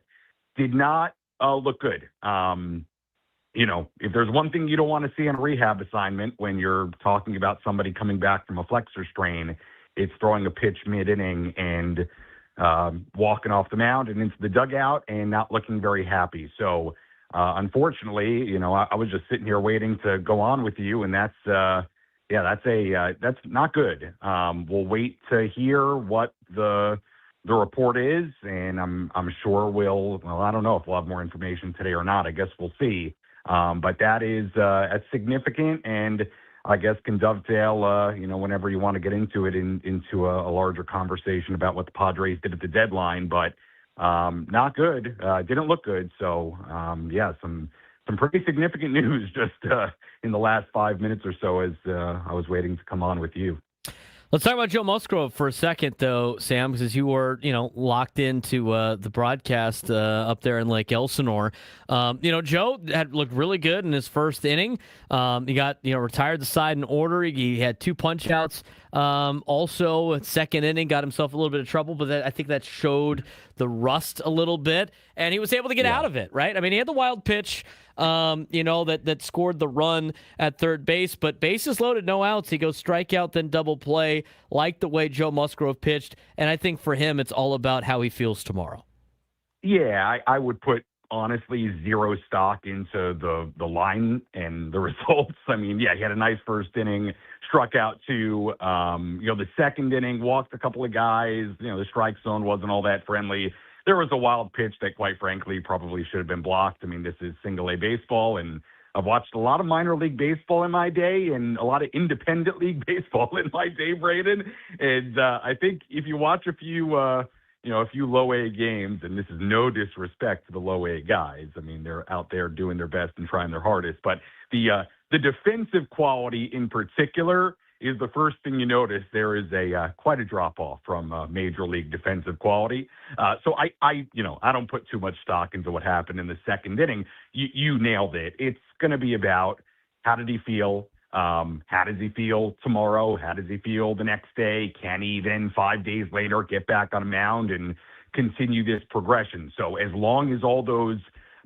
did not look good. If there's one thing you don't want to see on a rehab assignment when you're talking about somebody coming back from a flexor strain, it's throwing a pitch mid-inning and walking off the mound and into the dugout and not looking very happy. So, unfortunately, I was just sitting here waiting to go on with you, and that's not good. We'll wait to hear what the report is, and I'm sure I don't know if we'll have more information today or not. I guess we'll see. But that is significant, and I guess can dovetail, whenever you want to get into it, into a larger conversation about what the Padres did at the deadline. But not good. Didn't look good. So, some pretty significant news just in the last 5 minutes or so as I was waiting to come on with you. Let's talk about Joe Musgrove for a second, though, Sam, because you were, locked into the broadcast up there in Lake Elsinore. Joe had looked really good in his first inning. He got, retired the side in order. He had 2 punch-outs. Also, second inning, got himself a little bit of trouble, but I think that showed the rust a little bit, and he was able to get out of it, right? I mean, he had the wild pitch, that scored the run at third base, but bases loaded, no outs. He goes strikeout, then double play, like the way Joe Musgrove pitched, and I think for him, it's all about how he feels tomorrow. Yeah, I would put, honestly, zero stock into the line and the results. I mean, yeah, he had a nice first inning, struck out 2. The second inning, walked a couple of guys. The strike zone wasn't all that friendly. There was a wild pitch that, quite frankly, probably should have been blocked. I mean, this is single-A baseball, and I've watched a lot of minor league baseball in my day and a lot of independent league baseball in my day, Braden. And I think if you watch a few low-A games, and this is no disrespect to the low-A guys. I mean, they're out there doing their best and trying their hardest. But the defensive quality in particular is the first thing you notice. There is quite a drop-off from major league defensive quality. So I don't put too much stock into what happened in the second inning. You nailed it. It's going to be about how did he feel? How does he feel tomorrow? How does he feel the next day? Can he then 5 days later get back on a mound and continue this progression? So as long as all those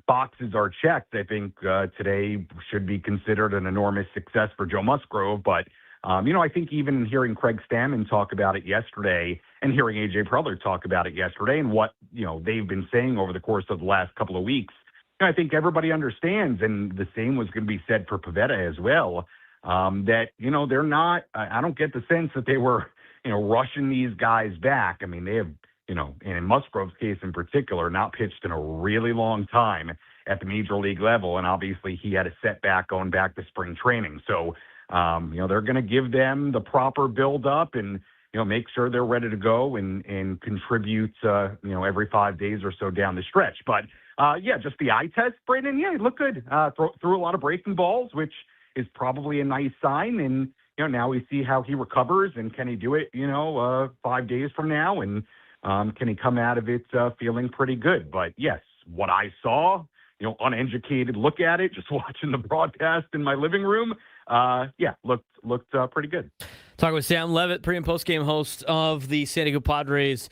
boxes are checked, I think today should be considered an enormous success for Joe Musgrove. But, I think even hearing Craig Stammen talk about it yesterday and hearing A.J. Preller talk about it yesterday and what, they've been saying over the course of the last couple of weeks, I think everybody understands, and the same was going to be said for Pivetta as well, that, they're not, I don't get the sense that they were, rushing these guys back. I mean, they have, and in Musgrove's case in particular, not pitched in a really long time at the major league level. And obviously he had a setback going back to spring training. So, they're going to give them the proper build up and, make sure they're ready to go and contribute, every 5 days or so down the stretch. But, just the eye test, Braden, he looked good. Threw a lot of breaking balls, which is probably a nice sign. And, now we see how he recovers and can he do it, 5 days from now? And can he come out of it feeling pretty good? But yes, what I saw, uneducated look at it, just watching the broadcast in my living room, looked pretty good. Talking with Sam Levitt, pre- and post-game host of the San Diego Padres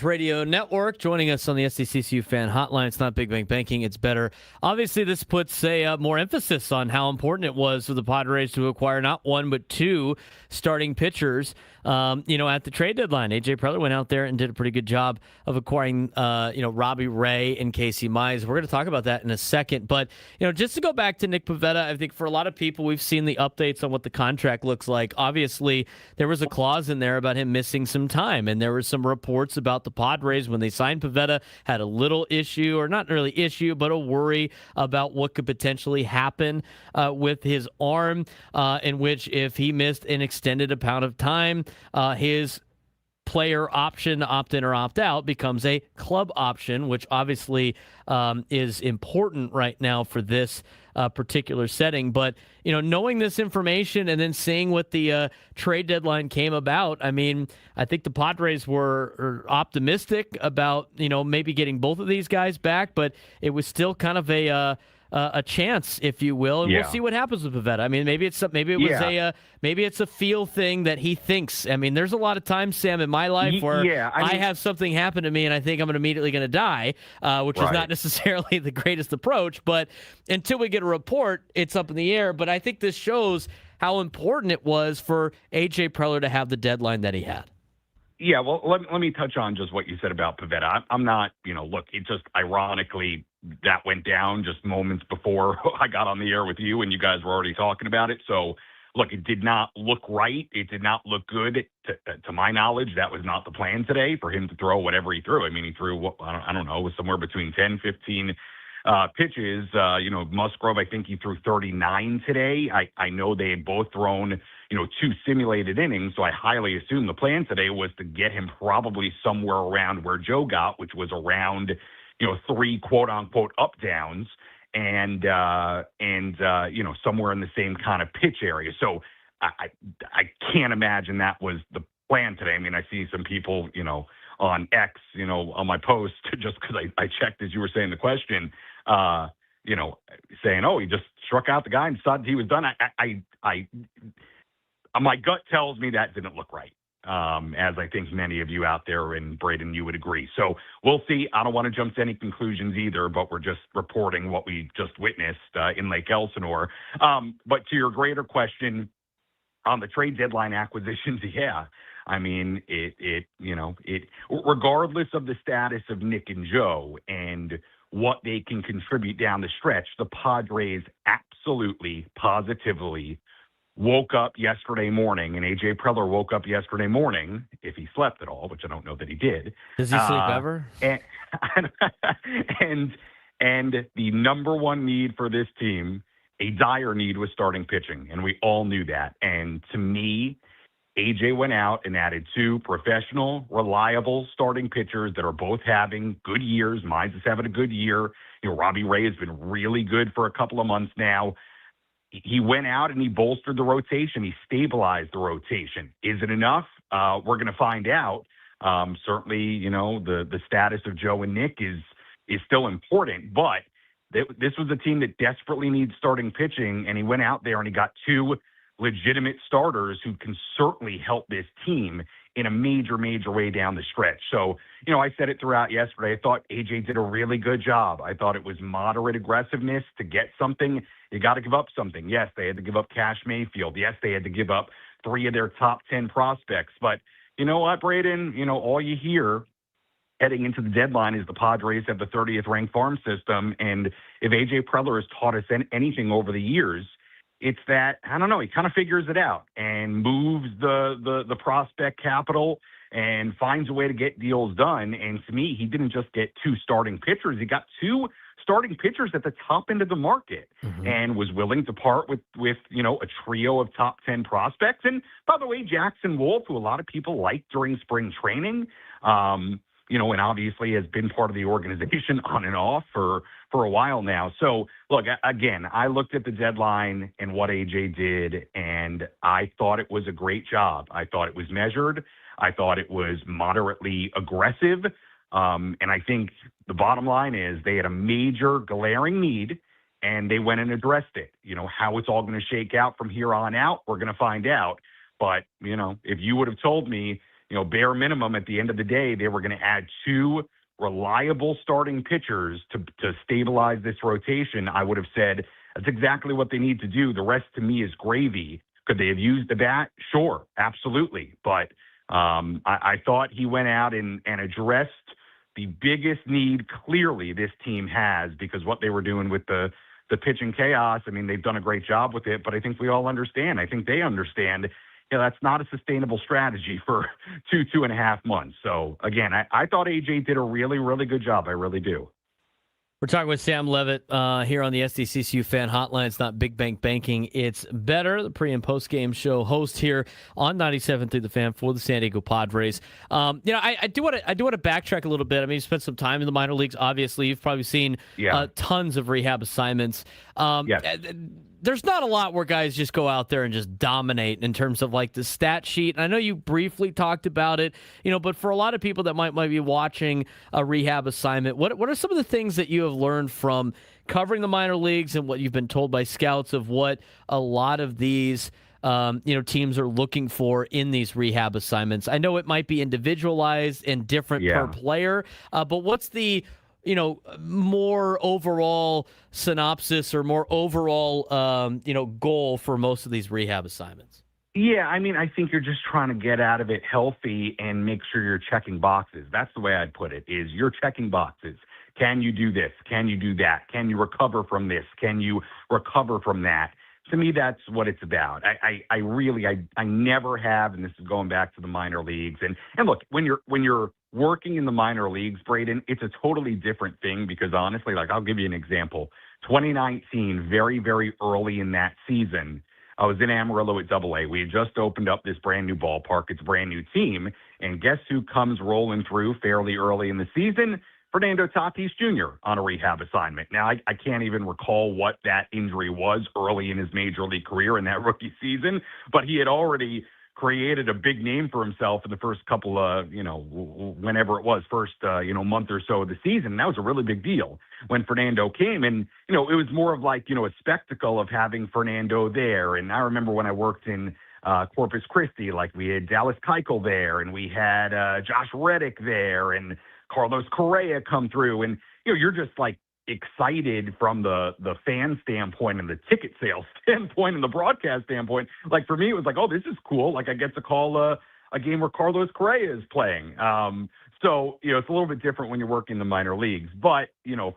Radio Network, joining us on the SDCCU fan hotline. It's not Big Bang Banking, it's better. Obviously, this puts more emphasis on how important it was for the Padres to acquire not one but 2 starting pitchers, at the trade deadline. A.J. Preller went out there and did a pretty good job of acquiring, Robbie Ray and Casey Mize. We're going to talk about that in a second. But, just to go back to Nick Pivetta, I think for a lot of people, we've seen the updates on what the contract looks like. Obviously, there was a clause in there about him missing some time, and there were some reports about the Padres when they signed Pivetta had a little issue, or not really issue, but a worry about what could potentially happen with his arm, in which if he missed an extended amount of time, his player option, opt in or opt out, becomes a club option, which obviously is important right now for this particular setting. But, knowing this information and then seeing what the trade deadline came about, I mean, I think the Padres were optimistic about, maybe getting both of these guys back, but it was still kind of a a chance, if you will, and we'll see what happens with Pivetta. I mean, maybe it's a feel thing that he thinks. I mean, there's a lot of times, Sam, in my life where I have something happen to me and I think I'm immediately going to die, which is not necessarily the greatest approach. But until we get a report, it's up in the air. But I think this shows how important it was for A.J. Preller to have the deadline that he had. Yeah, well, let me touch on just what you said about Pivetta. I'm not, look, it just ironically that went down just moments before I got on the air with you and you guys were already talking about it. So, look, it did not look right. It did not look good. To my knowledge, that was not the plan today for him to throw whatever he threw. I mean, he threw, I don't know, it was somewhere between 10, 15 pitches. Musgrove, I think he threw 39 today. I know they had both thrown, 2 simulated innings, so I highly assume the plan today was to get him probably somewhere around where Joe got, which was around, 3 quote-unquote up-downs and somewhere in the same kind of pitch area. So I can't imagine that was the plan today. I mean, I see some people, on X, on my post, just because I checked as you were saying the question, saying, oh, he just struck out the guy and decided he was done. My gut tells me that didn't look right, as I think many of you out there, and Braden, you would agree. So we'll see. I don't want to jump to any conclusions either, but we're just reporting what we just witnessed in Lake Elsinore. But to your greater question on the trade deadline acquisitions, I mean, it regardless of the status of Nick and Joe and what they can contribute down the stretch, the Padres absolutely, positively woke up yesterday morning, and A.J. Preller woke up yesterday morning, if he slept at all, which I don't know that he did. Does he sleep ever? And the number one need for this team, a dire need, was starting pitching, and we all knew that. And to me, A.J. went out and added 2 professional, reliable starting pitchers that are both having good years. Mize is having a good year. Robbie Ray has been really good for a couple of months now. He went out and he bolstered the rotation. He stabilized the rotation. Is it enough? We're going to find out. Certainly, the status of Joe and Nick is still important, but this was a team that desperately needs starting pitching, and he went out there and he got 2 legitimate starters who can certainly help this team in a major, major way down the stretch. So, I said it throughout yesterday. I thought AJ did a really good job. I thought it was moderate aggressiveness to get something. You got to give up something. Yes, they had to give up Cash Mayfield. Yes, they had to give up 3 of their top 10 prospects. But you know what, Braden? All you hear heading into the deadline is the Padres have the 30th ranked farm system. And if A.J. Preller has taught us anything over the years, it's that, I don't know, he kind of figures it out and moves the prospect capital and finds a way to get deals done. And to me, he didn't just get 2 starting pitchers. He got 2 starting pitchers at the top end of the market and was willing to part with a trio of top 10 prospects. And by the way, Jackson Wolf, who a lot of people liked during spring training, and obviously has been part of the organization on and off for a while now. So, look, again, I looked at the deadline and what AJ did, and I thought it was a great job. I thought it was measured. I thought it was moderately aggressive. And I think the bottom line is they had a major glaring need, and they went and addressed it. How it's all going to shake out from here on out, we're going to find out. But, if you would have told me, bare minimum at the end of the day, they were going to add 2 reliable starting pitchers to stabilize this rotation, I would have said that's exactly what they need to do. The rest to me is gravy. Could they have used the bat? Sure, absolutely. But I thought he went out and addressed the biggest need clearly this team has, because what they were doing with the pitching chaos, I mean, they've done a great job with it, but I think we all understand. I think they understand that's not a sustainable strategy for 2.5 months. So, again, I thought AJ did a really, really good job. I really do. We're talking with Sam Levitt here on the SDCCU Fan Hotline. It's not Big Bank Banking, it's better. The pre- and post-game show host here on 97.3 The Fan for the San Diego Padres. I do want to backtrack a little bit. I mean, you spent some time in the minor leagues. Obviously, you've probably seen tons of rehab assignments. Yes. There's not a lot where guys just go out there and just dominate in terms of like the stat sheet. And I know you briefly talked about it, but for a lot of people that might be watching a rehab assignment, what are some of the things that you have learned from covering the minor leagues and what you've been told by scouts of what a lot of these teams are looking for in these rehab assignments. I know it might be individualized and different per player, but what's the more overall synopsis or more overall goal for most of these rehab assignments? Yeah, I mean, I think you're just trying to get out of it healthy and make sure you're checking boxes. That's the way I'd put it, is you're checking boxes. Can you do this? Can you do that? Can you recover from this? Can you recover from that? To me, that's what it's about. I never have, and this is going back to the minor leagues. And look, when you're working in the minor leagues, Braden, it's a totally different thing because honestly, like I'll give you an example. 2019, very, very early in that season, I was in Amarillo at AA. We had just opened up this brand new ballpark. It's a brand new team. And guess who comes rolling through fairly early in the season? Fernando Tatis Jr. on a rehab assignment. Now, I can't even recall what that injury was early in his major league career in that rookie season, but he had already created a big name for himself in the first couple of, whenever it was, first month or so of the season. And that was a really big deal when Fernando came. And, it was more of like, a spectacle of having Fernando there. And I remember when I worked in Corpus Christi, like we had Dallas Keuchel there and we had Josh Reddick there and Carlos Correa come through. And, you're just like excited from the fan standpoint and the ticket sales standpoint and the broadcast standpoint. Like for me, it was like, oh, this is cool. Like I get to call a game where Carlos Correa is playing. So, it's a little bit different when you're working in the minor leagues, but,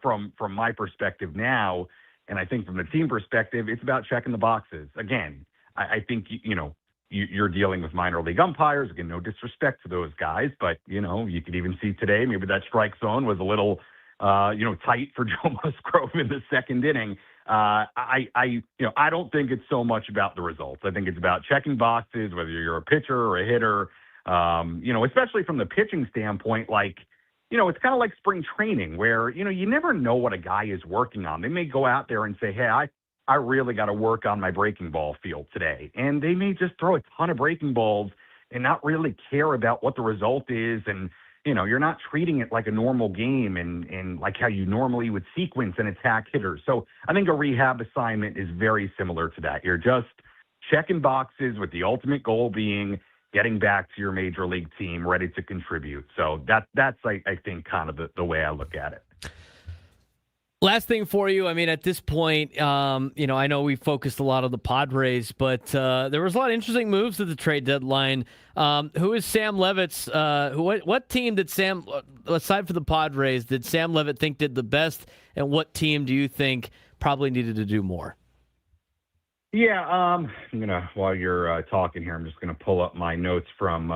from my perspective now, and I think from the team perspective, it's about checking the boxes. Again, I think, you're dealing with minor league umpires. Again, no disrespect to those guys, but, you could even see today, maybe that strike zone was a little, tight for Joe Musgrove in the second inning. I don't think it's so much about the results. I think it's about checking boxes, whether you're a pitcher or a hitter, especially from the pitching standpoint, like, it's kind of like spring training where, you never know what a guy is working on. They may go out there and say, hey, I really got to work on my breaking ball field today. And they may just throw a ton of breaking balls and not really care about what the result is. And, you're not treating it like a normal game and like how you normally would sequence and attack hitters. So I think a rehab assignment is very similar to that. You're just checking boxes with the ultimate goal being getting back to your major league team ready to contribute. So that's I think, kind of the way I look at it. Last thing for you, I mean, at this point, I know we focused a lot on the Padres, but there was a lot of interesting moves at the trade deadline. Who is Sam Levitt's? What team did Sam, aside from the Padres, did Sam Levitt think did the best, and what team do you think probably needed to do more? Yeah, I'm gonna, while you're talking here, I'm just gonna pull up my notes from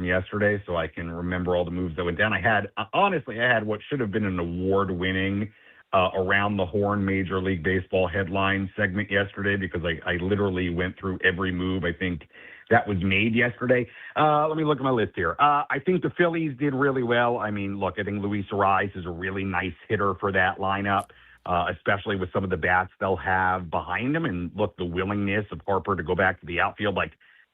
yesterday so I can remember all the moves that went down. I had what should have been an award-winning around the horn Major League Baseball headline segment yesterday because I literally went through every move I think that was made yesterday. Let me look at my list here. I think the Phillies did really well. I mean, look, I think Luis Ariz is a really nice hitter for that lineup, especially with some of the bats they'll have behind him. And look, the willingness of Harper to go back to the outfield, like,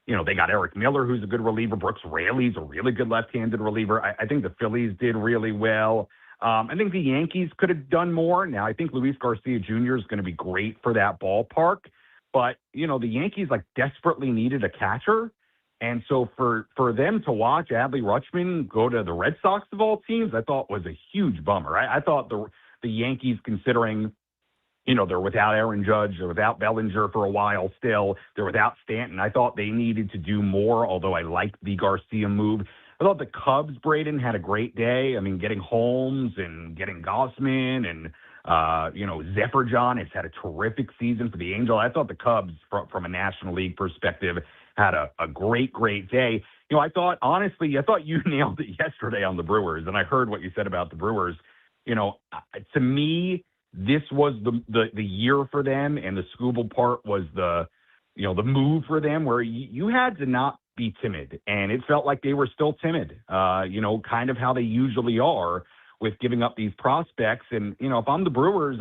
they got Eric Miller, who's a good reliever. Brooks Raley's a really good left-handed reliever. I think the Phillies did really well. I think the Yankees could have done more. Now, I think Luis Garcia Jr. is going to be great for that ballpark. But, the Yankees, desperately needed a catcher. And so for them to watch Adley Rutschman go to the Red Sox of all teams, I thought was a huge bummer. I thought the Yankees, considering, they're without Aaron Judge, they're without Bellinger for a while still, they're without Stanton. I thought they needed to do more, although I liked the Garcia move. I thought the Cubs, Braden, had a great day. I mean, getting Holmes and getting Gossman and, Zephyr John has had a terrific season for the Angels. I thought the Cubs, from a National League perspective, had a great, great day. I thought you nailed it yesterday on the Brewers, and I heard what you said about the Brewers. To me, this was the year for them, and the Scooble part was the move for them where you had to not be timid, and it felt like they were still timid, kind of how they usually are with giving up these prospects. And, if I'm the Brewers,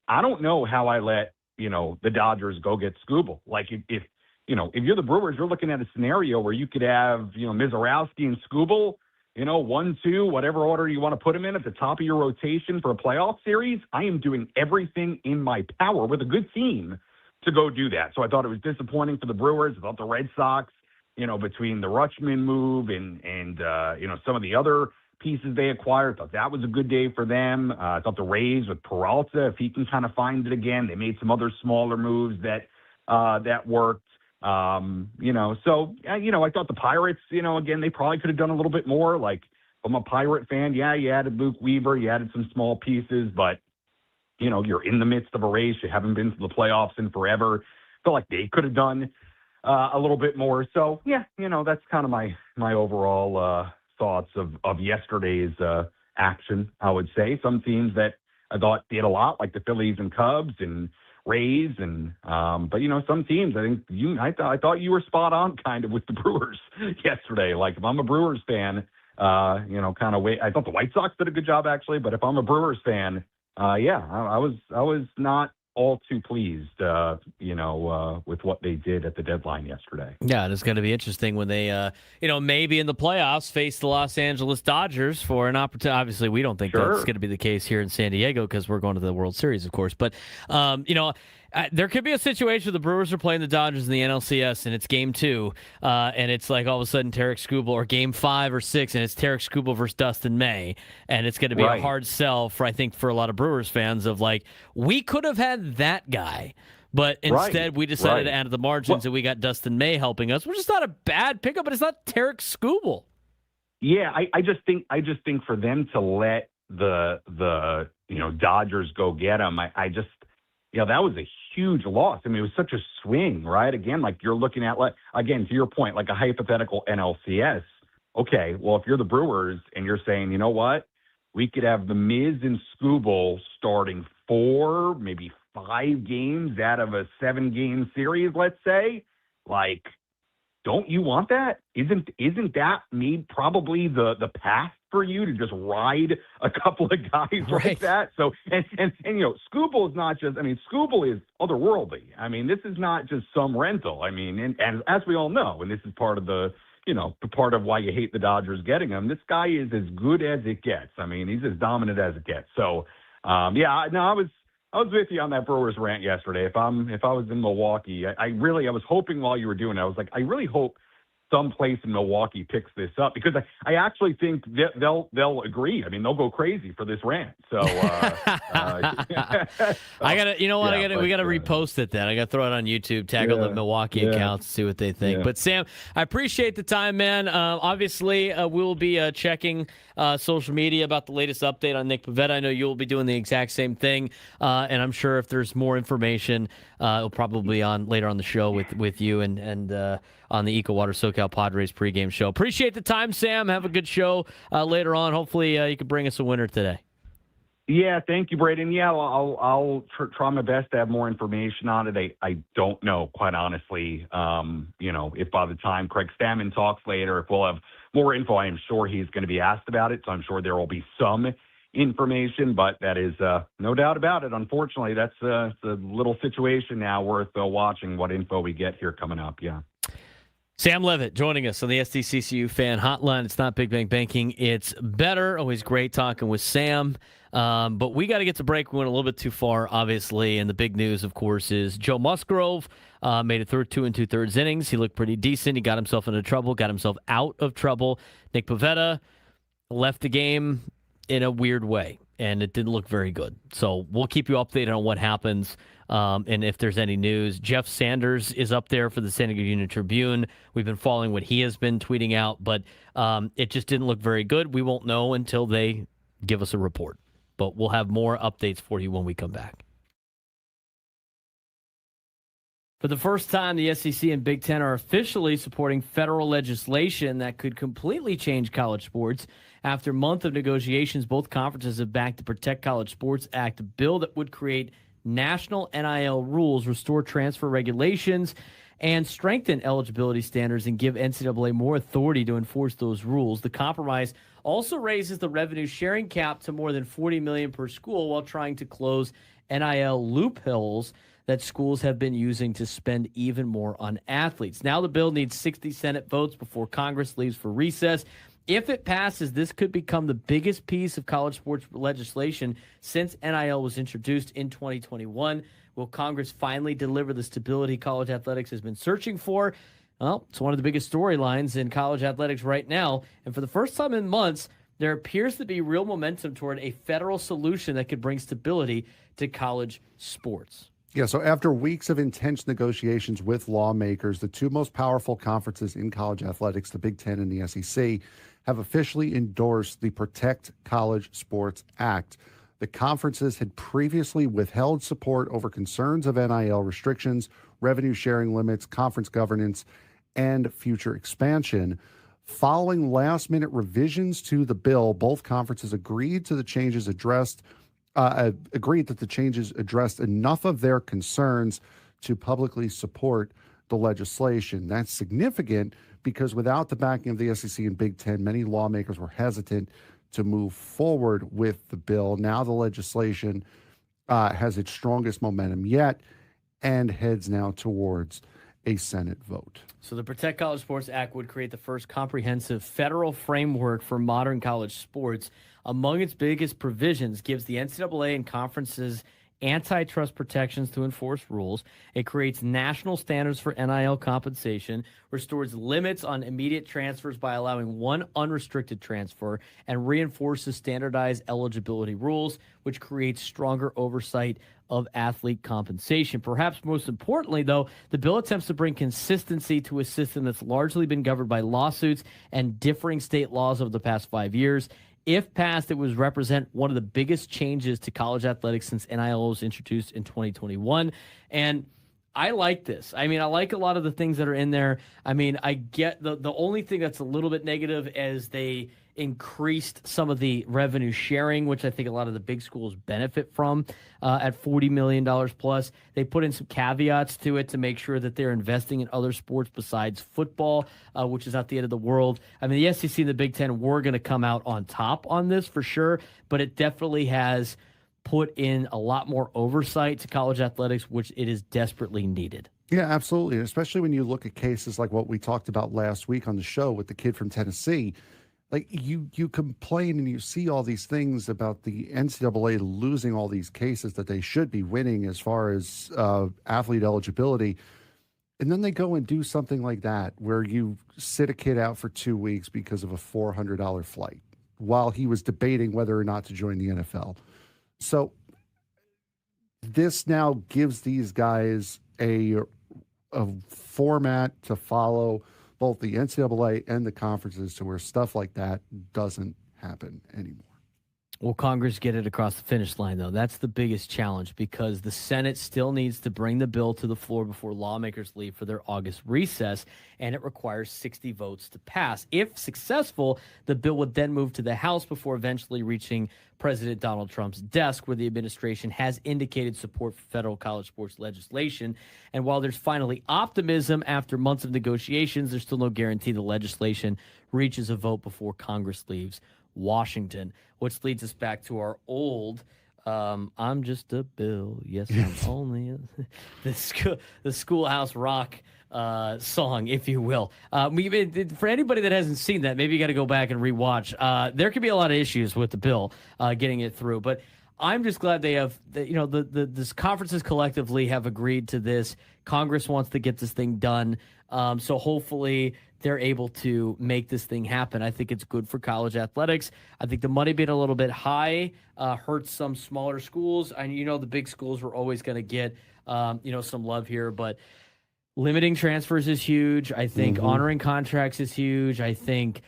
I don't know how I let, the Dodgers go get Scooble. Like if you're the Brewers, you're looking at a scenario where you could have, Mizorowski and Scooble, 1, 2, whatever order you want to put them in at the top of your rotation for a playoff series, I am doing everything in my power with a good team to go do that. So I thought it was disappointing for the Brewers. I thought the Red Sox, between the Rutschman move and some of the other pieces they acquired, I thought that was a good day for them. I thought the Rays with Peralta, if he can kind of find it again, they made some other smaller moves that worked. I thought the Pirates, again, they probably could have done a little bit more. Like, I'm a Pirate fan. Yeah, you added Luke Weaver, you added some small pieces, but you're in the midst of a race. You haven't been to the playoffs in forever. Felt like they could have done a little bit more. So yeah, that's kind of my overall thoughts of yesterday's action. I would say some teams that I thought did a lot, like the Phillies and Cubs and Rays, and but some teams, I thought you were spot on kind of with the Brewers yesterday. Like, if I'm a Brewers fan, I thought the White Sox did a good job actually, but if I'm a Brewers fan, I was not all too pleased, with what they did at the deadline yesterday. Yeah, and it's going to be interesting when they, maybe in the playoffs face the Los Angeles Dodgers for an opportunity. Obviously, we don't think that's going to be the case here in San Diego because we're going to the World Series, of course. But, there could be a situation where the Brewers are playing the Dodgers in the NLCS, and it's Game 2, and it's like all of a sudden Tarek Skubal, or Game 5 or 6, and it's Tarek Skubal versus Dustin May, and it's going to be a hard sell for a lot of Brewers fans of like, we could have had that guy, but instead we decided to add to the margins, and we got Dustin May helping us, which is not a bad pickup, but it's not Tarek Skubal. Yeah, I just think for them to let the Dodgers go get him, that was a huge loss. I mean, it was such a swing, right? Again, like, you're looking at, like, again, to your point, like a hypothetical NLCS. Okay, well, if you're the Brewers and you're saying, you know what, we could have the Mize and Skubal starting 4, maybe 5 games out of a 7-game series, let's say, like, don't you want that? Isn't that probably the path for you to just ride a couple of guys like that? So, and Skubal is not just, Skubal is otherworldly. I mean, this is not just some rental. I mean, and as we all know, and this is part of the part of why you hate the Dodgers getting him, this guy is as good as it gets. I mean, he's as dominant as it gets. So, I was with you on that Brewers rant yesterday. If I was in Milwaukee, I was hoping while you were doing it, I was like, I really hope someplace in Milwaukee picks this up, because I actually think they'll agree. I mean, they'll go crazy for this rant. So we gotta repost it then. I gotta throw it on YouTube, tag all the Milwaukee accounts, see what they think. But Sam, I appreciate the time, man. Obviously, we'll be checking social media about the latest update on Nick Pivetta. I know you'll be doing the exact same thing, and I'm sure if there's more information, it'll probably on later on the show with you and on the EcoWater SoCal Padres pregame show. Appreciate the time, Sam. Have a good show later on. Hopefully, you can bring us a winner today. Yeah, thank you, Braden. Yeah, I'll try my best to have more information on it. I don't know, quite honestly, if by the time Craig Stammen talks later, if we'll have more info. I am sure he's going to be asked about it, so I'm sure there will be some information, but that is no doubt about it. Unfortunately, that's a little situation now worth watching what info we get here coming up. Yeah. Sam Levitt joining us on the SDCCU Fan Hotline. It's not Big Bang Banking, it's better. Always great talking with Sam. But we got to get to break. We went a little bit too far, obviously. And the big news, of course, is Joe Musgrove made it through 2 2/3 innings. He looked pretty decent. He got himself into trouble, got himself out of trouble. Nick Pivetta left the game in a weird way, and it didn't look very good. So we'll keep you updated on what happens. And if there's any news, Jeff Sanders is up there for the San Diego Union-Tribune. We've been following what he has been tweeting out, but it just didn't look very good. We won't know until they give us a report, but we'll have more updates for you when we come back. For the first time, the SEC and Big Ten are officially supporting federal legislation that could completely change college sports. After a month of negotiations, both conferences have backed the Protect College Sports Act, a bill that would create national NIL rules, restore transfer regulations, and strengthen eligibility standards and give NCAA more authority to enforce those rules. The compromise also raises the revenue sharing cap to more than $40 million per school while trying to close NIL loopholes that schools have been using to spend even more on athletes. Now the bill needs 60 Senate votes before Congress leaves for recess. If it passes, this could become the biggest piece of college sports legislation since NIL was introduced in 2021. Will Congress finally deliver the stability college athletics has been searching for? Well, it's one of the biggest storylines in college athletics right now. And for the first time in months, there appears to be real momentum toward a federal solution that could bring stability to college sports. Yeah, so after weeks of intense negotiations with lawmakers, the two most powerful conferences in college athletics, the Big Ten and the SEC, have officially endorsed the Protect College Sports Act. The conferences had previously withheld support over concerns of NIL restrictions, revenue sharing limits, conference governance, and future expansion. Following last-minute revisions to the bill, both conferences agreed that the changes addressed enough of their concerns to publicly support the legislation. That's significant because without the backing of the SEC and Big Ten, many lawmakers were hesitant to move forward with the bill. Now the legislation has its strongest momentum yet and heads now towards a Senate vote. So the Protect College Sports Act would create the first comprehensive federal framework for modern college sports. Among its biggest provisions, gives the NCAA and conferences antitrust protections to enforce rules. It creates national standards for NIL compensation, restores limits on immediate transfers by allowing one unrestricted transfer, and reinforces standardized eligibility rules, which creates stronger oversight of athlete compensation. Perhaps most importantly, though, the bill attempts to bring consistency to a system that's largely been governed by lawsuits and differing state laws over the past 5 years. If passed, it would represent one of the biggest changes to college athletics since NIL was introduced in 2021. And I like this. I mean, I like a lot of the things that are in there. I mean, I get the only thing that's a little bit negative is they increased some of the revenue sharing, which I think a lot of the big schools benefit from at $40 million plus. They put in some caveats to it to make sure that they're investing in other sports besides football, which is not the end of the world. I mean, the SEC and the Big Ten were going to come out on top on this for sure, but it definitely has put in a lot more oversight to college athletics, which it is desperately needed. Yeah, absolutely. Especially when you look at cases like what we talked about last week on the show with the kid from Tennessee. Like you complain and you see all these things about the NCAA losing all these cases that they should be winning as far as athlete eligibility. And then they go and do something like that where you sit a kid out for 2 weeks because of a $400 flight while he was debating whether or not to join the NFL. So this now gives these guys a format to follow, both the NCAA and the conferences, to where stuff like that doesn't happen anymore. Will Congress get it across the finish line, though? That's the biggest challenge because the Senate still needs to bring the bill to the floor before lawmakers leave for their August recess, and it requires 60 votes to pass. If successful, the bill would then move to the House before eventually reaching President Donald Trump's desk, where the administration has indicated support for federal college sports legislation. And while there's finally optimism after months of negotiations, there's still no guarantee the legislation reaches a vote before Congress leaves Washington, which leads us back to our old I'm just a bill. Yes, I'm only the Schoolhouse Rock song, if you will. For anybody that hasn't seen that, maybe you got to go back and rewatch. There could be a lot of issues with the bill getting it through, but I'm just glad they have, this conferences collectively have agreed to this. Congress wants to get this thing done. So hopefully they're able to make this thing happen. I think it's good for college athletics. I think the money being a little bit high hurts some smaller schools. And, the big schools were always going to get, some love here, but limiting transfers is huge. I think honoring contracts is huge. I think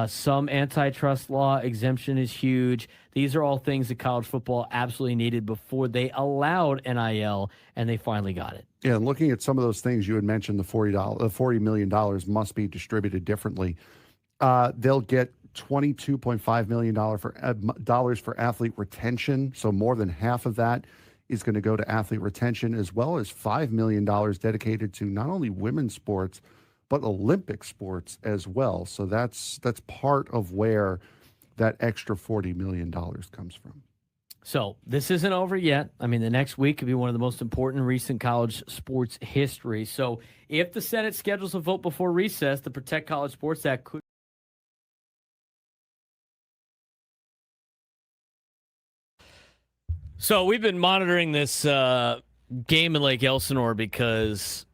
some antitrust law exemption is huge. These are all things that college football absolutely needed before they allowed NIL, and they finally got it. Yeah, and looking at some of those things you had mentioned, the $40 million must be distributed differently. They'll get $22.5 million for athlete retention, so more than half of that is going to go to athlete retention, as well as $5 million dedicated to not only women's sports, but Olympic sports as well. So that's part of where that extra $40 million comes from. So this isn't over yet. I mean, the next week could be one of the most important recent college sports history. So if the Senate schedules a vote before recess, the Protect College Sports Act could So we've been monitoring this game in Lake Elsinore because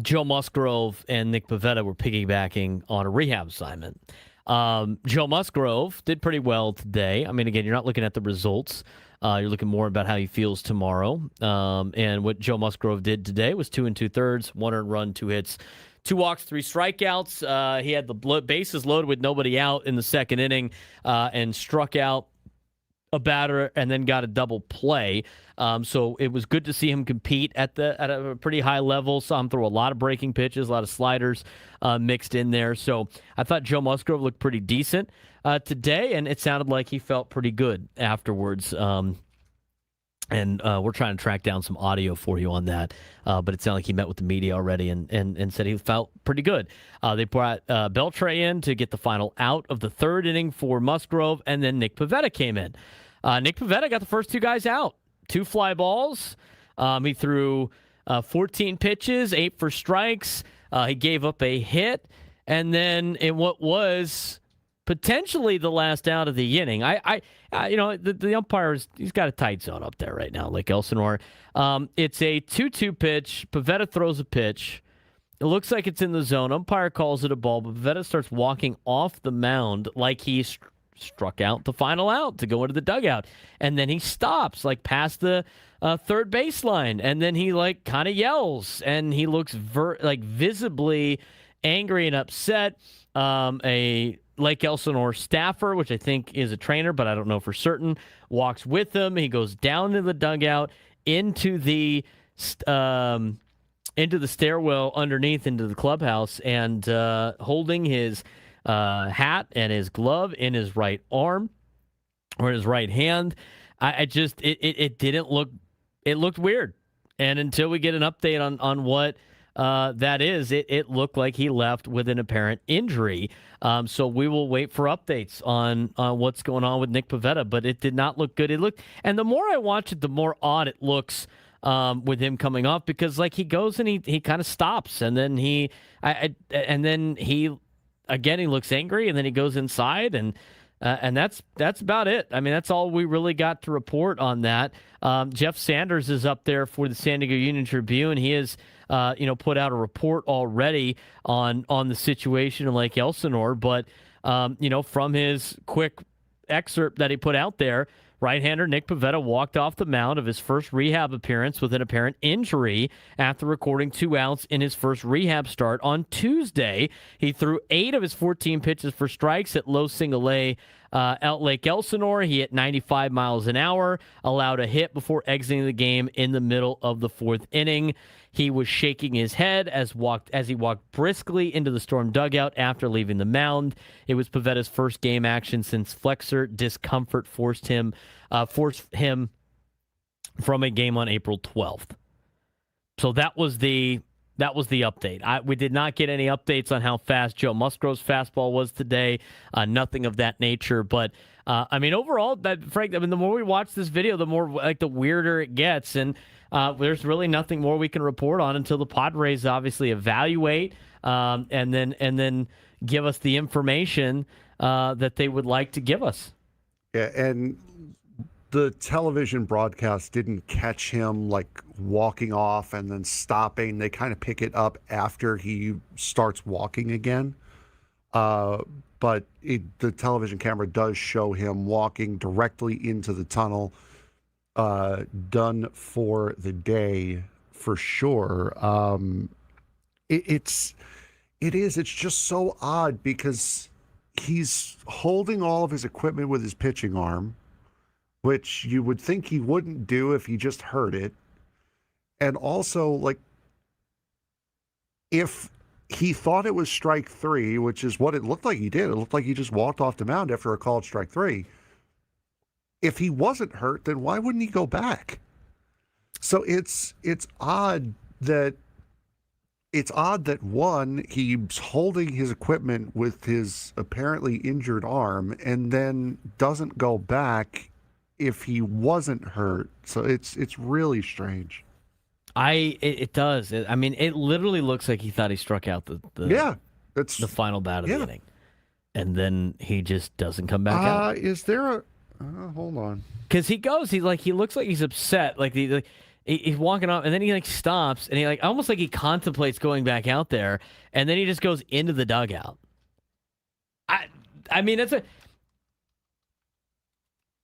Joe Musgrove and Nick Pivetta were piggybacking on a rehab assignment. Joe Musgrove did pretty well today. I mean, again, you're not looking at the results. You're looking more about how he feels tomorrow. And what Joe Musgrove did today was 2 2/3, 1 earned run, 2 hits, 2 walks, 3 strikeouts. He had the bases loaded with nobody out in the second inning and struck out a batter and then got a double play. So it was good to see him compete at a pretty high level. Saw him throw a lot of breaking pitches, a lot of sliders mixed in there. So I thought Joe Musgrove looked pretty decent today, and it sounded like he felt pretty good afterwards. And we're trying to track down some audio for you on that. But it sounded like he met with the media already and said he felt pretty good. They brought Beltre in to get the final out of the third inning for Musgrove, and then Nick Pivetta came in. Nick Pivetta got the first 2 guys out. 2 fly balls. He threw 14 pitches, 8 for strikes. He gave up a hit. And then in what was potentially the last out of the inning, the umpires, he's got a tight zone up there right now, Lake Elsinore. It's a 2-2 pitch. Pivetta throws a pitch. It looks like it's in the zone. Umpire calls it a ball, but Pivetta starts walking off the mound like he struck out the final out to go into the dugout. And then he stops, like past the third baseline. And then he kind of yells, and he looks visibly angry and upset. A Lake Elsinore staffer, which I think is a trainer, but I don't know for certain, walks with him. He goes down to the dugout into the stairwell underneath into the clubhouse, and holding his hat and his glove in his right arm or his right hand. It didn't look. It looked weird, and until we get an update on what that is, it looked like he left with an apparent injury. So we will wait for updates on what's going on with Nick Pivetta, but it did not look good. And the more I watch it, the more odd it looks with him coming off, because he goes and he kind of stops, and then he looks angry, and then he goes inside, and that's about it. I mean, that's all we really got to report on that. Jeff Sanders is up there for the San Diego Union-Tribune. He has put out a report already on the situation in Lake Elsinore, but from his quick excerpt that he put out there, right-hander Nick Pivetta walked off the mound of his first rehab appearance with an apparent injury after recording 2 outs in his first rehab start on Tuesday. He threw 8 of his 14 pitches for strikes at low single A out Lake Elsinore. He hit 95 miles an hour, allowed a hit before exiting the game in the middle of the 4th inning. He was shaking his head as he walked briskly into the Storm dugout after leaving the mound. It was Pivetta's first game action since flexor discomfort forced him from a game on April 12th. So that was the update. We did not get any updates on how fast Joe Musgrove's fastball was today. Nothing of that nature. But overall, Frank, the more we watch this video, the more the weirder it gets, and there's really nothing more we can report on until the Padres obviously evaluate and then give us the information that they would like to give us. Yeah, and the television broadcast didn't catch him walking off and then stopping. They kind of pick it up after he starts walking again. But the television camera does show him walking directly into the tunnel. Done for the day for sure. It's just so odd because he's holding all of his equipment with his pitching arm, which you would think he wouldn't do if he just hurt it. And also, if he thought it was strike 3, which is what it looked like he did. It looked like he just walked off the mound after a called strike 3. If he wasn't hurt, then why wouldn't he go back? So it's odd that one, he's holding his equipment with his apparently injured arm and then doesn't go back if he wasn't hurt. So it's really strange. It does. It literally looks like he thought he struck out the final bat of the inning, and then he just doesn't come back out. Is there Hold on. Because he looks like he's upset. He's walking off, and then he stops, and he almost like he contemplates going back out there, and then he just goes into the dugout. I mean,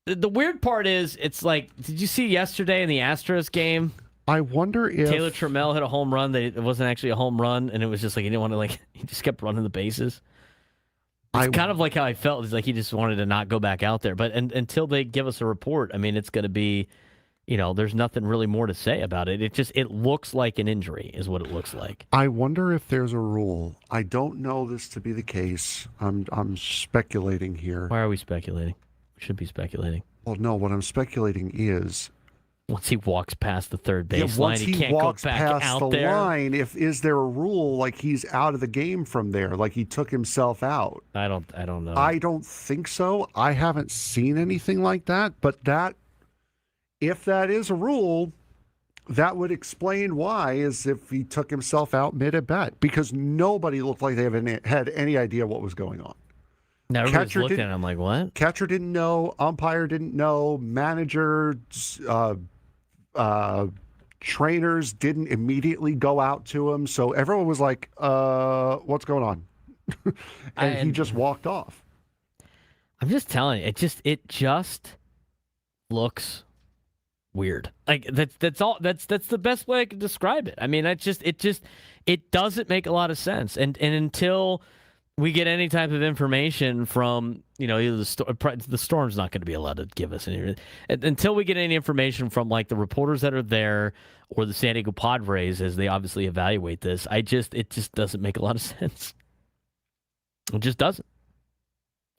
the weird part is, it's like, did you see yesterday in the Astros game? I wonder if Taylor Trammell hit a home run that it wasn't actually a home run, and it was just like he didn't want to he just kept running the bases. It's kind of like how I felt. It's like he just wanted to not go back out there. But until they give us a report, I mean, it's going to be, there's nothing really more to say about it. It looks like an injury is what it looks like. I wonder if there's a rule. I don't know this to be the case. I'm speculating here. Why are we speculating? We should be speculating. Well, no, what I'm speculating is once he walks past the third base line, he can't walks go back past out the there. line, is there a rule like he's out of the game from there, like he took himself out? I don't know. I don't think so. I haven't seen anything like that, but if that is a rule, that would explain why, is if he took himself out mid at bat, because nobody looked like they had any idea what was going on. Now everybody's looking at him like, what? Catcher didn't know, umpire didn't know, manager, trainers didn't immediately go out to him, so everyone was like, what's going on? and he just walked off. I'm just telling you, it just looks weird. Like that's all. That's the best way I can describe it. I mean, it doesn't make a lot of sense. And until we get any type of information from, either the Storm's not going to be allowed to give us any, until we get any information from the reporters that are there or the San Diego Padres as they obviously evaluate this. It just doesn't make a lot of sense. It just doesn't.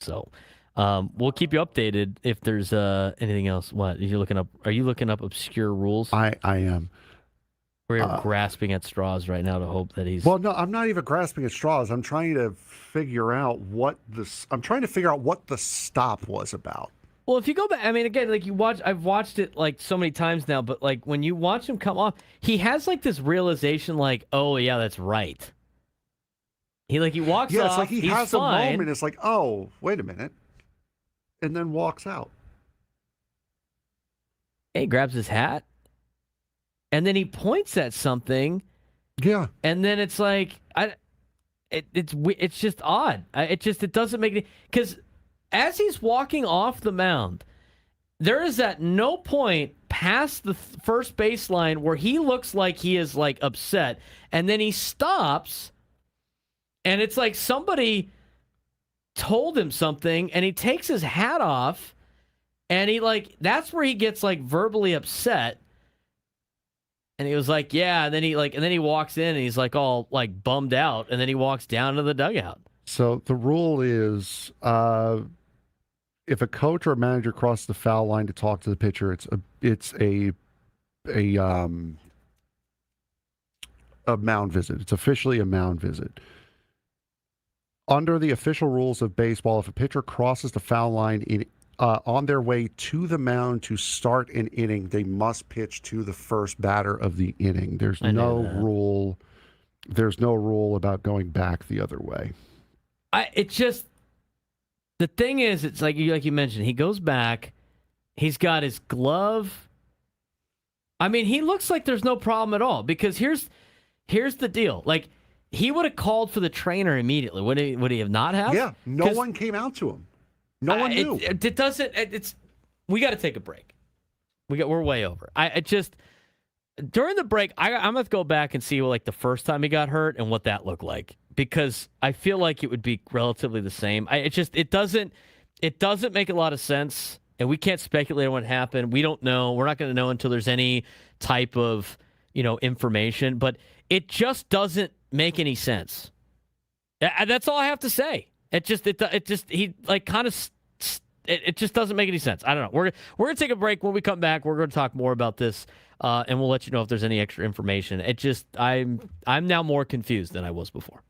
So. We'll keep you updated if there's anything else. What are you looking up? Are you looking up obscure rules? I am. We're grasping at straws right now to hope that he's. Well, no, I'm not even grasping at straws. I'm trying to figure out what the stop was about. Well, if you go back, I mean, again, I've watched it so many times now, but when you watch him come off, he has this realization, oh yeah, that's right. He walks off. Yeah, it's like he has fine. a moment. It's like, oh, wait a minute. And then walks out. He grabs his hat, and then he points at something. Yeah. And then it's it's just odd. It doesn't make any, because as he's walking off the mound, there is at no point past the first baseline where he looks like he is upset, and then he stops, and it's like somebody told him something, and he takes his hat off, and he that's where he gets verbally upset, and he was yeah, and then he walks in, and he's all bummed out, and then he walks down to the dugout. So the rule is, if a coach or a manager crosses the foul line to talk to the pitcher, it's a mound visit. It's officially a mound visit. Under the official rules of baseball, if a pitcher crosses the foul line on their way to the mound to start an inning, they must pitch to the first batter of the inning. There's no rule. There's no rule about going back the other way. The thing is, it's like you mentioned, he goes back. He's got his glove. I mean, he looks like there's no problem at all, because here's the deal. He would have called for the trainer immediately. Would he have not have? Yeah, no one came out to him. No one knew. It doesn't. We got to take a break. We're way over. During the break, I'm gonna go back and see the first time he got hurt and what that looked like, because I feel like it would be relatively the same. It doesn't make a lot of sense, and we can't speculate on what happened. We don't know. We're not going to know until there's any type of information. But it just doesn't make any sense. That's all I have to say. It just doesn't make any sense. I don't know. We're gonna take a break. When we come back, we're going to talk more about this, and we'll let you know if there's any extra information. I'm now more confused than I was before.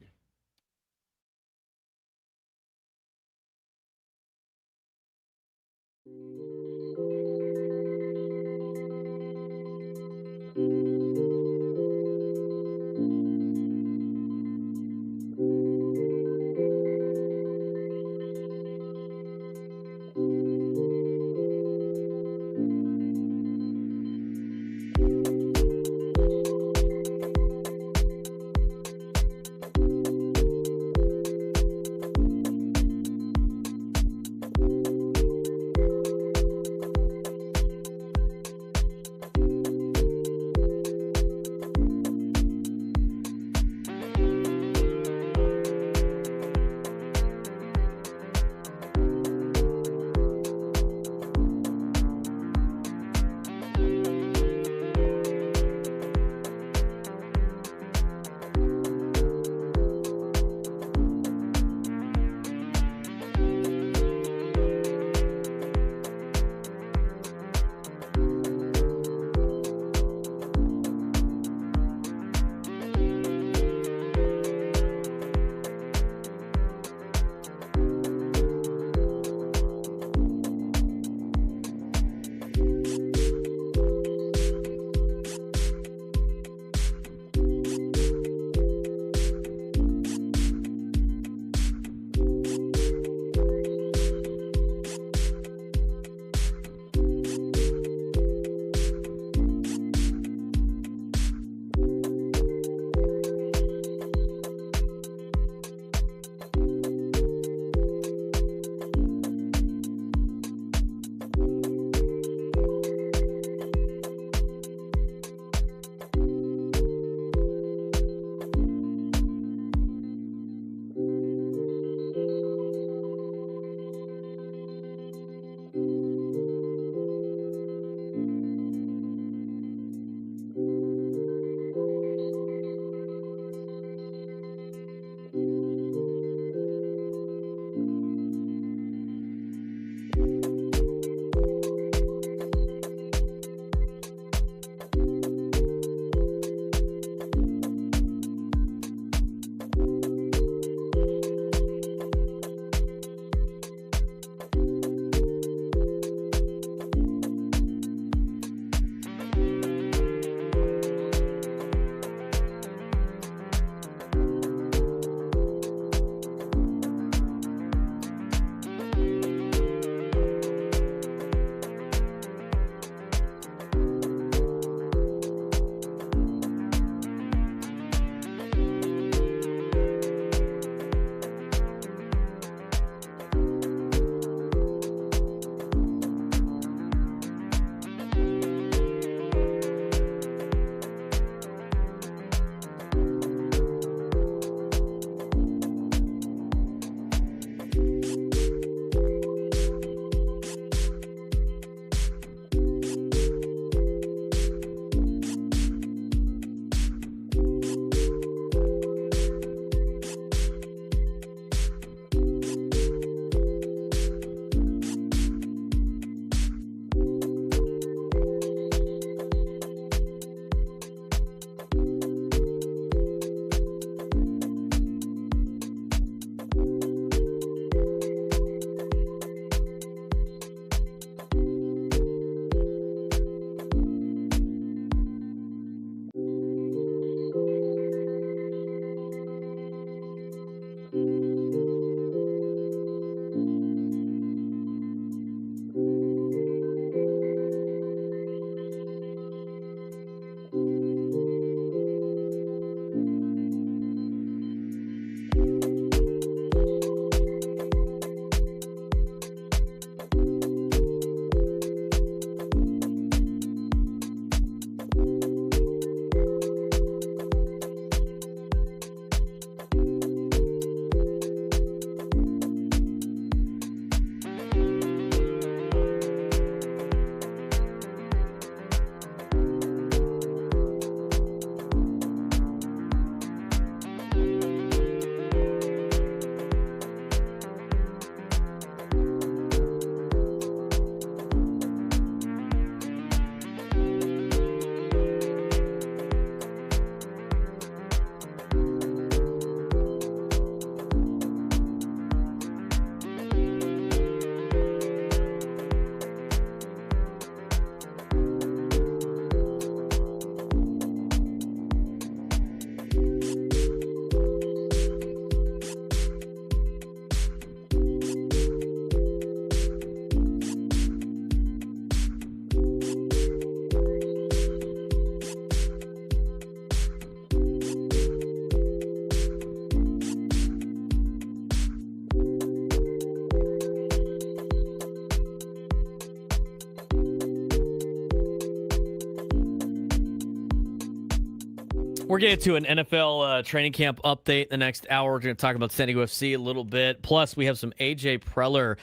We're getting to an NFL training camp update in the next hour. We're going to talk about San Diego FC a little bit. Plus, we have some A.J. Preller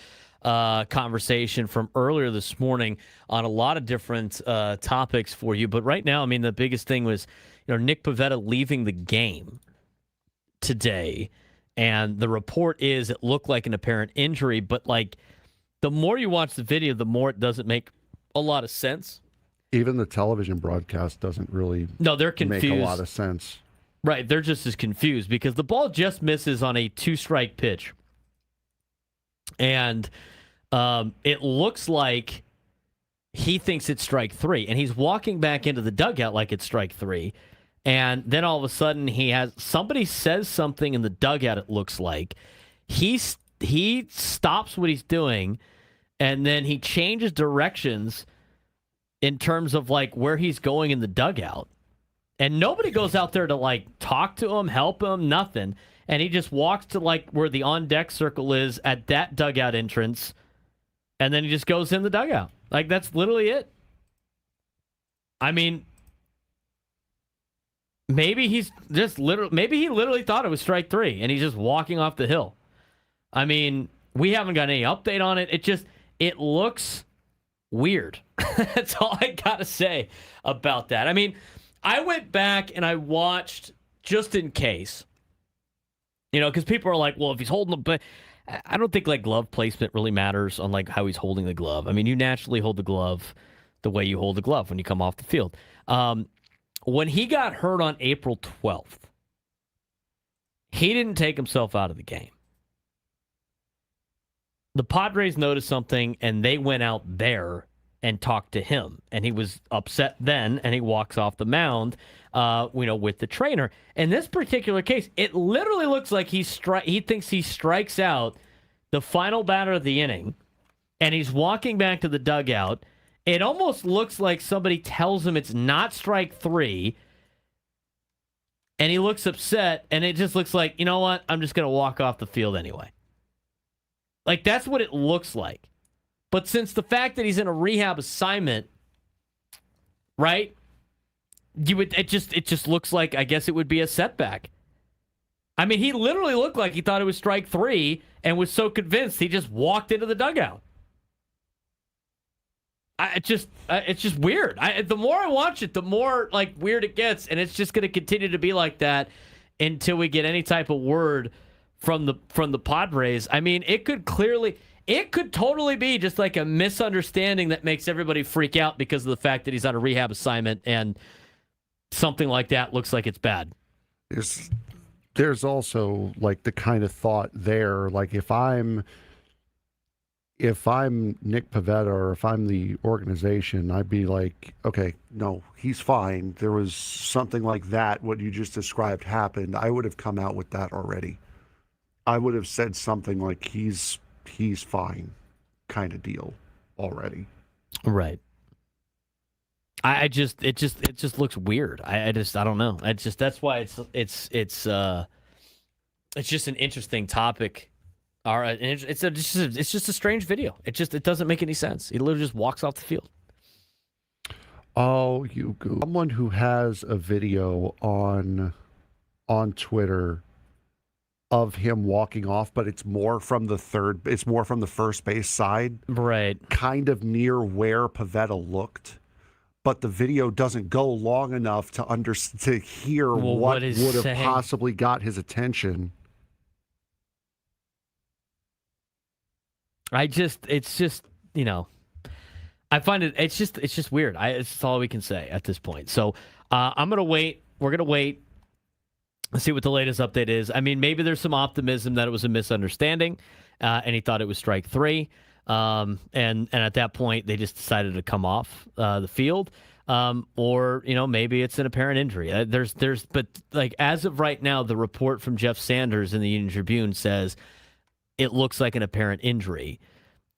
conversation from earlier this morning on a lot of different topics for you. But right now, I mean, the biggest thing was, Nick Pivetta leaving the game today. And the report is it looked like an apparent injury. But, like, the more you watch the video, the more it doesn't make a lot of sense. Even the television broadcast doesn't really they're confused. Make a lot of sense. Right, they're just as confused because the ball just misses on a 2-strike pitch. And it looks like he thinks it's strike 3. And he's walking back into the dugout like it's strike 3. And then all of a sudden somebody says something in the dugout, it looks like. He stops what he's doing, and then he changes directions in terms of, like, where he's going in the dugout. And nobody goes out there to, like, talk to him, help him, nothing. And he just walks to, like, where the on-deck circle is at that dugout entrance, and then he just goes in the dugout. Like, that's literally it. I mean, maybe he literally thought it was strike 3, and he's just walking off the hill. I mean, we haven't got any update on it. It looks weird. That's all I got to say about that. I mean, I went back and I watched just in case, because people are like, well, if he's holding the, but I don't think, like, glove placement really matters on, like, how he's holding the glove. I mean, you naturally hold the glove the way you hold the glove when you come off the field. When he got hurt on April 12th, he didn't take himself out of the game. The Padres noticed something, and they went out there and talked to him. And he was upset then, and he walks off the mound, with the trainer. In this particular case, it literally looks like he thinks he strikes out the final batter of the inning, and he's walking back to the dugout. It almost looks like somebody tells him it's not strike 3, and he looks upset, and it just looks like, you know what, I'm just going to walk off the field anyway. Like, that's what it looks like. But since the fact that he's in a rehab assignment, right, it just looks like, I guess it would be a setback. I mean, he literally looked like he thought it was strike 3 and was so convinced he just walked into the dugout. It's just weird. The more I watch it, the more, like, weird it gets, and it's just going to continue to be like that until we get any type of word from the Padres. I mean, it could totally be just like a misunderstanding that makes everybody freak out because of the fact that he's on a rehab assignment, and something like that looks like it's bad. There's also, like, the kind of thought there, like, if I'm Nick Pivetta, or if I'm the organization, I'd be like, okay, no, he's fine. There was something like that, what you just described happened. I would have come out with that already. I would have said something like he's fine kind of deal already. Right. It just looks weird. I don't know. That's why it's just an interesting topic. All right, it's just a strange video. It doesn't make any sense. He literally just walks off the field. Oh, you go. Someone who has a video on Twitter of him walking off, but it's more from the first base side. Right. Kind of near where Pivetta looked. But the video doesn't go long enough to hear what would have possibly got his attention. I find it's just weird. It's all we can say at this point. So I'm going to wait. We're going to wait. Let's see what the latest update is. I mean, maybe there's some optimism that it was a misunderstanding, and he thought it was strike 3. And at that point, they just decided to come off the field. Or, maybe it's an apparent injury. But like, as of right now, the report from Jeff Sanders in the Union Tribune says it looks like an apparent injury.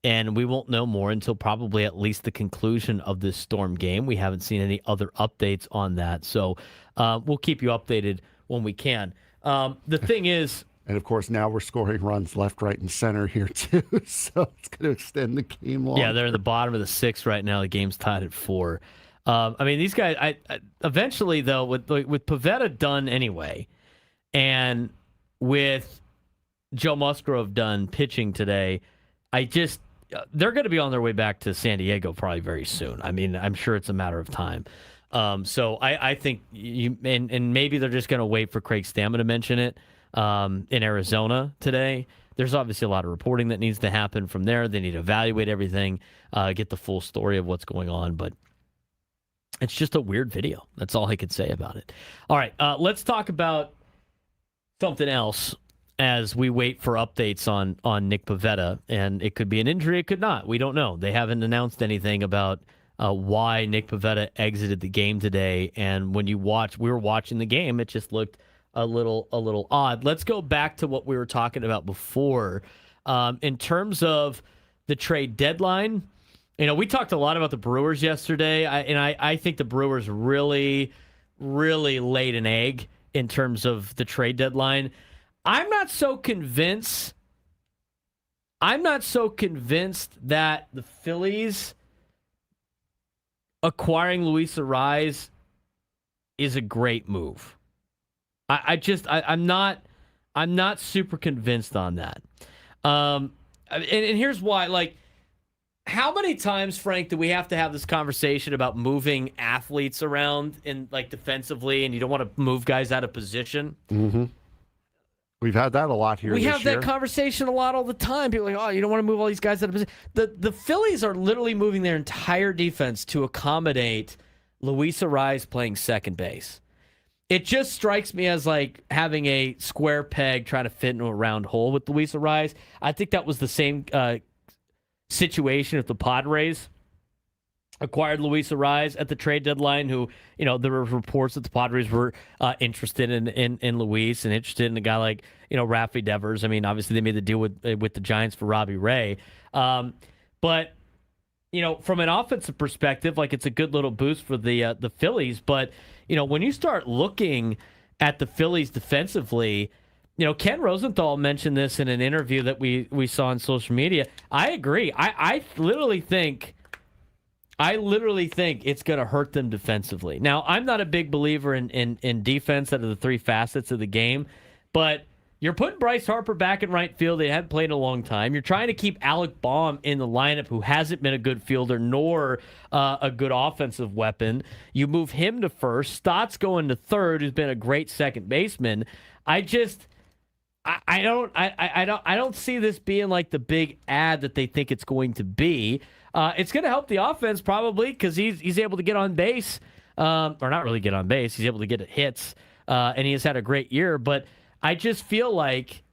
And we won't know more until probably at least the conclusion of this Storm game. We haven't seen any other updates on that. So we'll keep you updated when we can. The thing is... And, of course, now we're scoring runs left, right, and center here, too. So it's going to extend the game long. Yeah, they're in the bottom of the 6th right now. The game's tied at 4. I mean, these guys. Eventually, though, with Pivetta done anyway, and with Joe Musgrove done pitching today, they're going to be on their way back to San Diego probably very soon. I mean, I'm sure it's a matter of time. So I think and maybe they're just going to wait for Craig Stammen to mention it in Arizona today. There's obviously a lot of reporting that needs to happen from there. They need to evaluate everything, get the full story of what's going on. But it's just a weird video. That's all I could say about it. All right, let's talk about something else as we wait for updates on Nick Pivetta. And it could be an injury, it could not. We don't know. They haven't announced anything about why Nick Pivetta exited the game today. And when we were watching the game, it just looked a little odd. Let's go back to what we were talking about before. In terms of the trade deadline, we talked a lot about the Brewers yesterday, I think the Brewers really, really laid an egg in terms of the trade deadline. I'm not so convinced that the Phillies acquiring Luis Arraez is a great move. I'm not super convinced on that. And here's why. Like, how many times, Frank, do we have to have this conversation about moving athletes around defensively, and you don't want to move guys out of position? Mm-hmm. We've had that a lot here. We have that conversation a lot all the time. People are like, oh, you don't want to move all these guys out of position. The Phillies are literally moving their entire defense to accommodate Luis Arraez playing second base. It just strikes me as like having a square peg trying to fit into a round hole with Luis Arraez. I think that was the same situation if the Padres acquired Luis Arraez at the trade deadline, who, there were reports that the Padres were interested in Luis and interested in a guy like, Rafi Devers. I mean, obviously they made the deal with the Giants for Robbie Ray. But, from an offensive perspective, like, it's a good little boost for the Phillies. But, when you start looking at the Phillies defensively, Ken Rosenthal mentioned this in an interview that we saw on social media. I agree. I literally think it's going to hurt them defensively. Now, I'm not a big believer in defense out of the three facets of the game, but you're putting Bryce Harper back in right field. They haven't played in a long time. You're trying to keep Alec Baum in the lineup, who hasn't been a good fielder nor a good offensive weapon. You move him to first. Stott's going to third, who's been a great second baseman. I don't see this being like the big ad that they think it's going to be. It's going to help the offense probably because he's able to get on base, or not really get on base. He's able to get hits, and he has had a great year. But I just feel like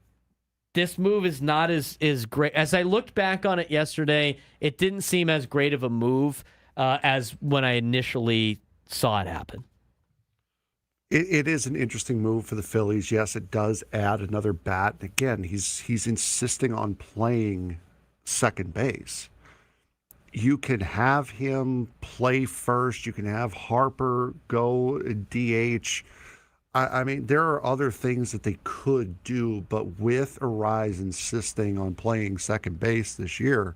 this move is not as great. As I looked back on it yesterday, it didn't seem as great of a move as when I initially saw it happen. It is an interesting move for the Phillies. Yes, it does add another bat. Again, he's insisting on playing second base. You can have him play first. You can have Harper go DH. I mean, there are other things that they could do, but with Arraez insisting on playing second base this year,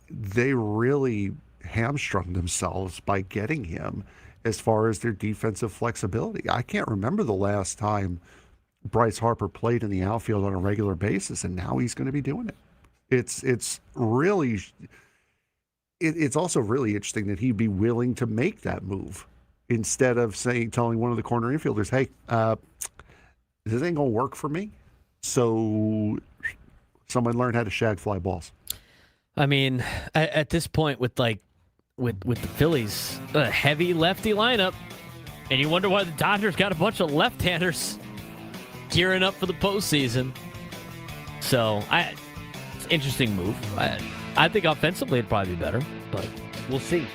they really hamstrung themselves by getting him as far as their defensive flexibility. I can't remember the last time Bryce Harper played in the outfield on a regular basis, and now he's going to be doing it. It's also really interesting that he'd be willing to make that move instead of telling one of the corner infielders, hey, this ain't going to work for me. So someone learn how to shag fly balls. I mean, at this point with the Phillies, a heavy lefty lineup, and you wonder why the Dodgers got a bunch of left-handers gearing up for the postseason. So, it's an interesting move. I think offensively it'd probably be better, but we'll see.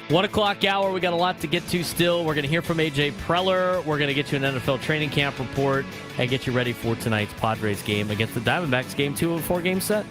1 o'clock hour, we got a lot to get to still. We're going to hear from A.J. Preller. We're going to get you an NFL training camp report and get you ready for tonight's Padres game against the Diamondbacks, game 2 of a 4-game set.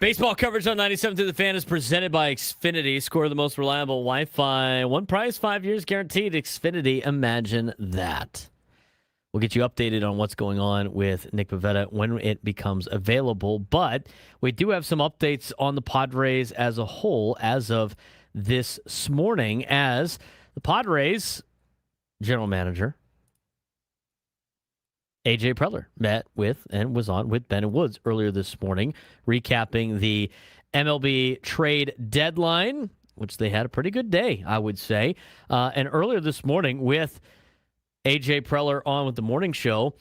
Baseball coverage on 97 through the Fan is presented by Xfinity. Score the most reliable Wi-Fi. One price, 5 years guaranteed. Xfinity, imagine that. We'll get you updated on what's going on with Nick Pivetta when it becomes available. But we do have some updates on the Padres as a whole as of this morning, as the Padres general manager A.J. Preller met with and was on with Ben and Woods earlier this morning, recapping the MLB trade deadline, which they had a pretty good day, I would say. And earlier this morning with A.J. Preller on with the morning show,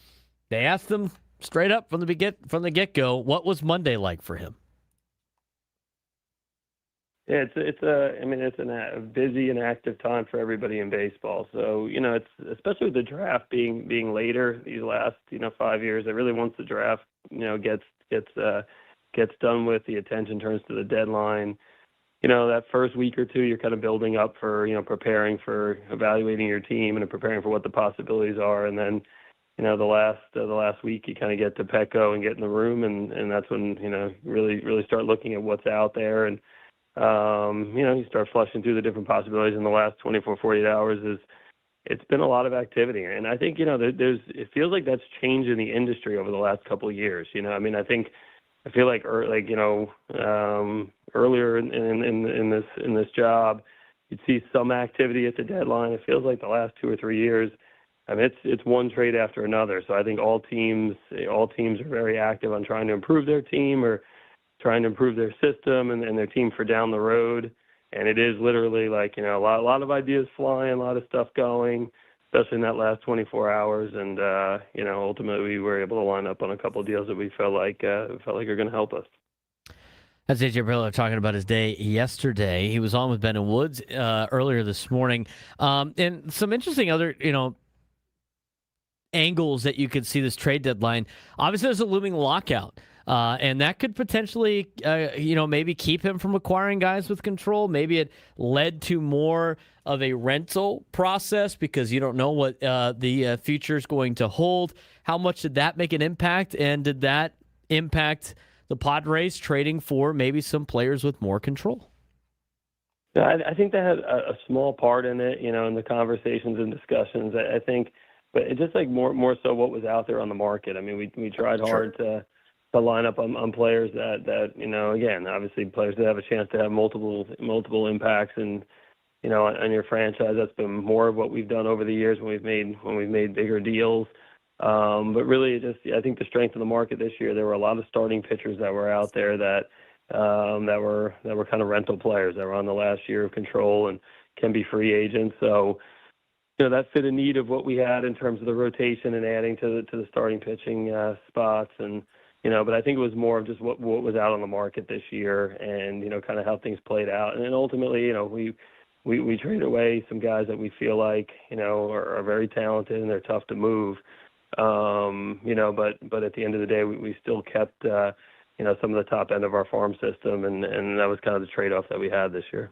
they asked him straight up from the get-go, what was Monday like for him? Yeah, it's a busy and active time for everybody in baseball. So, it's especially with the draft being later these last, 5 years. Really, once the draft, gets done with, the attention turns to the deadline. That first week or two, you're kind of building up for, preparing for evaluating your team and preparing for what the possibilities are. And then, the last week, you kind of get to Petco and get in the room, and that's when, really start looking at what's out there. And you start flushing through the different possibilities in the last 24, 48 hours. It's been a lot of activity. And I think, it feels like that's changed in the industry over the last couple of years. I feel like earlier in this job, you'd see some activity at the deadline. It feels like the last 2 or 3 years, it's one trade after another. So I think all teams are very active on trying to improve their team or trying to improve their system and their team for down the road. And it is literally like, a lot of ideas flying, a lot of stuff going, especially in that last 24 hours. And, ultimately we were able to line up on a couple of deals that we felt like are going to help us. That's A.J. Preller talking about his day yesterday. He was on with Ben and Woods earlier this morning. And some interesting other, angles that you could see this trade deadline. Obviously, there's a looming lockout. And that could potentially, maybe keep him from acquiring guys with control. Maybe it led to more of a rental process because you don't know what the future is going to hold. How much did that make an impact? And did that impact the Padres trading for maybe some players with more control? Yeah, I think that had a small part in it, in the conversations and discussions. I think, but it's just like more so what was out there on the market. We tried hard to line up on players that again, obviously players that have a chance to have multiple impacts and on your franchise. That's been more of what we've done over the years when we've made bigger deals. But really, I think the strength of the market this year, there were a lot of starting pitchers that were out there that were kind of rental players that were on the last year of control and can be free agents. So that fit a need of what we had in terms of the rotation and adding to the starting pitching spots and. But I think it was more of just what was out on the market this year and, kind of how things played out. And then ultimately, we traded away some guys that we feel like, are very talented and they're tough to move. But at the end of the day, we still kept, some of the top end of our farm system. And that was kind of the trade-off that we had this year.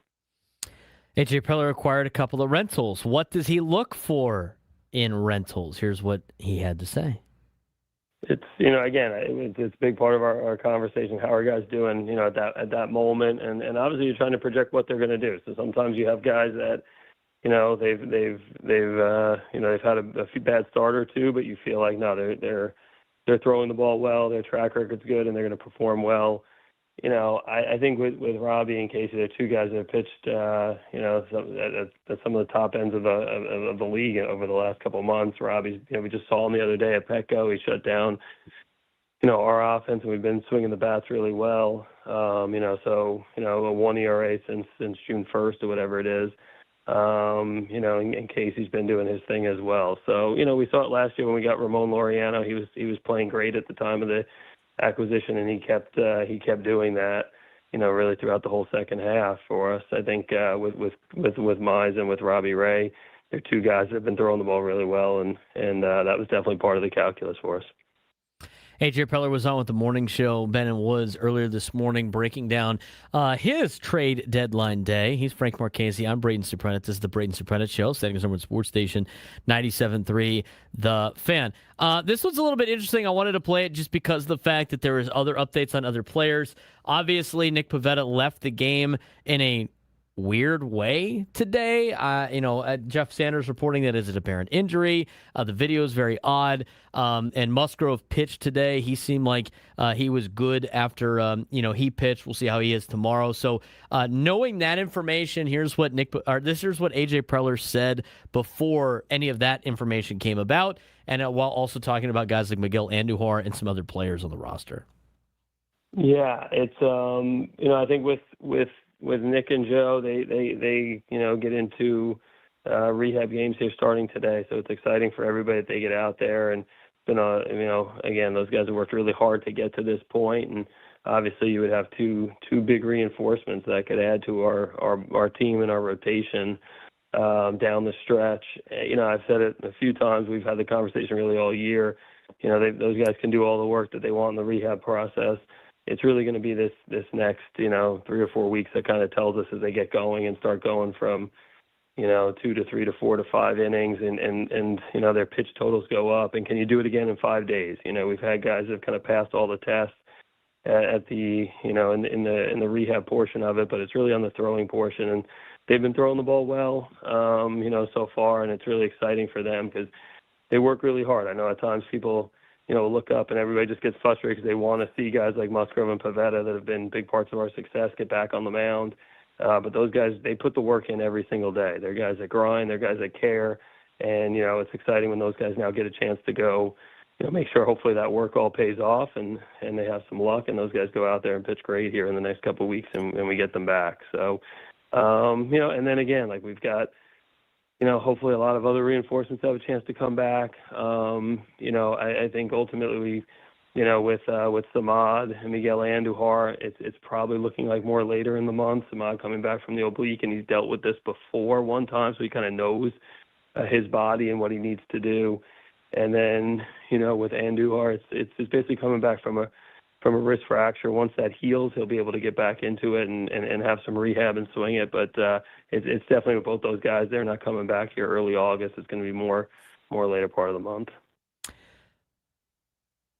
A.J. Preller acquired a couple of rentals. What does he look for in rentals? Here's what he had to say. It's, again, it's a big part of our conversation. How are guys doing, at that moment? And obviously you're trying to project what they're going to do. So sometimes you have guys that, they've had a few bad start or two, but you feel like, no, they're throwing the ball well, their track record's good, and they're going to perform well. I think with Robbie and Casey, they're two guys that have pitched, at some of the top ends of the league over the last couple of months. Robbie's, we just saw him the other day at Petco. He shut down, our offense, and we've been swinging the bats really well. A 1 ERA since June 1st or whatever it is. And Casey's been doing his thing as well. So, we saw it last year when we got Ramon Laureano. He was playing great at the time of the acquisition, and he kept doing that, really throughout the whole second half for us. I think with Mize and with Robbie Ray, they're two guys that have been throwing the ball really well, and that was definitely part of the calculus for us. AJ Preller was on with the morning show, Ben and Woods, earlier this morning, breaking down his trade deadline day. He's Frank Marchese. I'm Braden Surprenant. This is the Braden Surprenant Show, San Antonio Sports Station 97.3, The Fan. This one's a little bit interesting. I wanted to play it just because of the fact that there was other updates on other players. Obviously, Nick Pivetta left the game in a weird way today. Jeff Sanders reporting that it's an apparent injury. The video is very odd. And Musgrove pitched today. He seemed like he was good after he pitched. We'll see how he is tomorrow. So knowing that information, here's what AJ Preller said before any of that information came about, and while also talking about guys like Miguel Andujar and some other players on the roster. Yeah, it's I think with Nick and Joe, they get into rehab games here starting today, so it's exciting for everybody that they get out there. And it's been again, those guys have worked really hard to get to this point, and obviously you would have two big reinforcements that could add to our team and our rotation down the stretch. I've said it a few times. We've had the conversation really all year. Those guys can do all the work that they want in the rehab process. It's really going to be this next, 3 or 4 weeks that kind of tells us as they get going and start going from, 2 to 3 to 4 to 5 innings and their pitch totals go up. And can you do it again in 5 days? We've had guys that have kind of passed all the tests at the, in the rehab portion of it, but it's really on the throwing portion. And they've been throwing the ball well, so far. And it's really exciting for them because they work really hard. I know at times people, look up and everybody just gets frustrated because they want to see guys like Musgrove and Pivetta that have been big parts of our success get back on the mound. But those guys, they put the work in every single day. They're guys that grind. They're guys that care. And, it's exciting when those guys now get a chance to go, make sure hopefully that work all pays off and they have some luck and those guys go out there and pitch great here in the next couple of weeks and we get them back. So, and then again, like we've got, hopefully a lot of other reinforcements have a chance to come back. I think ultimately with Samad and Miguel Andujar, it's probably looking like more later in the month. Samad coming back from the oblique, and he's dealt with this before one time, so he kind of knows his body and what he needs to do. And then, with Andujar, it's basically coming back from a wrist fracture. Once that heals, he'll be able to get back into it and have some rehab and swing it. But it's definitely with both those guys. They're not coming back here early August. It's going to be more later part of the month.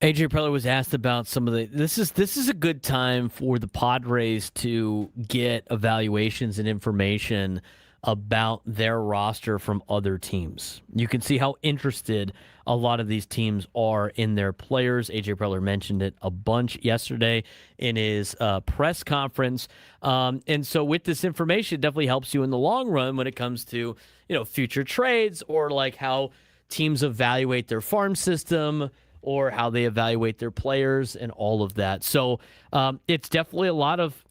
AJ Preller was asked about some of the. This is a good time for the Padres to get evaluations and information about their roster from other teams. You can see how interested a lot of these teams are in their players. AJ Preller mentioned it a bunch yesterday in his press conference. And so with this information, it definitely helps you in the long run when it comes to, future trades or like how teams evaluate their farm system or how they evaluate their players and all of that. So it's definitely a lot of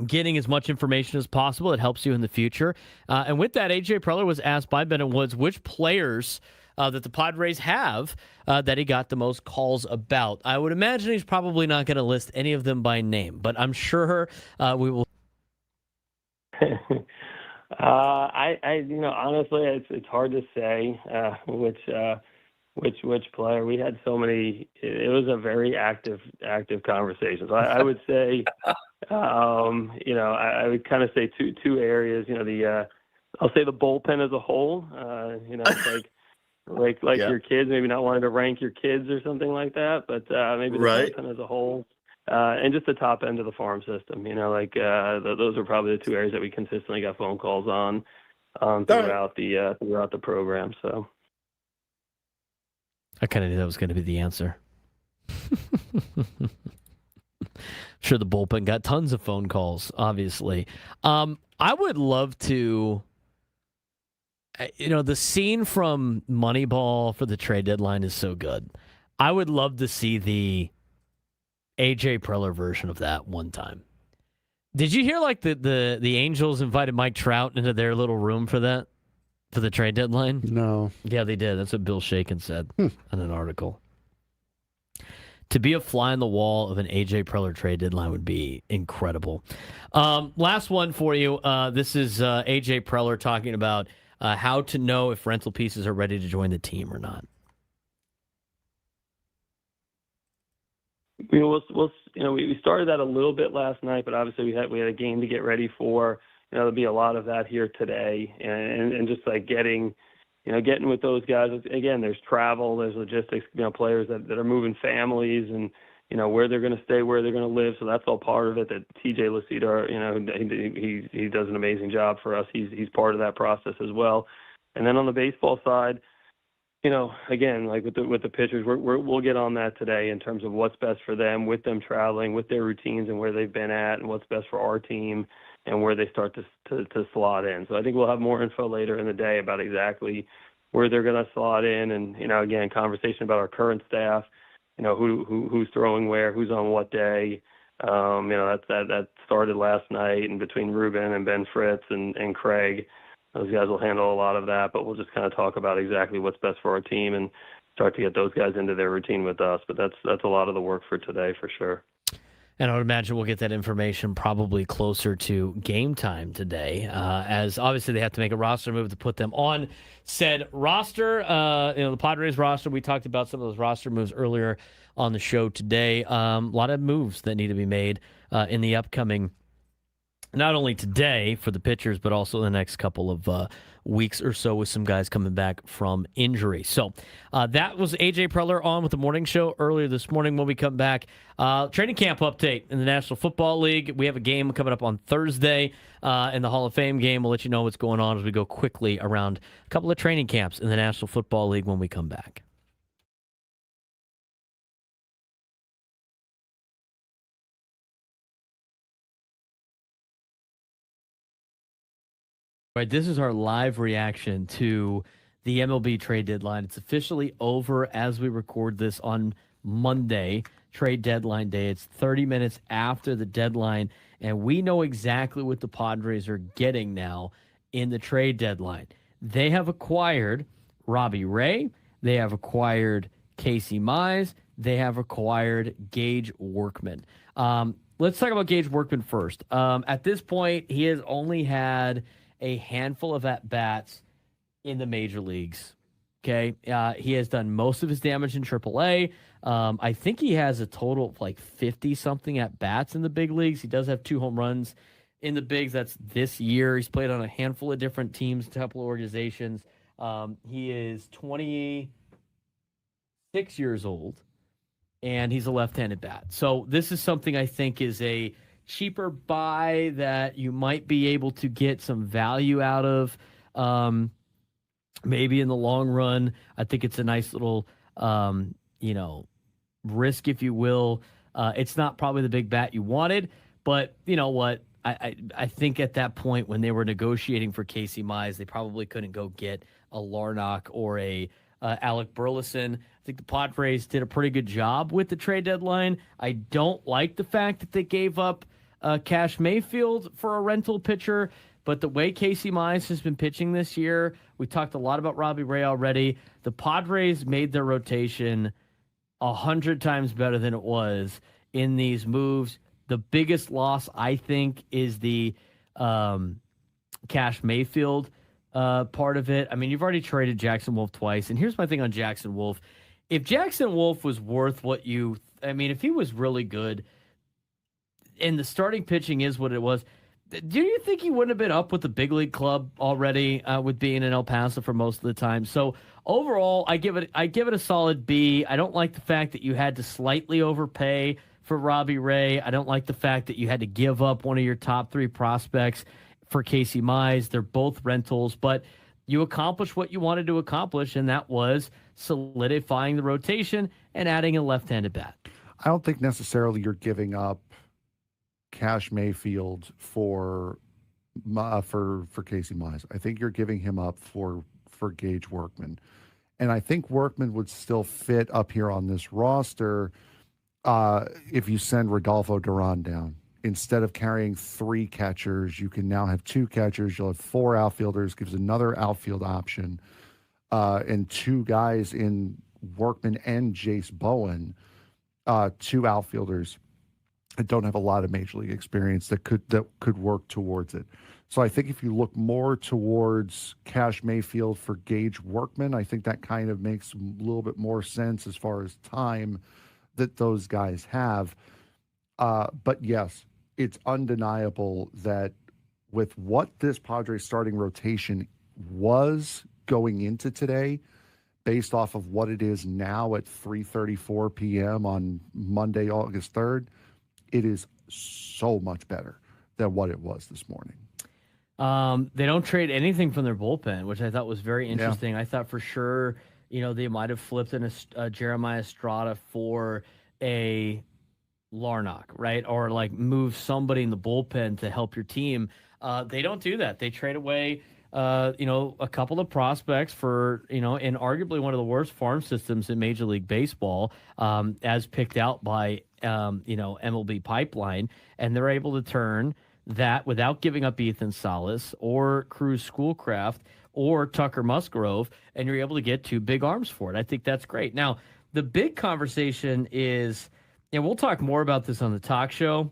getting as much information as possible. It helps you in the future. And with that, AJ Preller was asked by Ben and Woods which players that the Padres have that he got the most calls about. I would imagine he's probably not going to list any of them by name, but I'm sure we will. Honestly, it's hard to say which player. We had so many. It was a very active conversation. So I would say, I would kind of say two areas. I'll say the bullpen as a whole. It's like your kids, maybe not wanting to rank your kids or something like that, but maybe the bullpen as a whole. And just the top end of the farm system, those are probably the two areas that we consistently got phone calls on throughout the program. So I kind of knew that was going to be the answer. Sure, the bullpen got tons of phone calls, obviously. I would love to, the scene from Moneyball for the trade deadline is so good. I would love to see the AJ Preller version of that one time. Did you hear like the Angels invited Mike Trout into their little room for that? For the trade deadline? No. Yeah, they did. That's what Bill Shakin said in an article. To be a fly on the wall of an AJ Preller trade deadline would be incredible. Last one for you. This is AJ Preller talking about how to know if rental pieces are ready to join the team or not. We started that a little bit last night, but obviously we had a game to get ready for. There'll be a lot of that here today, and just like getting with those guys. Again, there's travel, there's logistics. Players that are moving families, and where they're going to stay, where they're going to live. So that's all part of it. That TJ Lucida, he does an amazing job for us. He's part of that process as well. And then on the baseball side, again, like with the pitchers, we'll get on that today in terms of what's best for them, with them traveling, with their routines and where they've been at, and what's best for our team and where they start to slot in. So I think we'll have more info later in the day about exactly where they're going to slot in, and again, conversation about our current staff, who's throwing where, who's on what day. That started last night, and between Ruben and Ben Fritz and Craig. Those guys will handle a lot of that, but we'll just kind of talk about exactly what's best for our team and start to get those guys into their routine with us. But that's a lot of the work for today for sure. And I would imagine we'll get that information probably closer to game time today, as obviously they have to make a roster move to put them on said roster. The Padres roster, we talked about some of those roster moves earlier on the show today. A lot of moves that need to be made in the upcoming, not only today for the pitchers, but also the next couple of weeks or so with some guys coming back from injury. So that was AJ Preller on with the morning show earlier this morning. When we come back, training camp update in the National Football League. We have a game coming up on Thursday in the Hall of Fame game. We'll let you know what's going on as we go quickly around a couple of training camps in the National Football League when we come back. Right, this is our live reaction to the MLB trade deadline. It's officially over as we record this on Monday, trade deadline day. It's 30 minutes after the deadline, and we know exactly what the Padres are getting now in the trade deadline. They have acquired Robbie Ray. They have acquired Casey Mize. They have acquired Gage Workman. Let's talk about Gage Workman first. At this point, he has only had a handful of at-bats in the major leagues. Okay. He has done most of his damage in AAA. I think he has a total of like 50-something at-bats in the big leagues. He does have 2 home runs in the bigs. That's this year. He's played on a handful of different teams, a couple of organizations. He is 26 years old, and he's a left-handed bat. So this is something I think is a cheaper buy that you might be able to get some value out of maybe in the long run. I think it's a nice little, risk, if you will. It's not probably the big bat you wanted, but you know what? I think at that point when they were negotiating for Casey Mize, they probably couldn't go get a Larnach or a Alec Burleson. I think the Padres did a pretty good job with the trade deadline. I don't like the fact that they gave up Cash Mayfield for a rental pitcher, but the way Casey Mize has been pitching this year, we talked a lot about Robbie Ray already. The Padres made their rotation 100 times better than it was in these moves. The biggest loss, I think, is the Cash Mayfield part of it. I mean, you've already traded Jackson Wolf twice, and here's my thing on Jackson Wolf. If Jackson Wolf was worth if he was really good, and the starting pitching is what it was, do you think he wouldn't have been up with the big league club already with being in El Paso for most of the time? So overall, I give it a solid B. I don't like the fact that you had to slightly overpay for Robbie Ray. I don't like the fact that you had to give up one of your top 3 prospects for Casey Mize. They're both rentals, but you accomplished what you wanted to accomplish, and that was solidifying the rotation and adding a left-handed bat. I don't think necessarily you're giving up Cash Mayfield for Casey Mize. I think you're giving him up for Gage Workman, and I think Workman would still fit up here on this roster if you send Rodolfo Duran down. Instead of carrying 3 catchers, you can now have 2 catchers. You'll have 4 outfielders, gives another outfield option, and 2 guys in Workman and Jace Bowen, 2 outfielders that don't have a lot of major league experience that could work towards it. So I think if you look more towards Cash Mayfield for Gage Workman, I think that kind of makes a little bit more sense as far as time that those guys have. But yes, it's undeniable that with what this Padres starting rotation was going into today, based off of what it is now at 3:34 p.m. on Monday, August 3rd, it is so much better than what it was this morning. They don't trade anything from their bullpen, which I thought was very interesting. Yeah. I thought for sure, they might have flipped in a Jeremiah Estrada for a Larnach, right? Or like move somebody in the bullpen to help your team. They don't do that. They trade away, a couple of prospects for, in arguably one of the worst farm systems in Major League Baseball, as picked out by, MLB Pipeline. And they're able to turn that without giving up Ethan Salas or Cruz Schoolcraft or Tucker Musgrove, and you're able to get 2 big arms for it. I think that's great. Now, the big conversation is, and we'll talk more about this on the talk show,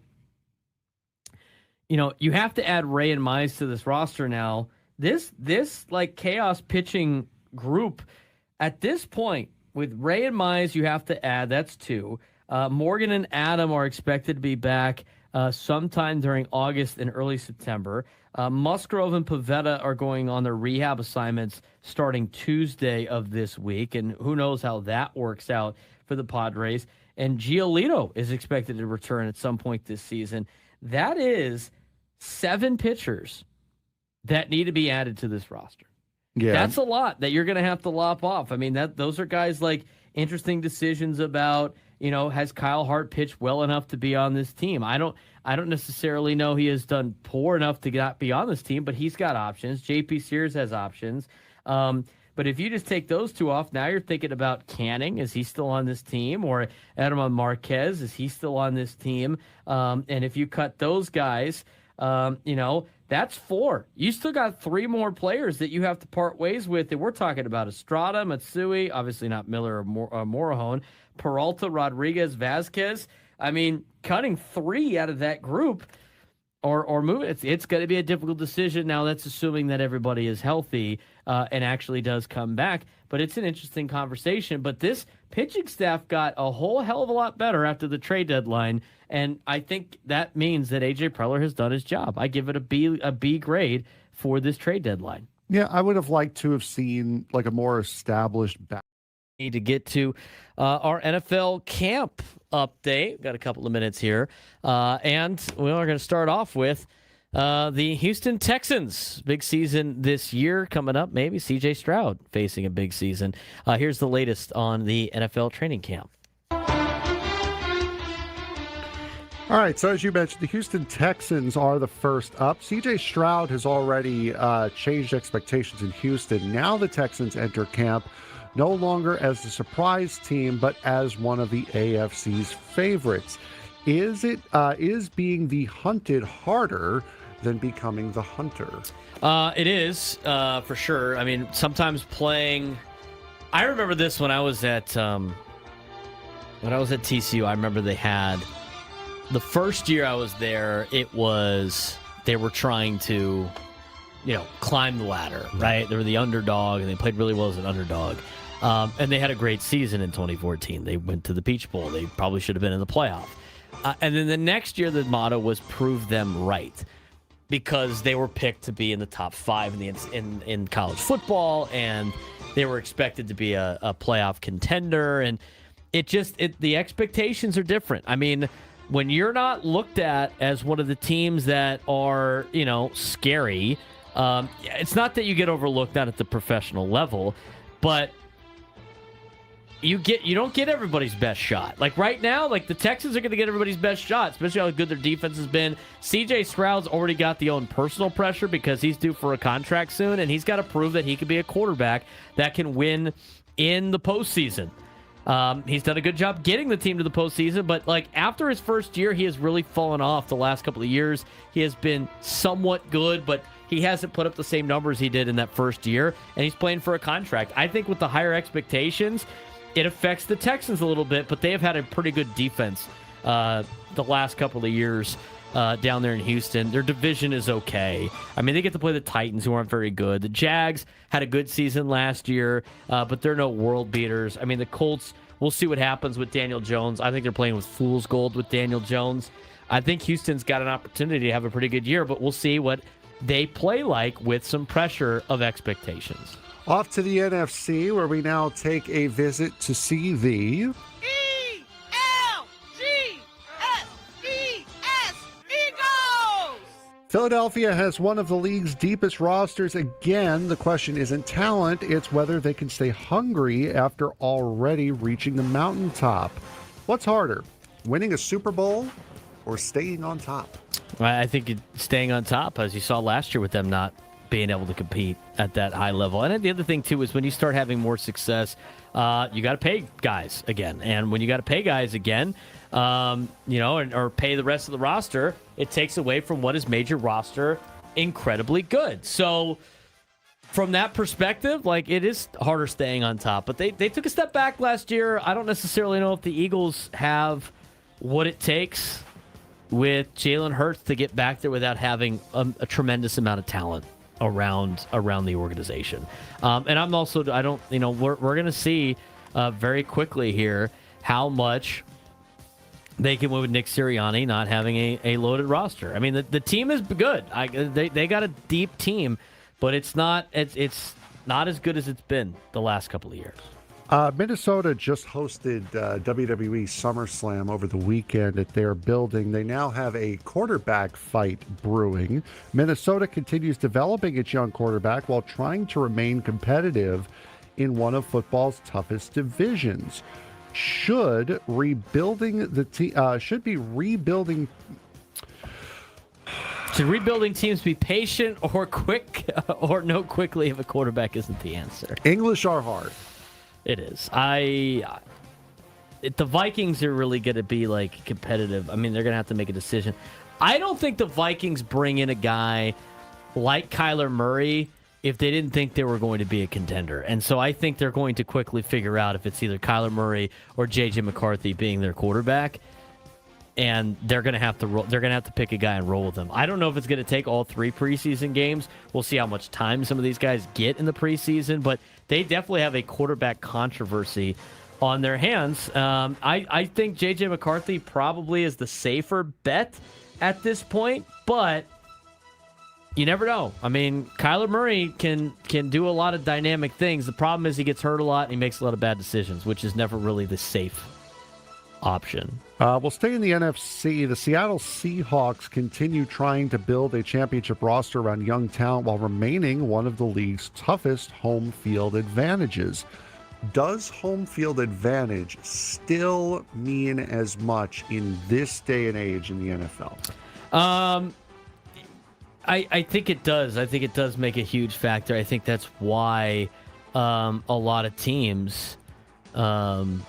you have to add Ray and Mize to this roster now. This like chaos pitching group, at this point, with Ray and Mize, you have to add, that's 2. Morgan and Adam are expected to be back sometime during August and early September. Musgrove and Pavetta are going on their rehab assignments starting Tuesday of this week, and who knows how that works out for the Padres. And Giolito is expected to return at some point this season. That is 7 pitchers that need to be added to this roster. Yeah, that's a lot that you're going to have to lop off. I mean, those are guys like interesting decisions about, has Kyle Hart pitched well enough to be on this team? I don't necessarily know he has done poor enough to be on this team, but he's got options. JP Sears has options. But if you just take those 2 off, now you're thinking about Canning. Is he still on this team? Or Edman Marquez, is he still on this team? And if you cut those guys, that's 4. You still got 3 more players that you have to part ways with. And we're talking about Estrada, Matsui, obviously not Miller or Morahone, Peralta, Rodriguez, Vasquez. I mean, cutting 3 out of that group or moving, it's going to be a difficult decision. Now, that's assuming that everybody is healthy and actually does come back. But it's an interesting conversation. But this pitching staff got a whole hell of a lot better after the trade deadline. And I think that means that A.J. Preller has done his job. I give it a B grade for this trade deadline. Yeah, I would have liked to have seen like a more established back. Need to get to our NFL camp update. We've got a couple of minutes here. And we are going to start off with the Houston Texans. Big season this year coming up. Maybe C.J. Stroud facing a big season. Here's the latest on the NFL training camp. All right, so as you mentioned, the Houston Texans are the first up. C.J. Stroud has already changed expectations in Houston. Now the Texans enter camp no longer as the surprise team, but as one of the AFC's favorites. Is being the hunted harder than becoming the hunter? It is, for sure. I mean, sometimes playing... I remember this when I was at TCU. I remember they had... The first year I was there, they were trying to, climb the ladder, right? They were the underdog, and they played really well as an underdog. And they had a great season in 2014. They went to the Peach Bowl. They probably should have been in the playoff. And then the next year, the motto was prove them right, because they were picked to be in the top 5 in college football, and they were expected to be a playoff contender. And the expectations are different. I mean, when you're not looked at as one of the teams that are, scary, it's not that you get overlooked not at the professional level, but you don't get everybody's best shot. Like right now, like the Texans are going to get everybody's best shot, especially how good their defense has been. C.J. Stroud's already got the own personal pressure because he's due for a contract soon, and he's got to prove that he can be a quarterback that can win in the postseason. He's done a good job getting the team to the postseason, but like after his first year, he has really fallen off the last couple of years. He has been somewhat good, but he hasn't put up the same numbers he did in that first year, and he's playing for a contract. I think with the higher expectations, it affects the Texans a little bit, but they have had a pretty good defense the last couple of years down there in Houston. Their division is okay. I mean, they get to play the Titans, who aren't very good. The Jags had a good season last year, but they're no world beaters. I mean, the Colts We'll see what happens with Daniel Jones. I think they're playing with fool's gold with Daniel Jones. I think Houston's got an opportunity to have a pretty good year, but we'll see what they play like with some pressure of expectations. Off to the NFC, where we now take a visit to see the Eagles! Philadelphia has one of the league's deepest rosters again. The question isn't talent, it's whether they can stay hungry after already reaching the mountaintop. What's harder, winning a Super Bowl or staying on top? I think staying on top, as you saw last year with them not being able to compete at that high level. And the other thing, too, is when you start having more success, you got to pay guys again. And when you got to pay guys again, or pay the rest of the roster, it takes away from what has made your roster incredibly good. So from that perspective, like, it is harder staying on top. But they took a step back last year. I don't necessarily know if the Eagles have what it takes with Jalen Hurts to get back there without having a tremendous amount of talent around the organization. And I'm also, we're going to see very quickly here how much they can win with Nick Sirianni not having a loaded roster. I mean, the team is good. They got a deep team, but it's not as good as it's been the last couple of years. Minnesota just hosted WWE SummerSlam over the weekend at their building. They now have a quarterback fight brewing. Minnesota continues developing its young quarterback while trying to remain competitive in one of football's toughest divisions. Should rebuilding teams be patient or quick or know quickly if a quarterback isn't the answer? English are hard. It is. The Vikings are really going to be like competitive. I mean, they're going to have to make a decision. I don't think the Vikings bring in a guy like Kyler Murray if they didn't think they were going to be a contender. And so I think they're going to quickly figure out if it's either Kyler Murray or J.J. McCarthy being their quarterback. And they're going to have to they're going to have to pick a guy and roll with him. I don't know if it's going to take all 3 preseason games. We'll see how much time some of these guys get in the preseason, but they definitely have a quarterback controversy on their hands. I think J.J. McCarthy probably is the safer bet at this point, but you never know. I mean, Kyler Murray can do a lot of dynamic things. The problem is he gets hurt a lot and he makes a lot of bad decisions, which is never really the safe option. We'll stay in the NFC. The Seattle Seahawks continue trying to build a championship roster around young talent while remaining one of the league's toughest home field advantages. Does home field advantage still mean as much in this day and age in the NFL? I think it does. I think it does make a huge factor. I think that's why a lot of teams do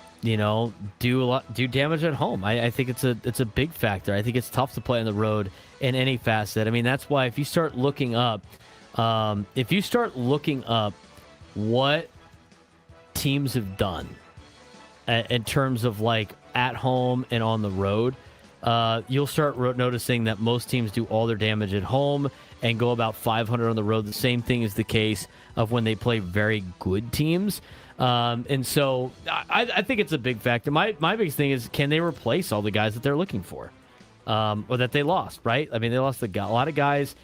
damage at home. I think it's a big factor. I think it's tough to play on the road in any facet. I mean, that's why if you start looking up what teams have done in terms of like at home and on the road, you'll start noticing that most teams do all their damage at home and go about 500 on the road. The same thing is the case of when they play very good teams. And so I think it's a big factor. My biggest thing is, can they replace all the guys that they're looking for or that they lost, right? I mean, they lost a lot of guys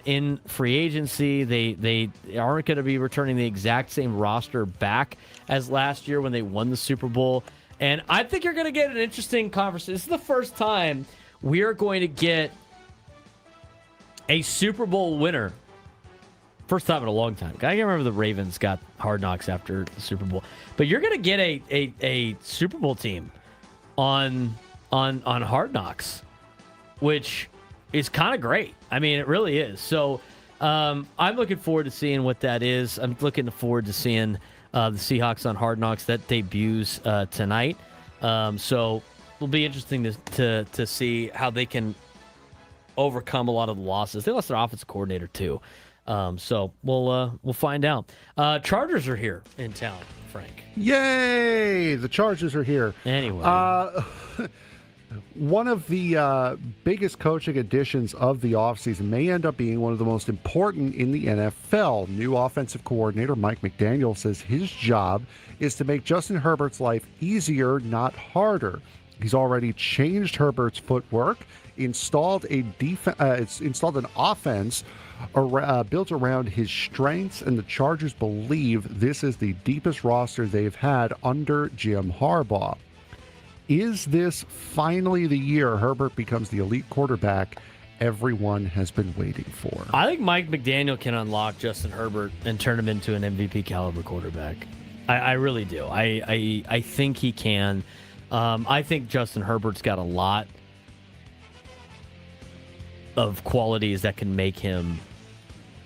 in free agency. They aren't going to be returning the exact same roster back as last year when they won the Super Bowl. And I think you're going to get an interesting conversation. This is the first time we are going to get a Super Bowl winner. First time in a long time. I can't remember the Ravens got Hard Knocks after the Super Bowl. But you're going to get a Super Bowl team on Hard Knocks, which is kind of great. I mean, it really is. So I'm looking forward to seeing what that is. I'm looking forward to seeing the Seahawks on Hard Knocks. That debuts tonight. So it'll be interesting to see how they can overcome a lot of the losses. They lost their offensive coordinator too. So we'll find out. Chargers are here in town, Frank. Yay! The Chargers are here. Anyway. One of the biggest coaching additions of the offseason may end up being one of the most important in the NFL. New offensive coordinator Mike McDaniel says his job is to make Justin Herbert's life easier, not harder. He's already changed Herbert's footwork, installed an offense built around his strengths, and the Chargers believe this is the deepest roster they've had under Jim Harbaugh. Is this finally the year Herbert becomes the elite quarterback everyone has been waiting for? I think Mike McDaniel can unlock Justin Herbert and turn him into an MVP caliber quarterback. I really do. I think he can. I think Justin Herbert's got a lot of qualities that can make him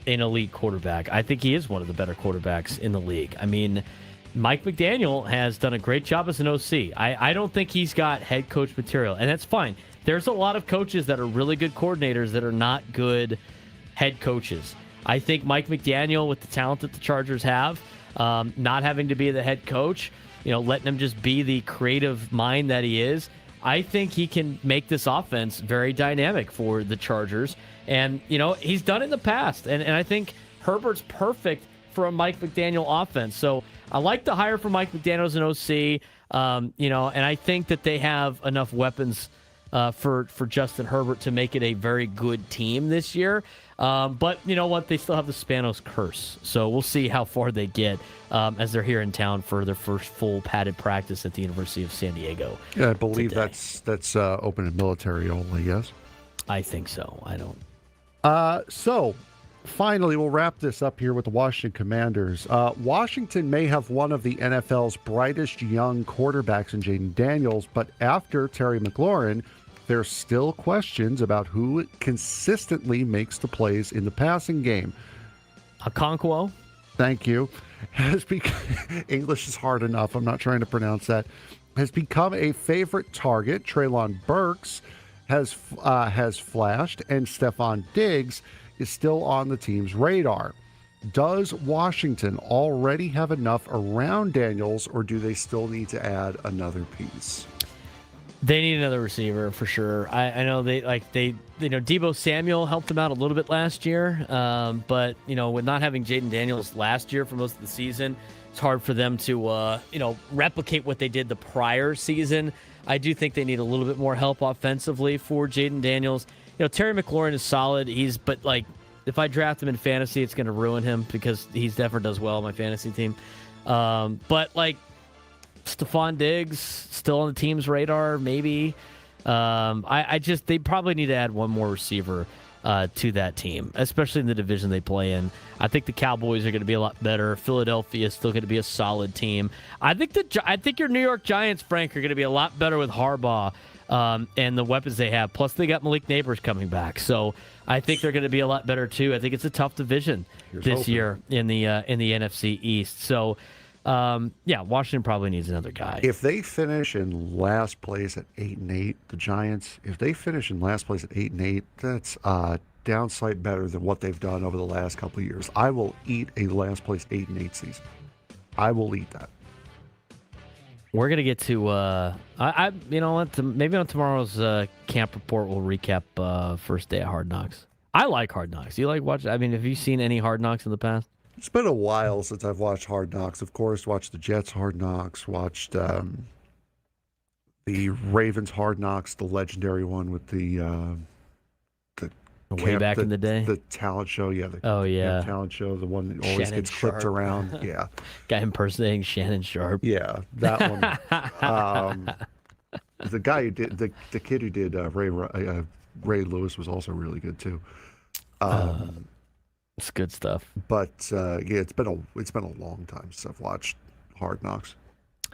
an elite quarterback. I think he is one of the better quarterbacks in the league. I mean, Mike McDaniel has done a great job as an OC. I don't think he's got head coach material, and that's fine. There's a lot of coaches that are really good coordinators that are not good head coaches. I think Mike McDaniel, with the talent that the Chargers have, not having to be the head coach, letting him just be the creative mind that he is, I think he can make this offense very dynamic for the Chargers. And, he's done it in the past, and I think Herbert's perfect for a Mike McDaniel offense. So I like the hire for Mike McDaniel as an OC, and I think that they have enough weapons for Justin Herbert to make it a very good team this year. But you know what? They still have the Spanos curse. So we'll see how far they get as they're here in town for their first full padded practice at the University of San Diego. Yeah, I believe today. that's open and military only, yes? I think so. I don't. So finally, we'll wrap this up here with the Washington Commanders. Washington may have one of the NFL's brightest young quarterbacks in Jaden Daniels, but after Terry McLaurin, there's still questions about who consistently makes the plays in the passing game. Okonkwo? Thank you. English is hard enough. I'm not trying to pronounce that. Has become a favorite target. Treylon Burks has flashed, and Stephon Diggs is still on the team's radar. Does Washington already have enough around Daniels, or do they still need to add another piece? They need another receiver for sure. I know Deebo Samuel helped them out a little bit last year, but with not having Jaden Daniels last year for most of the season, it's hard for them to replicate what they did the prior season. I do think they need a little bit more help offensively for Jaden Daniels. Terry McLaurin is solid. But if I draft him in fantasy, it's going to ruin him because he never does well on my fantasy team. But Stephon Diggs still on the team's radar, maybe. They probably need to add one more receiver to that team, especially in the division they play in. I think the Cowboys are going to be a lot better. Philadelphia is still going to be a solid team. I think your New York Giants, Frank, are going to be a lot better with Harbaugh and the weapons they have. Plus, they got Malik Neighbors coming back, so I think they're going to be a lot better too. I think it's a tough division this year in the NFC East. So. Washington probably needs another guy. If they finish in last place at 8-8, the Giants, if they finish in last place at 8-8, that's downside better than what they've done over the last couple of years. I will eat a last place 8-8 season. I will eat that. We're gonna get to maybe on tomorrow's camp report we'll recap first day of Hard Knocks. I like Hard Knocks. You like watching? I mean, have you seen any Hard Knocks in the past? It's been a while since I've watched Hard Knocks. Of course, watched the Jets Hard Knocks, watched the Ravens Hard Knocks, the legendary one with the way back in the day, the talent show. Yeah. Talent show, the one that always gets clipped around. Yeah. Guy impersonating Shannon Sharp. Yeah, that one. The guy who did the kid who did Ray Lewis was also really good too. It's good stuff. But it's been a long time since I've watched Hard Knocks.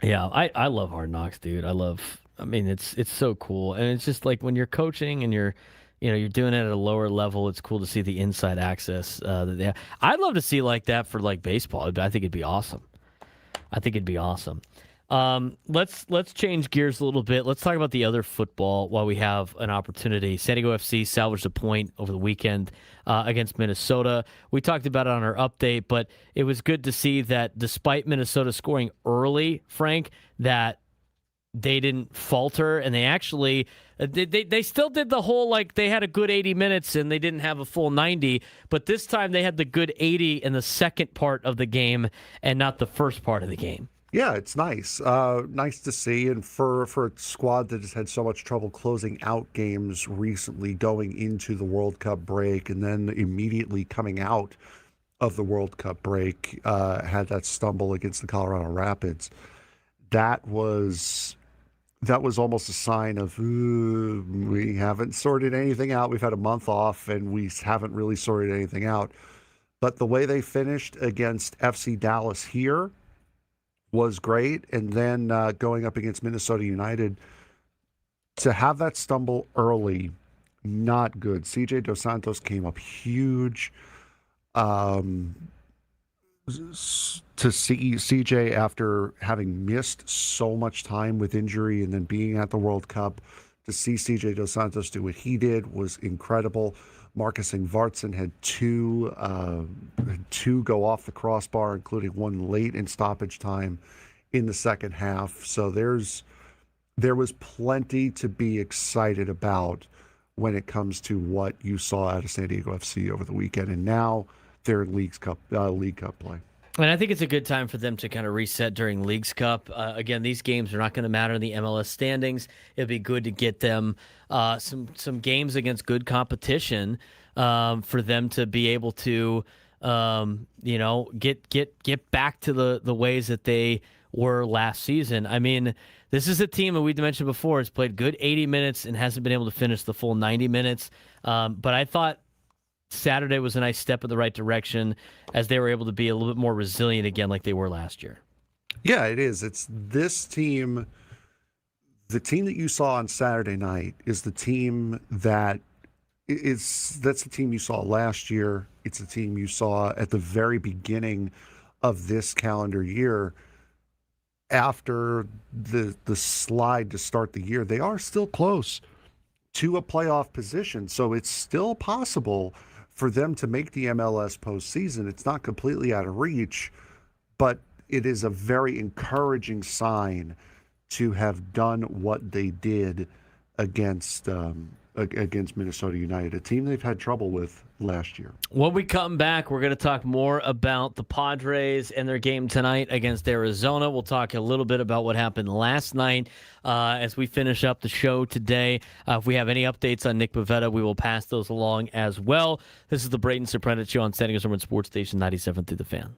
Yeah, I love Hard Knocks, dude. It's so cool, and it's just like when you're coaching and you're doing it at a lower level, it's cool to see the inside access that they have. I'd love to see like that for like baseball. I think it'd be awesome. Let's change gears a little bit. Let's talk about the other football while we have an opportunity. San Diego FC salvaged a point over the weekend against Minnesota. We talked about it on our update, but it was good to see that despite Minnesota scoring early, Frank, that they didn't falter, and they actually they still did the whole, like, they had a good 80 minutes and they didn't have a full 90, but this time they had the good 80 in the second part of the game and not the first part of the game. Yeah, it's nice. Nice to see. And for a squad that has had so much trouble closing out games recently, going into the World Cup break and then immediately coming out of the World Cup break, had that stumble against the Colorado Rapids. That was almost a sign of, we haven't sorted anything out. We've had a month off and we haven't really sorted anything out. But the way they finished against FC Dallas here was great. And then going up against Minnesota United, to have that stumble early, not good. CJ Dos Santos came up huge. To see CJ, after having missed so much time with injury and then being at the World Cup, to see CJ Dos Santos do what he did was incredible. Marcus Ingvartsen had two go off the crossbar, including one late in stoppage time in the second half. So there was plenty to be excited about when it comes to what you saw out of San Diego FC over the weekend. And now they're in League Cup play. And I think it's a good time for them to kind of reset during Leagues Cup. Again, these games are not going to matter in the MLS standings. It'd be good to get them some games against good competition, for them to be able to get back to the ways that they were last season. I mean, this is a team that we mentioned before has played good 80 minutes and hasn't been able to finish the full 90 minutes. But I thought Saturday was a nice step in the right direction as they were able to be a little bit more resilient again like they were last year. Yeah, it is. It's this team. The team that you saw on Saturday night is the team that's the team you saw last year. It's the team you saw at the very beginning of this calendar year. After the slide to start the year, they are still close to a playoff position. So it's still possible for them to make the MLS postseason. It's not completely out of reach, but it is a very encouraging sign to have done what they did against Minnesota United, a team they've had trouble with last year. When we come back, we're going to talk more about the Padres and their game tonight against Arizona. We'll talk a little bit about what happened last night as we finish up the show today. If we have any updates on Nick Pivetta, we will pass those along as well. This is the Braden Surprenant Show on San Diego Sports Station 97 through the Fan.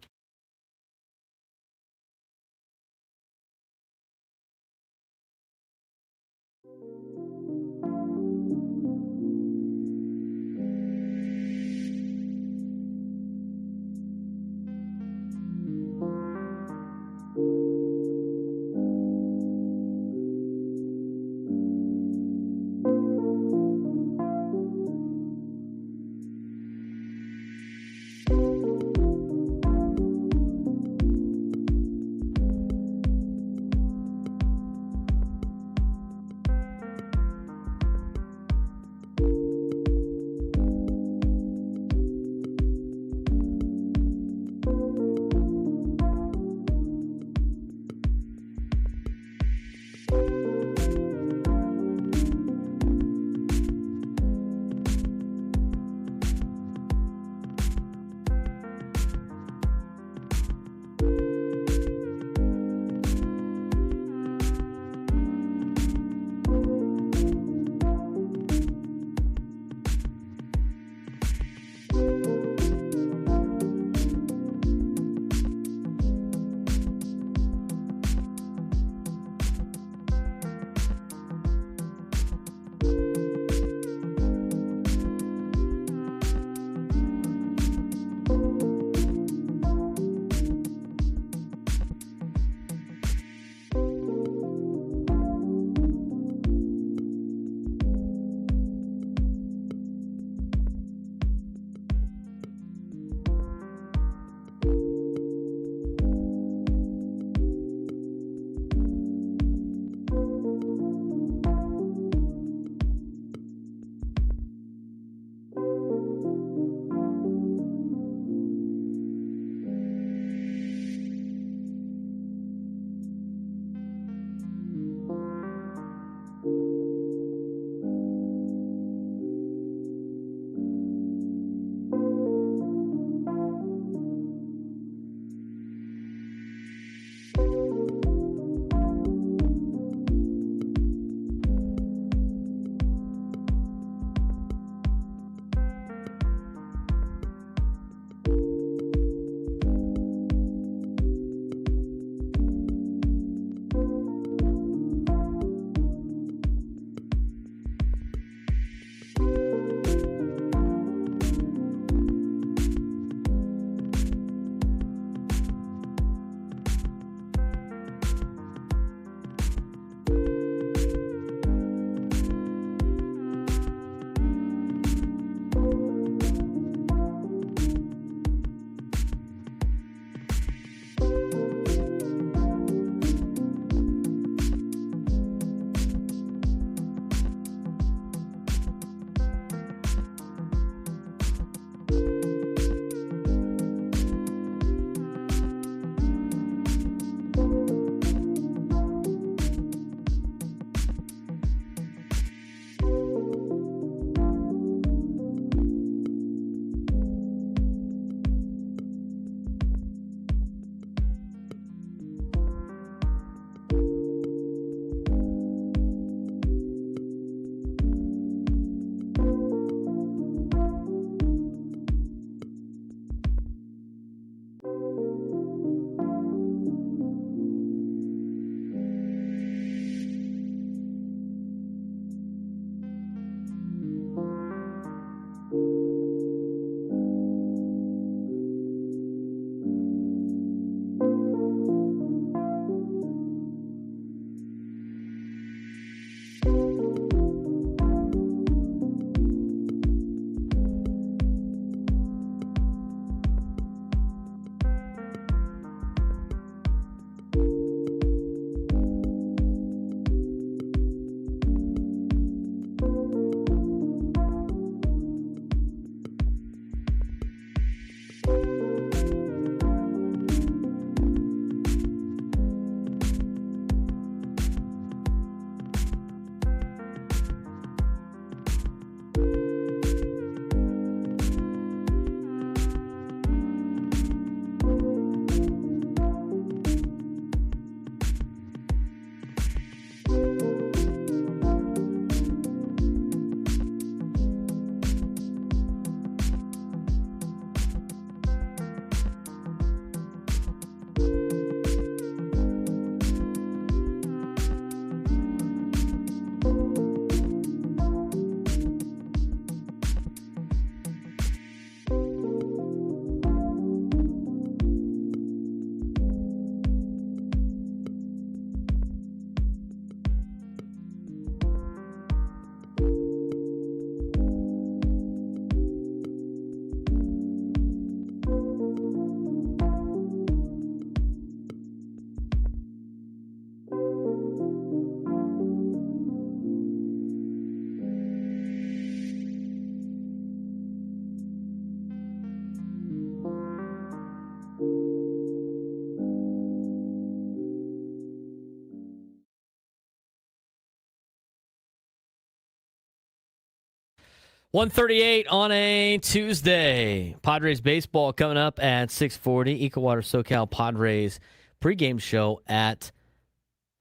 1:38 on a Tuesday. Padres baseball coming up at 6:40. Ecowater SoCal Padres pregame show at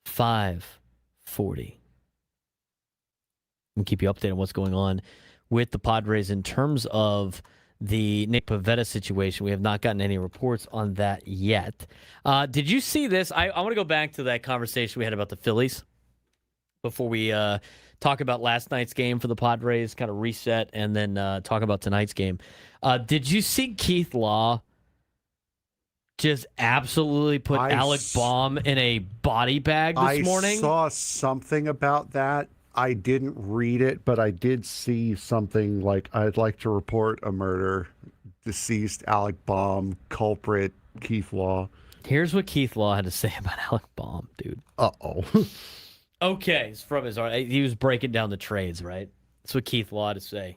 5:40. We'll keep you updated on what's going on with the Padres in terms of the Nick Pivetta situation. We have not gotten any reports on that yet. Did you see this? I want to go back to that conversation we had about the Phillies before we talk about last night's game for the Padres, kind of reset, and then talk about tonight's game. Did you see Keith Law just absolutely put Alec Baum in a body bag this morning? I saw something about that. I didn't read it, but I did see something like, I'd like to report a murder. Deceased Alec Baum, culprit Keith Law. Here's what Keith Law had to say about Alec Baum, dude. Uh-oh. Okay, it's from his art. He was breaking down the trades, right? That's what Keith Law had to say.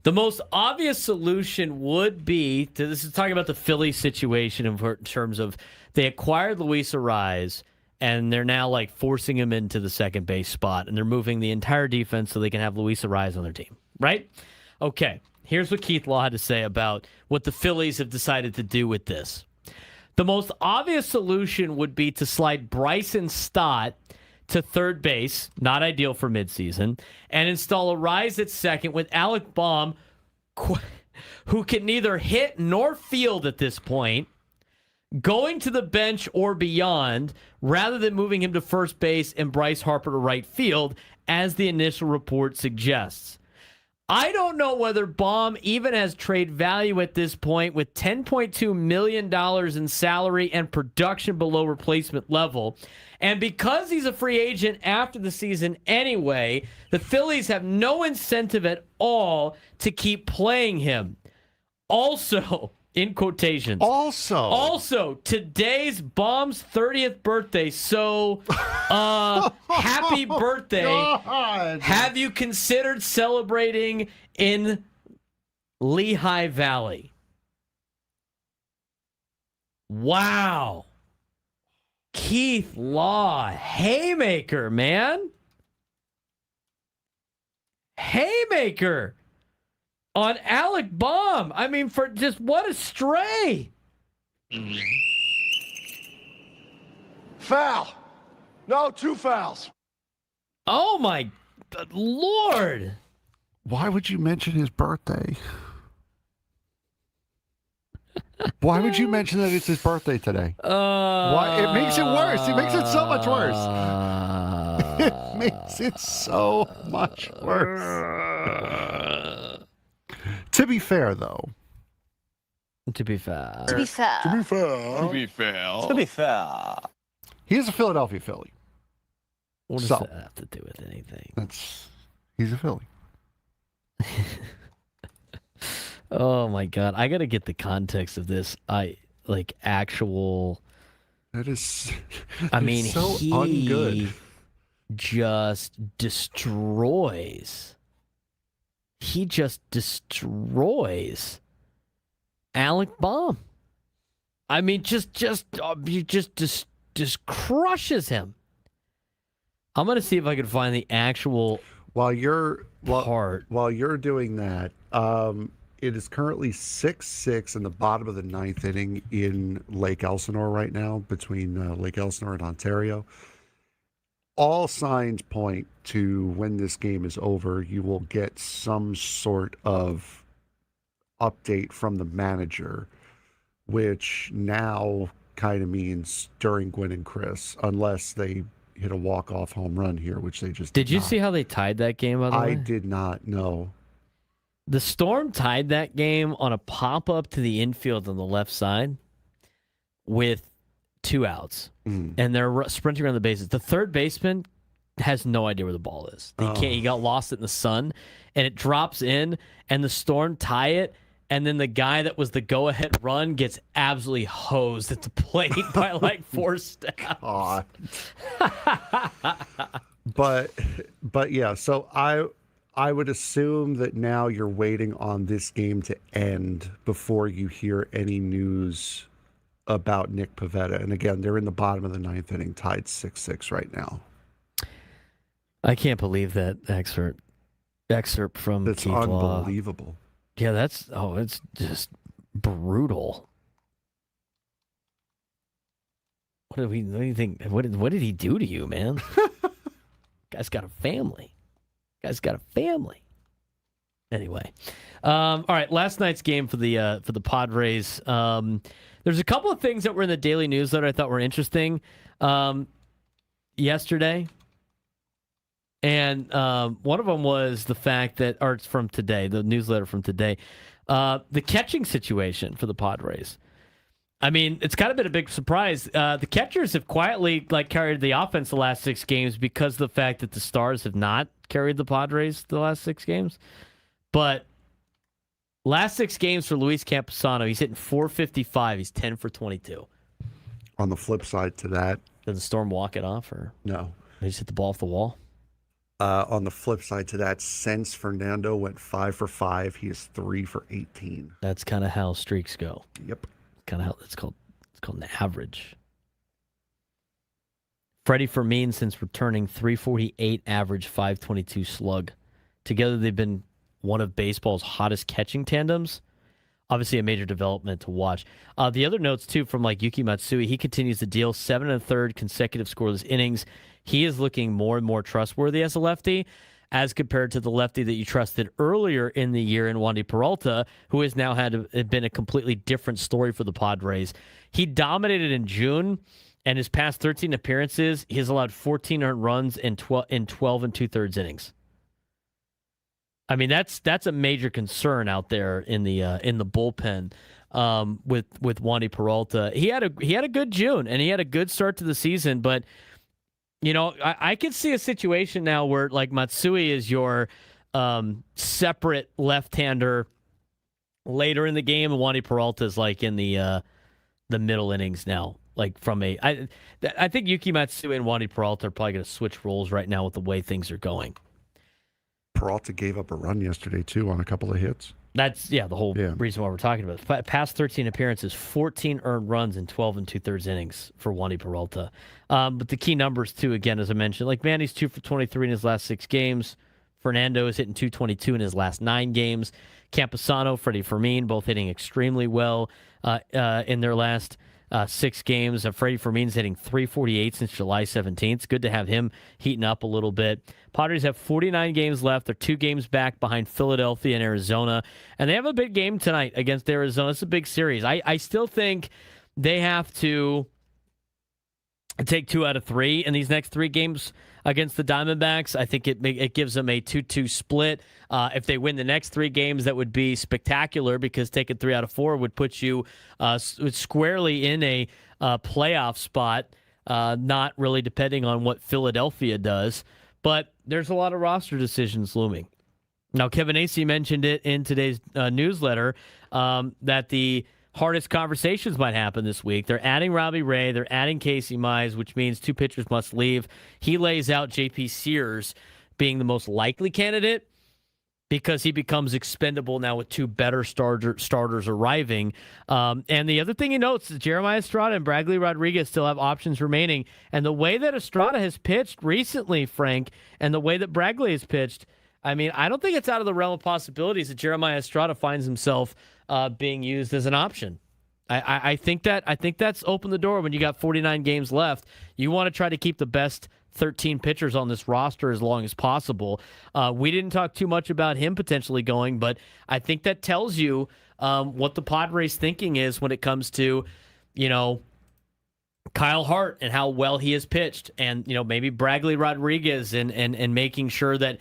The most obvious solution would be to, this is talking about the Philly situation in terms of they acquired Luis Ariz, and they're now like forcing him into the second base spot, and they're moving the entire defense so they can have Luis Ariz on their team, right? Okay, here's what Keith Law had to say about what the Phillies have decided to do with this. The most obvious solution would be to slide Bryson Stott to third base, not ideal for midseason, and install Ariz at second with Alec Baum, who can neither hit nor field at this point, going to the bench or beyond, rather than moving him to first base and Bryce Harper to right field, as the initial report suggests. I don't know whether Baum even has trade value at this point, with $10.2 million in salary and production below replacement level. And because he's a free agent after the season anyway, the Phillies have no incentive at all to keep playing him. Also, in quotations. Also, today's Baum's 30th birthday. So, happy birthday. God. Have you considered celebrating in Lehigh Valley? Wow. Keith Law, haymaker, man. Haymaker on Alec Baum. I mean, for just what a stray. Foul. No, 2 fouls. Oh, my Lord. Why would you mention his birthday? Why would you mention that it's his birthday today? Why? It makes it worse. It makes it so much worse. It makes it so much worse. To be fair, though. To be fair. He is a Philadelphia Philly. What does that have to do with anything? He's a Philly. Oh my God. I got to get the context of this. Actual. That is. I mean, so he ungood. Just destroys. He just destroys Alec Baum. I mean, just crushes him. I'm gonna see if I can find the actual While you're doing that, it is currently 6-6 in the bottom of the ninth inning in Lake Elsinore right now, between Lake Elsinore and Ontario. All signs point to, when this game is over, you will get some sort of update from the manager, which now kind of means during Gwynn and Chris, unless they hit a walk-off home run here, which they just did you not. See how they tied that game, by the way? I did not know. The Storm tied that game on a pop-up to the infield on the left side with 2 outs, and they're sprinting around the bases. The third baseman has no idea where the ball is. He got lost in the sun, and it drops in, and the Storm tie it, and then the guy that was the go-ahead run gets absolutely hosed at the plate by like 4 steps. God. But yeah, so I would assume that now you're waiting on this game to end before you hear any news about Nick Pivetta. And again, they're in the bottom of the ninth inning, tied 6-6 right now. I can't believe that excerpt. excerpt from That's Keith Law. unbelievable. Yeah, it's just brutal. What do you think? What did he do to you, man? Guy's got a family. Anyway, all right. Last night's game for the Padres. There's a couple of things that were in the daily newsletter I thought were interesting yesterday, and one of them was the fact that, or it's from today, the newsletter from today, the catching situation for the Padres. I mean, it's kind of been a big surprise. The catchers have quietly carried the offense the last 6 games because of the fact that the Stars have not carried the Padres the last 6 games. But last 6 games for Luis Camposano, he's hitting .455. He's 10 for 22. On the flip side to that, Did the Storm walk it off, or no. they just hit the ball off the wall? On the flip side to that, since Fernando went 5 for 5, he is 3 for 18. That's kind of how streaks go. Yep. Kind of how it's called an average. Freddie Fermin, since returning, 348 average, 522 slug. Together, they've been one of baseball's hottest catching tandems. Obviously, a major development to watch. The other notes, too, from Yuki Matsui, he continues to deal 7 1/3 consecutive scoreless innings. He is looking more and more trustworthy as a lefty, as compared to the lefty that you trusted earlier in the year in Wandy Peralta, who has now been a completely different story for the Padres. He dominated in June, and his past 13 appearances, he has allowed 14 earned runs in 12 2/3 innings. I mean, that's a major concern out there in the bullpen with Wandy Peralta. He had a good June, and he had a good start to the season, but I could see a situation now where Matsui is your separate left-hander later in the game, and Wandy Peralta is in the middle innings now. I think Yuki Matsui and Wandy Peralta are probably going to switch roles right now with the way things are going. Peralta gave up a run yesterday, too, on a couple of hits. That's, the whole reason why we're talking about it. Past 13 appearances, 14 earned runs in 12 2/3 innings for Wandy Peralta. But the key numbers, too, again, as I mentioned, Manny's 2 for 23 in his last 6 games. Fernando is hitting .222 in his last 9 games. Camposano, Freddie Fermin, both hitting extremely well in their last 6 games. Freddie Fermin's hitting .348 since July 17th. It's good to have him heating up a little bit. Padres have 49 games left. They're 2 games back behind Philadelphia and Arizona. And they have a big game tonight against Arizona. It's a big series. I still think they have to take 2 out of 3 in these next 3 games against the Diamondbacks. I think it gives them a 2-2 split. If they win the next 3 games, that would be spectacular, because taking 3 out of 4 would put you squarely in a playoff spot, not really depending on what Philadelphia does. But there's a lot of roster decisions looming. Now, Kevin Acee mentioned it in today's newsletter that the hardest conversations might happen this week. They're adding Robbie Ray. They're adding Casey Mize, which means 2 pitchers must leave. He lays out J.P. Sears being the most likely candidate because he becomes expendable now with 2 better starters arriving. And the other thing he notes is Jeremiah Estrada and Bradley Rodriguez still have options remaining. And the way that Estrada has pitched recently, Frank, and the way that Bradley has pitched, I mean, I don't think it's out of the realm of possibilities that Jeremiah Estrada finds himself being used as an option. I think that's opened the door when you got 49 games left. You want to try to keep the best 13 pitchers on this roster as long as possible. We didn't talk too much about him potentially going, but I think that tells you what the Padres' thinking is when it comes to, Kyle Hart and how well he has pitched, and maybe Bradley Rodriguez and making sure that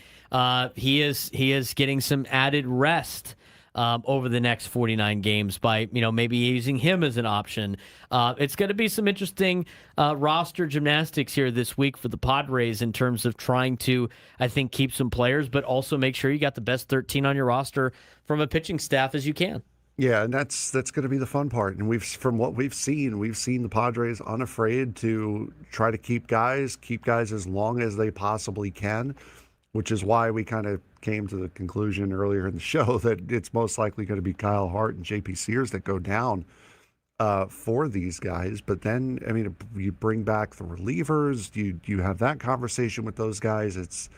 he is getting some added rest over the next 49 games by maybe using him as an option. It's going to be some interesting roster gymnastics here this week for the Padres in terms of trying to, I think, keep some players, but also make sure you got the best 13 on your roster from a pitching staff as you can. Yeah, and that's going to be the fun part. And from what we've seen the Padres unafraid to try to keep guys as long as they possibly can, which is why we kind of came to the conclusion earlier in the show that it's most likely going to be Kyle Hart and J.P. Sears that go down for these guys. But then, I mean, you bring back the relievers, you have that conversation with those guys.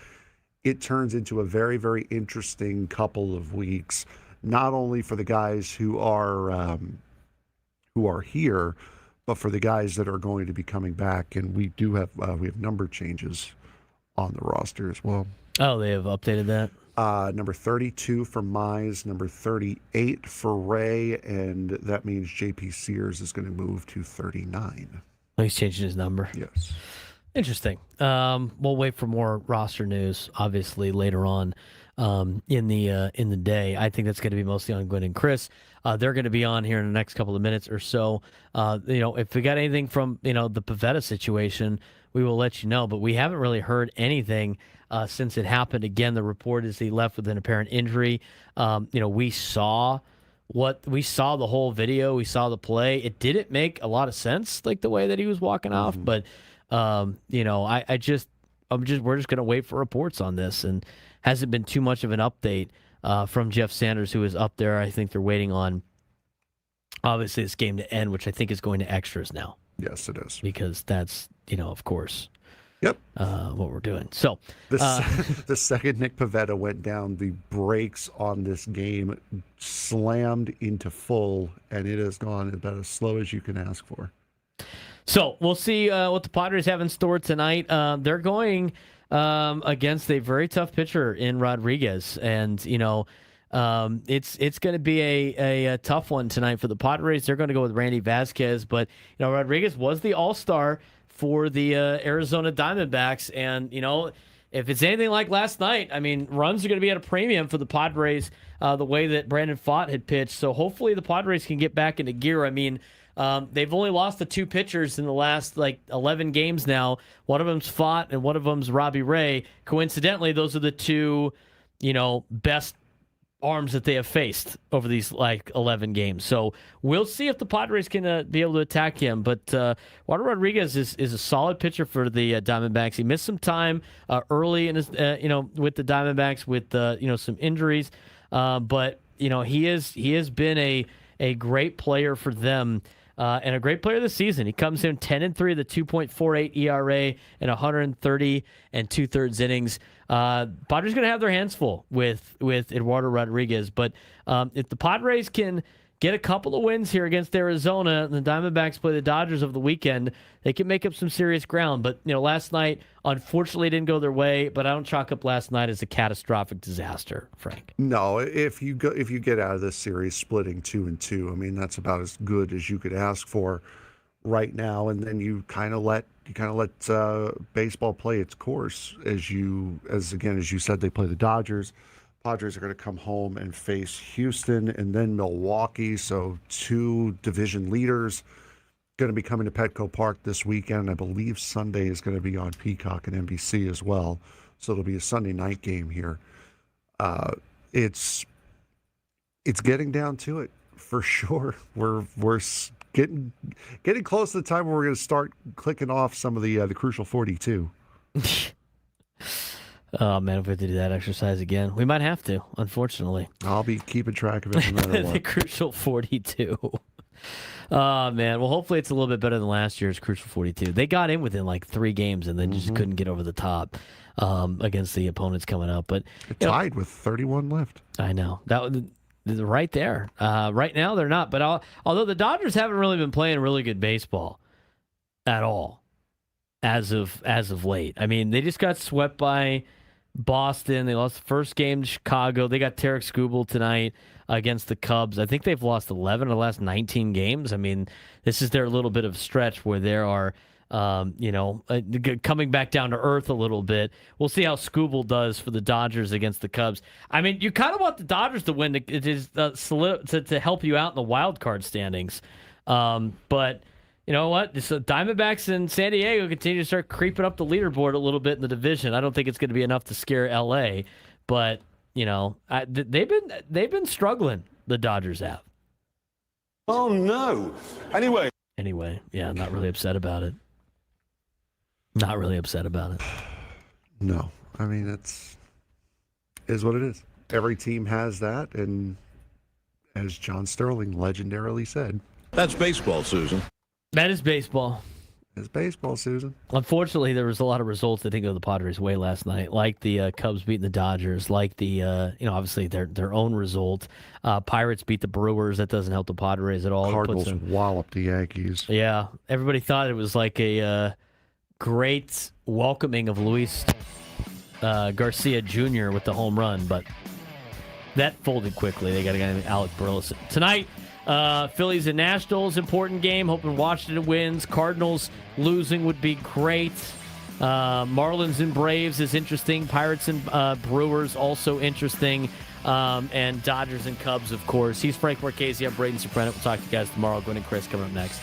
it turns into a very, very interesting couple of weeks, not only for the guys who are here, but for the guys that are going to be coming back. And we do have we have number changes on the roster as well. Oh, they have updated that? Number 32 for Mize, number 38 for Ray, and that means JP Sears is going to move to 39. He's changing his number. Yes. Interesting. We'll wait for more roster news, obviously, later on in the day. I think that's going to be mostly on Glenn and Chris. They're going to be on here in the next couple of minutes or so. If we got anything from the Pavetta situation, we will let you know. But we haven't really heard anything since it happened. Again, the report is he left with an apparent injury. We saw the whole video. We saw the play. It didn't make a lot of sense, like the way that he was walking off. But we're just going to wait for reports on this, and hasn't been too much of an update from Jeff Sanders, who is up there. I think they're waiting on, obviously, this game to end, which I think is going to extras now. Yes, it is. Because that's, of course, yep, what we're doing. So the second Nick Pavetta went down, the brakes on this game slammed into full, and it has gone about as slow as you can ask for. So we'll see what the Padres have in store tonight. They're going against a very tough pitcher in Rodriguez, and it's going to be a tough one tonight for the Padres. They're going to go with Randy Vasquez, but Rodriguez was the All-Star for the Arizona Diamondbacks, and if it's anything like last night, I mean, runs are going to be at a premium for the Padres the way that Brandon Pfaadt had pitched. So hopefully the Padres can get back into gear. I mean, they've only lost the two pitchers in the last 11 games now. One of them's Pfaadt and one of them's Robbie Ray. Coincidentally, those are the two, best arms that they have faced over these 11 games. So we'll see if the Padres can be able to attack him. But Water Rodriguez is a solid pitcher for the Diamondbacks. He missed some time early in his, with the Diamondbacks with some injuries, but he has been a great player for them. And a great player this season. He comes in 10-3 with a 2.48 ERA and 130 2/3 innings. Padres going to have their hands full with Eduardo Rodriguez. But if the Padres can get a couple of wins here against Arizona, and the Diamondbacks play the Dodgers over the weekend, they can make up some serious ground. But last night, unfortunately, didn't go their way. But I don't chalk up last night as a catastrophic disaster, Frank. No, if you get out of this series splitting 2-2, I mean, that's about as good as you could ask for right now. And then you kind of let baseball play its course as you said, they play the Dodgers. Padres are going to come home and face Houston and then Milwaukee. So two division leaders going to be coming to Petco Park this weekend. I believe Sunday is going to be on Peacock and NBC as well. So it'll be a Sunday night game here. It's getting down to it for sure. We're getting close to the time where we're going to start clicking off some of the Crucial 42. Oh, man, if we have to do that exercise again, we might have to, unfortunately. I'll be keeping track of it no matter what. The Crucial 42. Oh, man. Well, hopefully it's a little bit better than last year's Crucial 42. They got in within 3 games and then just couldn't get over the top against the opponents coming up. But tied with 31 left. I know. That was right there. Right now, they're not. But although the Dodgers haven't really been playing really good baseball at all as of late. I mean, they just got swept by Boston. They lost the first game to Chicago. They got Tarek Skubal tonight against the Cubs. I think they've lost 11 of the last 19 games. I mean, this is their little bit of stretch where they are, coming back down to earth a little bit. We'll see how Skubal does for the Dodgers against the Cubs. I mean, you kind of want the Dodgers to win to help you out in the wild card standings. But you know what? The Diamondbacks in San Diego continue to start creeping up the leaderboard a little bit in the division. I don't think it's going to be enough to scare LA, but they've been struggling. The Dodgers have. Oh no! Anyway, yeah, I'm not really upset about it. Not really upset about it. No, I mean it is what it is. Every team has that, and as John Sterling legendarily said, That's baseball, Susan. That is baseball. It's baseball, Susan. Unfortunately, there was a lot of results that didn't go the Padres' way last night, like the Cubs beating the Dodgers, like the obviously their own result. Pirates beat the Brewers. That doesn't help the Padres at all. Cardinals walloped the Yankees. Yeah, everybody thought it was like a great welcoming of Luis Garcia Jr. with the home run, but that folded quickly. They got a guy named Alec Burleson. Tonight, Phillies and Nationals, important game. Hoping Washington wins. Cardinals losing would be great. Marlins and Braves is interesting. Pirates and Brewers also interesting. And Dodgers and Cubs, of course. He's Frank Marchese. I'm Braden Surprenant. We'll talk to you guys tomorrow. Gwen and Chris coming up next.